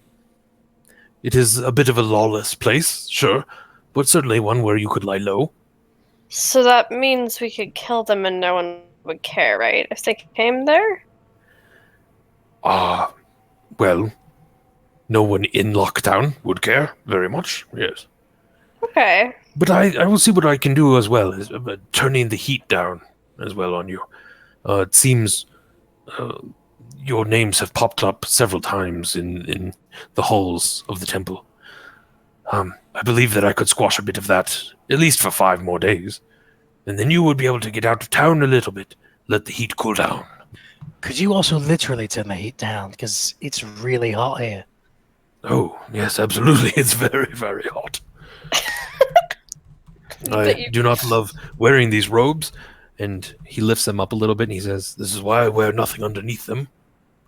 It is a bit of a lawless place, sure, but certainly one where you could lie low. So that means we could kill them and no one would care, right? If they came there? Well, no one in Lockdown would care very much, yes. Okay. But I will see what I can do as well, as turning the heat down as well on you. It seems your names have popped up several times in the halls of the temple. I believe that I could squash a bit of that, at least for 5 more days. And then you would be able to get out of town a little bit, let the heat cool down. Could you also literally turn the heat down? Because it's really hot here. Oh, yes, absolutely. It's very, very hot. I do not love wearing these robes. And he lifts them up a little bit and he says, "This is why I wear nothing underneath them."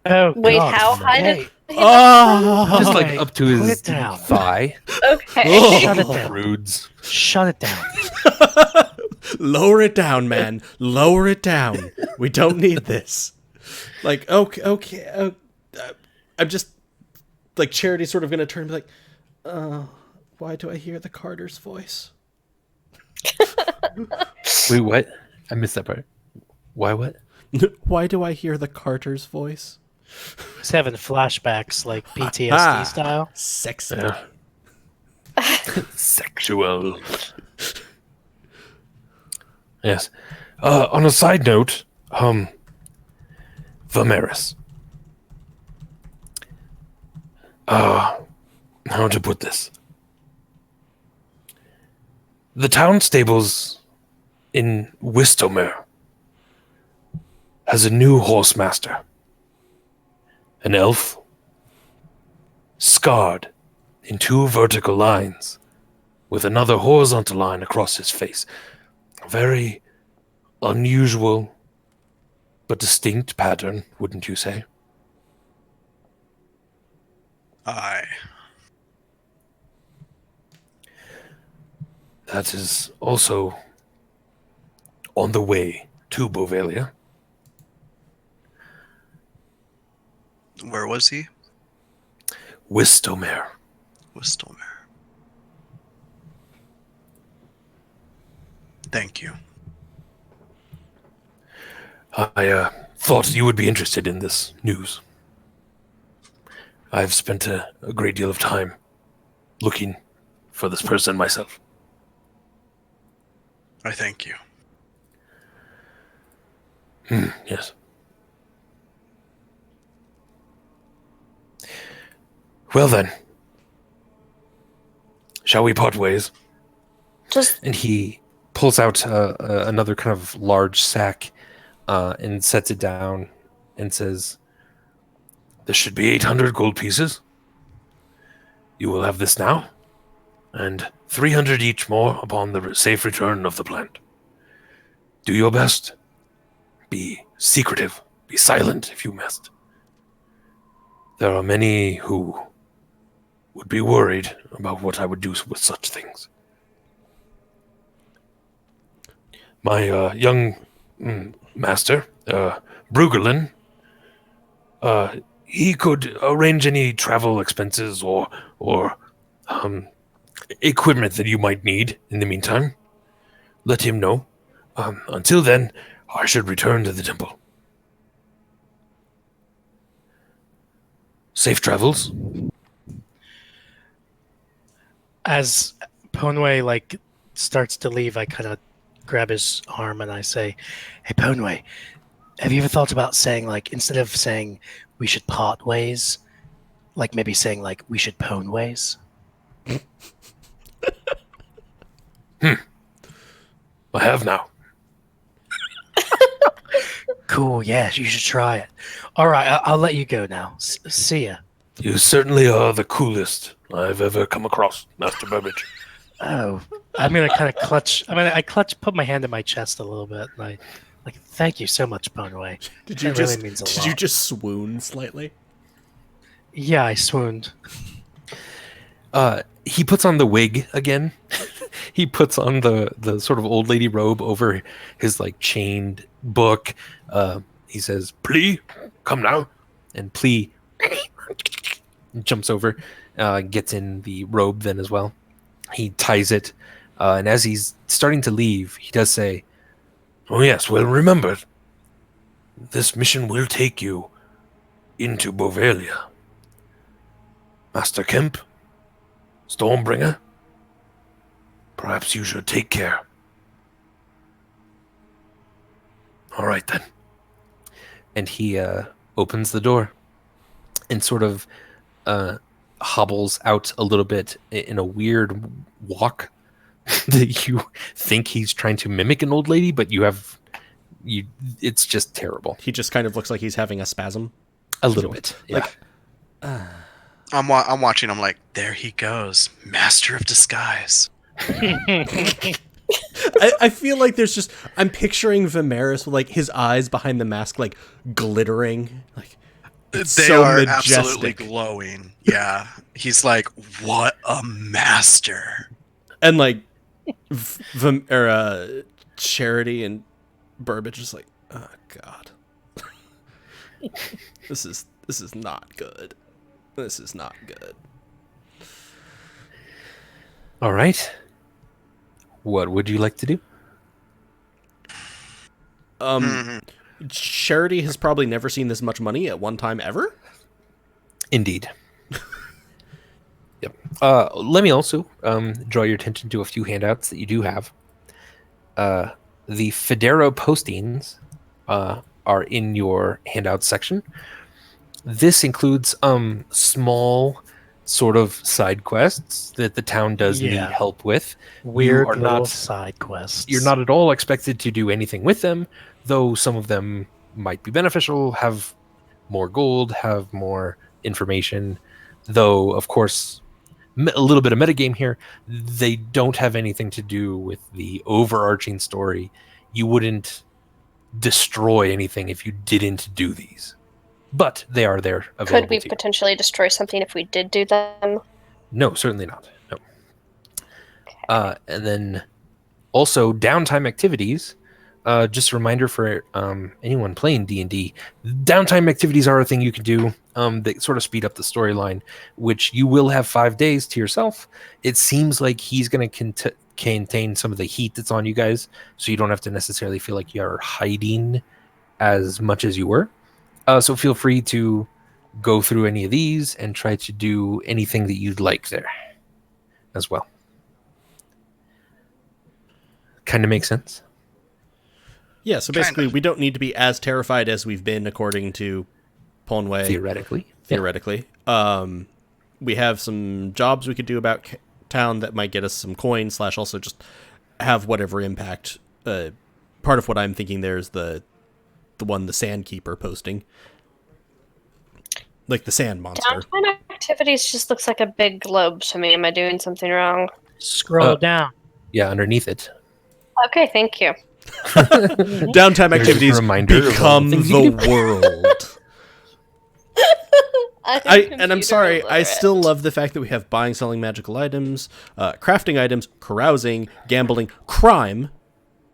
Oh, Wait, God. how high did Hey. he Oh! Just like Okay, up to put his it down. thigh. Okay. Shut it down. Prudes. Shut it down. Lower it down, man. Lower it down. We don't need this. Like, okay. I'm just like Charity's sort of going to turn and be like, why do I hear the Carter's voice? Wait, what? I missed that part. Why what? Why do I hear the Carter's voice? He's having flashbacks, like PTSD style. Sexy. Yeah. Sexual. Yes. On a side note, Vamaris. How to put this? The town stables in Wistomer has a new horse master. An elf, scarred in 2 vertical lines, with another horizontal line across his face. A very unusual but distinct pattern, wouldn't you say? Aye. That is also on the way to Bovalia. Where was he? Wistomer. Wistomer. Thank you. I thought you would be interested in this news. I've spent a great deal of time looking for this person myself. I thank you. Yes. Well then, shall we part ways? Just And he pulls out another kind of large sack and sets it down and says, This should be 800 gold pieces. You will have this now, and 300 each more upon the safe return of the plant. Do your best. Be secretive. Be silent if you must. There are many who would be worried about what I would do with such things. My young master, Brugerlin, he could arrange any travel expenses or equipment that you might need in the meantime. Let him know. Until then, I should return to the temple. Safe travels. As Ponway like starts to leave, I kind of grab his arm and I say, "Hey, Ponway, have you ever thought about saying, like, instead of saying we should part ways, like maybe saying like we should pone ways?" I have now. Cool. Yeah, you should try it. All right, I'll let you go now. See ya. You certainly are the coolest I've ever come across, Master Burbage. Oh, I'm gonna kind of clutch. I put my hand in my chest a little bit. And I like, thank you so much, Ponway. Did That really means a lot. you just swoon slightly? Yeah, I swooned. he puts on the wig again. He puts on the sort of old lady robe over his like chained book. He says, "Plea, come now." And Plea jumps over, gets in the robe then as well. He ties it, and as he's starting to leave, he does say, Oh yes, well remember, this mission will take you into Bovalia. Master Kemp, Stormbringer, perhaps you should take care. All right then. and he opens the door and sort of hobbles out a little bit in a weird walk that you think he's trying to mimic an old lady, but it's just terrible. He just kind of looks like he's having a spasm. A little bit. Yeah. Like, I'm watching. I'm like, there he goes, master of disguise. I feel like I'm picturing Vamaris with like his eyes behind the mask, like glittering. Like it's They so are majestic. absolutely glowing. Yeah, he's like, what a master. And like Charity and Burbage is like, oh god, this is not good. This is not good. All right. What would you like to do? Charity has probably never seen this much money at one time ever. Indeed. Yep. Let me also draw your attention to a few handouts that you do have. The Phidero postings are in your handouts section. This includes small sort of side quests that the town does need help with. Weird are little not, side quests. You're not at all expected to do anything with them, though some of them might be beneficial, have more gold, have more information, though, of course, a little bit of metagame here. They don't have anything to do with the overarching story. You wouldn't destroy anything if you didn't do these. But they are there available. Could we potentially destroy something if we did do them? No, certainly not. No. Okay. And then also downtime activities. Just a reminder for anyone playing D&D, downtime activities are a thing you can do. They sort of speed up the storyline, which you will have 5 days to yourself. It seems like he's going to contain some of the heat that's on you guys, so you don't have to necessarily feel like you're hiding as much as you were. So feel free to go through any of these and try to do anything that you'd like there as well. Kind of makes sense? Yeah, so basically we don't need to be as terrified as we've been according to Ponway. Theoretically. We have some jobs we could do about town that might get us some coins, / also just have whatever impact. Part of what I'm thinking there is the Sandkeeper posting. Like the sand monster. Downtime activities just looks like a big globe to me. Am I doing something wrong? Scroll down. Yeah, underneath it. Okay, thank you. Downtime activities become the world. I'm sorry, I still love the fact that we have buying, selling magical items, crafting items, carousing, gambling, crime.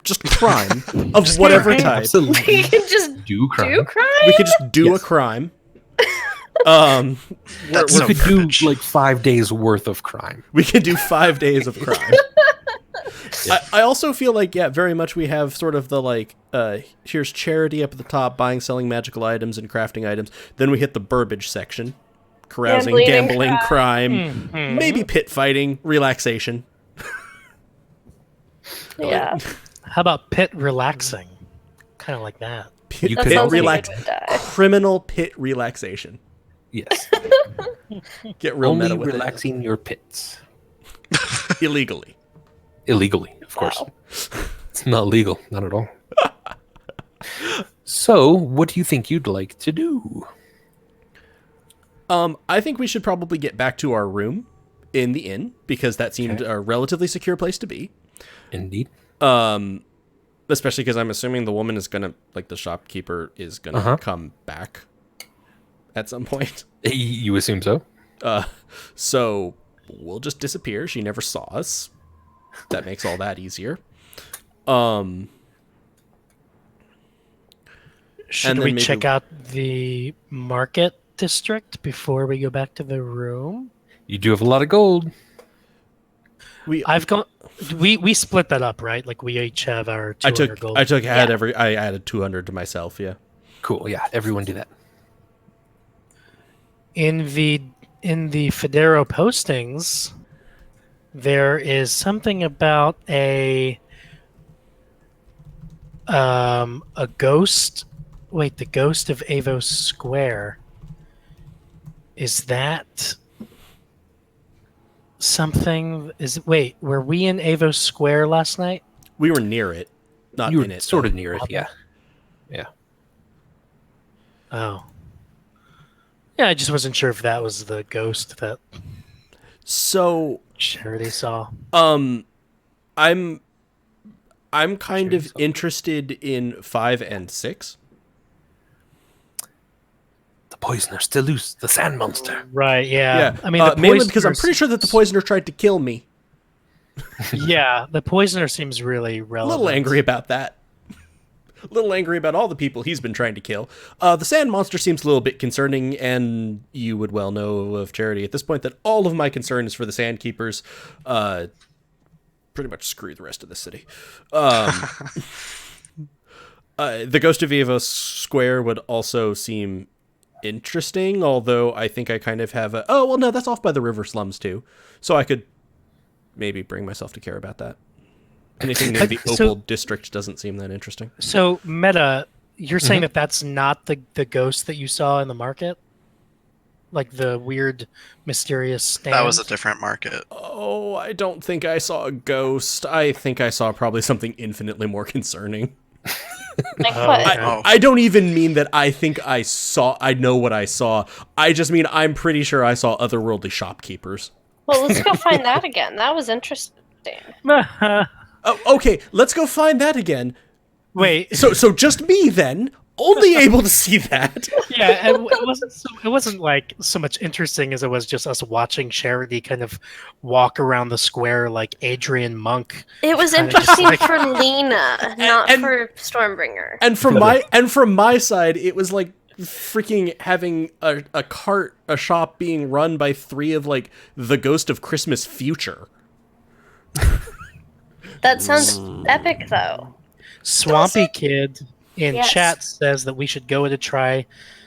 Just crime of whatever type. Absolutely. We can just do crime. We could just do a crime. We could do like 5 days worth of crime. We could do 5 days of crime. I also feel like, very much we have sort of the here's charity up at the top, buying, selling magical items and crafting items. Then we hit the Burbage section. Carousing, gambling, crime, maybe pit fighting, relaxation. Yeah. How about pit relaxing? Kind of like that. Pit criminal pit relaxation. Yes. Get real Only meta with relaxing your pits. Illegally, of course. It's not legal, not at all. So, what do you think you'd like to do? I think we should probably get back to our room in the inn, because that seemed a relatively secure place to be. Indeed. Especially because I'm assuming the woman is gonna, the shopkeeper is gonna come back at some point. You assume so? So we'll just disappear. She never saw us. That makes all that easier. Should we check out the market district before we go back to the room? You do have a lot of gold. We split that up, right? Like we each have our 200 gold. I added 200 to myself, yeah. Cool, yeah. Everyone do that. In the Phidero postings, there is something about a ghost. Wait, the ghost of Avos Square. Is that something? Wait, were we in Avos Square last night? We were near it, not in it. Sort of near it, yeah. Yeah. Oh. Yeah, I just wasn't sure if that was the ghost that Charity saw. I'm kind of interested in 5 and 6. The poisoner still loose, the sand monster. Right, yeah. I mean, mainly because I'm pretty sure that the poisoner tried to kill me. Yeah, the poisoner seems really relevant. A little angry about that. A little angry about all the people he's been trying to kill. The sand monster seems a little bit concerning, and you would well know of Charity at this point that all of my concern is for the sand keepers. Pretty much screw the rest of the city. The Ghost of Evos Square would also seem interesting, although I think I kind of have no, that's off by the river slums too, so I could maybe bring myself to care about that. Anything near the Opal district doesn't seem that interesting. So, Meta, you're saying that that's not the ghost that you saw in the market? Like the weird, mysterious stand? That was a different market. Oh, I don't think I saw a ghost. I think I saw probably something infinitely more concerning. Like what? Okay. I don't even mean that I think I know what I saw. I just mean I'm pretty sure I saw otherworldly shopkeepers. Well, let's go find that again. That was interesting. Oh, okay, let's go find that again. Wait. So just me then, only able to see that. Yeah, it wasn't like so much interesting as it was just us watching Charity kind of walk around the square like Adrian Monk. It was Kinda just interesting like- for Lena, not and- for Stormbringer. And from my side, it was like freaking having a shop being run by 3 of like the Ghost of Christmas Future. That sounds epic, though. Swampy Kid in Yes. chat says that we should go to try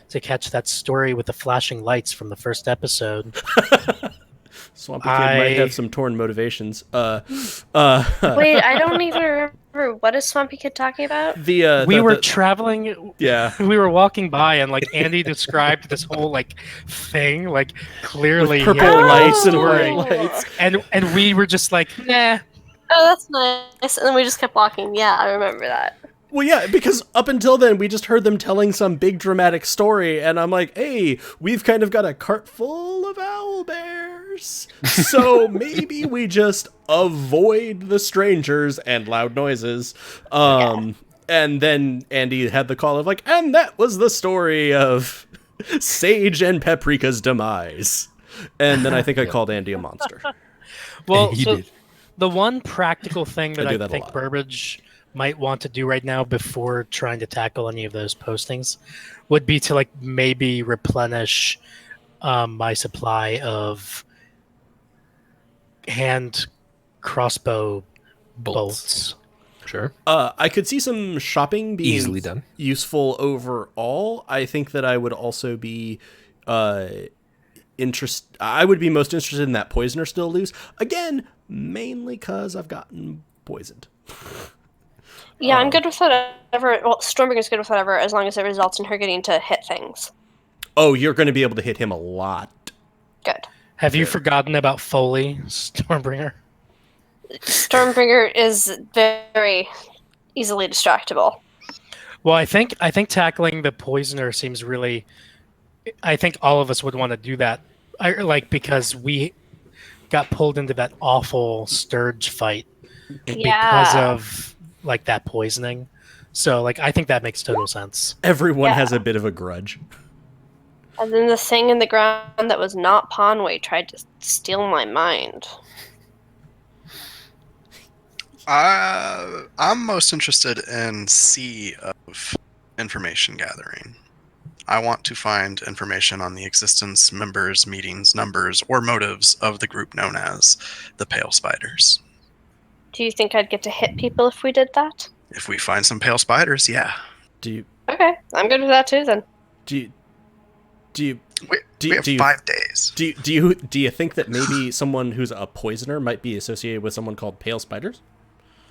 to catch that story with the flashing lights from the first episode. Swampy Kid might have some torn motivations. Wait, I don't even remember. What is Swampy Kid talking about? We were traveling. Yeah. We were walking by, and like Andy described this whole like thing, like clearly With purple he had lights and story. white lights. and we were just like, nah. Oh, that's nice. And then we just kept walking. Yeah, I remember that. Well, yeah, because up until then, we just heard them telling some big dramatic story, and I'm like, hey, we've kind of got a cart full of owlbears, so maybe we just avoid the strangers and loud noises. And then Andy had the call of like, and that was the story of Sage and Paprika's demise. And then I think I called Andy a monster. Well, He so did. the one practical thing that I do I that a think lot. Burbage might want to do right now before trying to tackle any of those postings would be to like maybe replenish my supply of hand crossbow bolts. Sure. I could see some shopping being Easily done. useful overall. I think that I would also be I would be most interested in that poisoner still loose. Again, mainly because I've gotten poisoned. Yeah, I'm good with whatever. Well, Stormbringer's good with whatever, as long as it results in her getting to hit things. Oh, you're going to be able to hit him a lot. Good. Have you forgotten about Foley, Stormbringer? Stormbringer is very easily distractible. Well, I think tackling the poisoner seems really. I think all of us would want to do that, because we got pulled into that awful Sturge fight because Yeah. of like that poisoning. So like I think that makes total sense. Everyone Yeah. has a bit of a grudge. And then the thing in the ground that was not Conway tried to steal my mind. I'm most interested in C of information gathering. I want to find information on the existence, members, meetings, numbers, or motives of the group known as the Pale Spiders. Do you think I'd get to hit people if we did that? If we find some Pale Spiders, yeah. Do you Okay, I'm good with that too then. do you do you We have 5 days. do you think that maybe someone who's a poisoner might be associated with someone called Pale Spiders?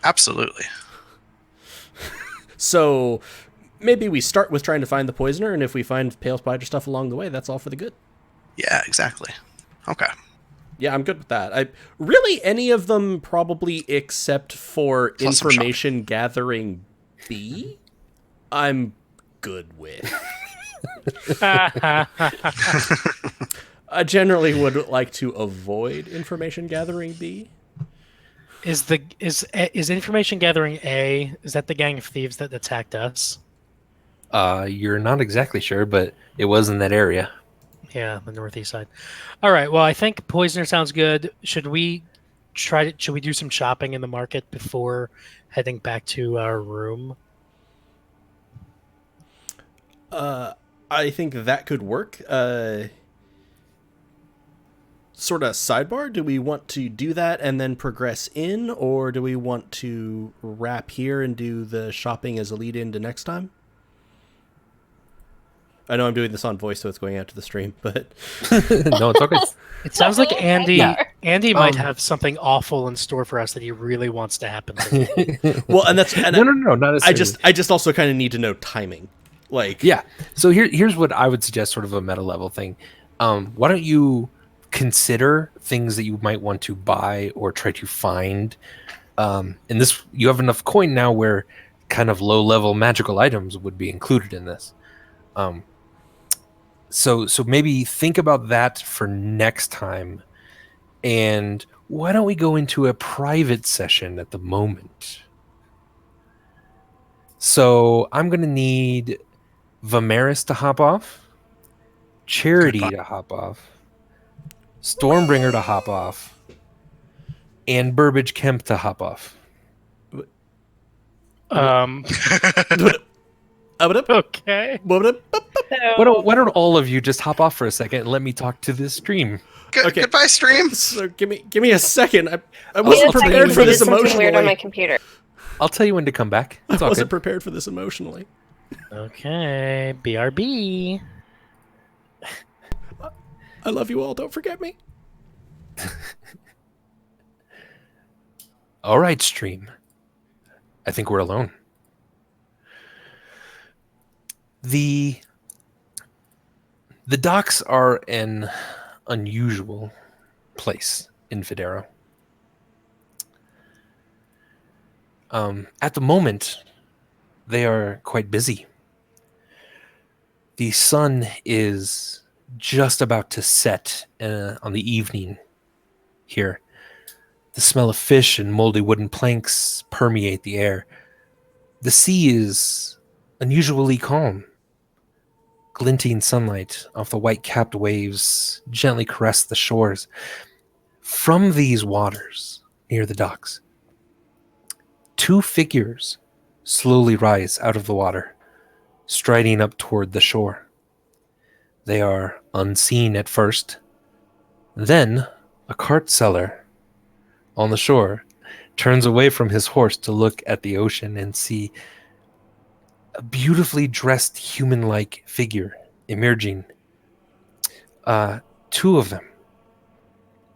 Absolutely. So maybe we start with trying to find the poisoner, and if we find Pale Spider stuff along the way, that's all for the good. Yeah, exactly. Okay. Yeah, I'm good with that. Really any of them probably except for Plus some information gathering B, I'm good with. I generally would like to avoid information gathering B. Is information gathering A? Is that the gang of thieves that attacked us? You're not exactly sure, but it was in that area. Yeah, the northeast side. All right. Well, I think poisoner sounds good. Should we do some shopping in the market before heading back to our room? I think that could work. Sort of sidebar, do we want to do that and then progress in, or do we want to wrap here and do the shopping as a lead into next time? I know I'm doing this on voice, so it's going out to the stream, but No, it's okay. It sounds like Andy. Yeah. Andy might have something awful in store for us that he really wants to happen. To well, and that's and no, not necessarily. I just also kind of need to know timing. Like, Yeah. So here's what I would suggest, sort of a meta level thing. Why don't you consider things that you might want to buy or try to find? And this, you have enough coin now where kind of low level magical items would be included in this. So maybe think about that for next time. And why don't we go into a private session at the moment? So I'm going to need Vamaris to hop off, Charity to hop off, Stormbringer to hop off, and Burbage Kemp to hop off. Okay. Why don't all of you just hop off for a second and let me talk to this stream? Okay. Goodbye, stream. So give me a second. I Wait wasn't a second, prepared for I did this something emotionally. weird on my computer. I'll tell you when to come back. I It's all wasn't good. prepared for this emotionally. Okay. BRB. I love you all. Don't forget me. All right, stream. I think we're alone. The docks are an unusual place in Phidero. At the moment, they are quite busy. The sun is just about to set on the evening here. The smell of fish and moldy wooden planks permeate the air. The sea is unusually calm. Glinting sunlight off the white-capped waves gently caress the shores. From these waters, near the docks, two figures slowly rise out of the water, striding up toward the shore. They are unseen at first. Then, a cart seller on the shore turns away from his horse to look at the ocean and see a beautifully dressed human-like figure emerging. Two of them,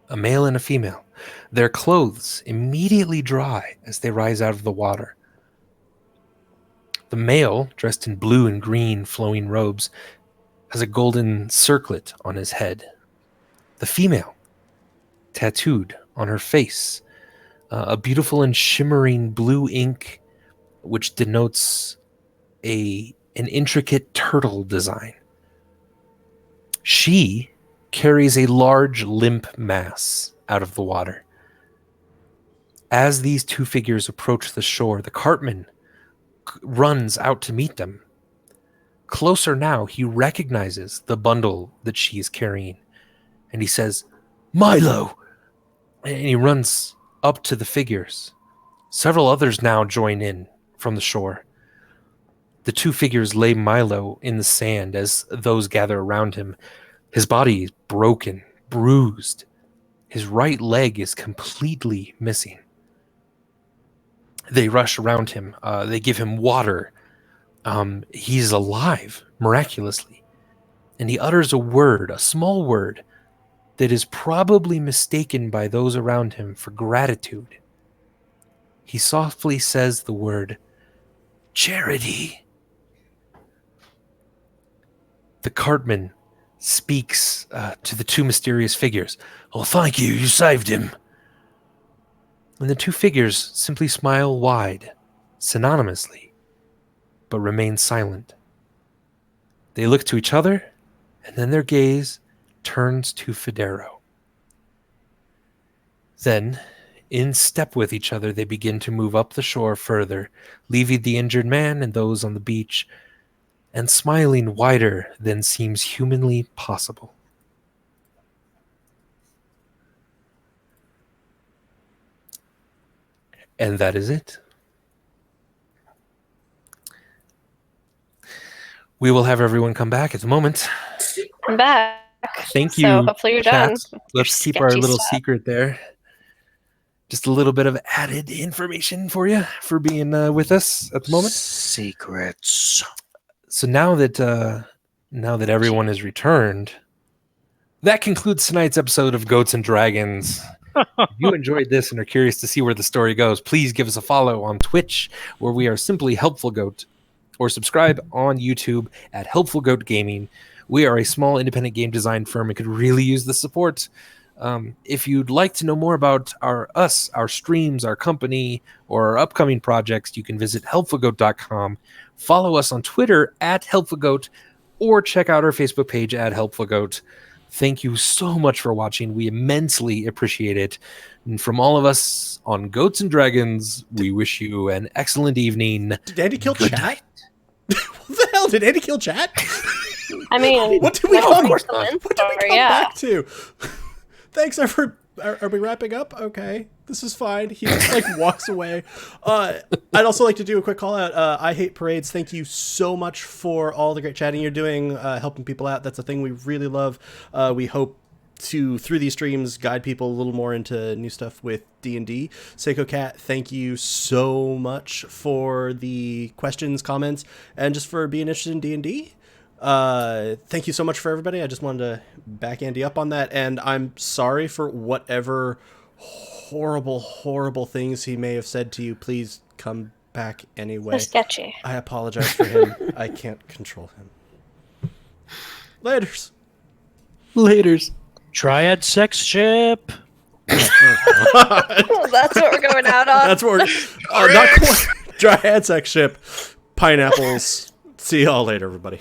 a male and a female. Their clothes immediately dry as they rise out of the water. The male, dressed in blue and green flowing robes, has a golden circlet on his head. The female, tattooed on her face, a beautiful and shimmering blue ink, which denotes an intricate turtle design. She carries a large limp mass out of the water. As these two figures approach the shore, the cartman runs out to meet them. Closer now, he recognizes the bundle that she is carrying, and he says, "Milo!" And he runs up to the figures. Several others now join in from the shore. The two figures lay Milo in the sand as those gather around him. His body is broken, bruised. His right leg is completely missing. They rush around him. They give him water. He's alive, miraculously. And he utters a word, a small word, that is probably mistaken by those around him for gratitude. He softly says the word, "Charity." The cartman speaks to the two mysterious figures. "Oh, thank you, you saved him." And the two figures simply smile wide, synonymously, but remain silent. They look to each other, and then their gaze turns to Phidero. Then, in step with each other, they begin to move up the shore further, leaving the injured man and those on the beach, and smiling wider than seems humanly possible. And that is it. we will have everyone come back at the moment. I'm back. Thank you. So hopefully you're done. Let's Your keep our sketchy little stuff. secret there. Just a little bit of added information for you for being with us at the moment. Secrets. So now that everyone is returned, that concludes tonight's episode of Goats and Dragons. If you enjoyed this and are curious to see where the story goes, please give us a follow on Twitch, where we are simply Helpful Goat, or subscribe on YouTube at Helpful Goat Gaming. We are a small independent game design firm and could really use the support. If you'd like to know more about our streams, our company, or our upcoming projects, you can visit helpfulgoat.com. Follow us on Twitter at helpfulgoat, or check out our Facebook page at helpfulgoat. Thank you so much for watching. We immensely appreciate it. And from all of us on Goats and Dragons, we wish you an excellent evening. Did Andy kill Good chat? night. What the hell? Did Andy kill chat? I mean, What did we no, come, it's what the did we story, come yeah. back to? Thanks, everyone. Are we wrapping up? Okay, this is fine. He just like walks away. I'd also like to do a quick call out. I Hate Parades. Thank you so much for all the great chatting you're doing, helping people out. That's a thing we really love. We hope to, through these streams, guide people a little more into new stuff with D&D. Seiko Cat, thank you so much for the questions, comments, and just for being interested in D&D. Thank you so much for everybody. I just wanted to back Andy up on that, and I'm sorry for whatever horrible things he may have said to you. Please come back anyway. They're sketchy. I apologize for him. I can't control him. Laters. Triad sex ship. That's what we're going out on. That's what we're not quite. Dry head sex ship. Pineapples. See y'all later, everybody.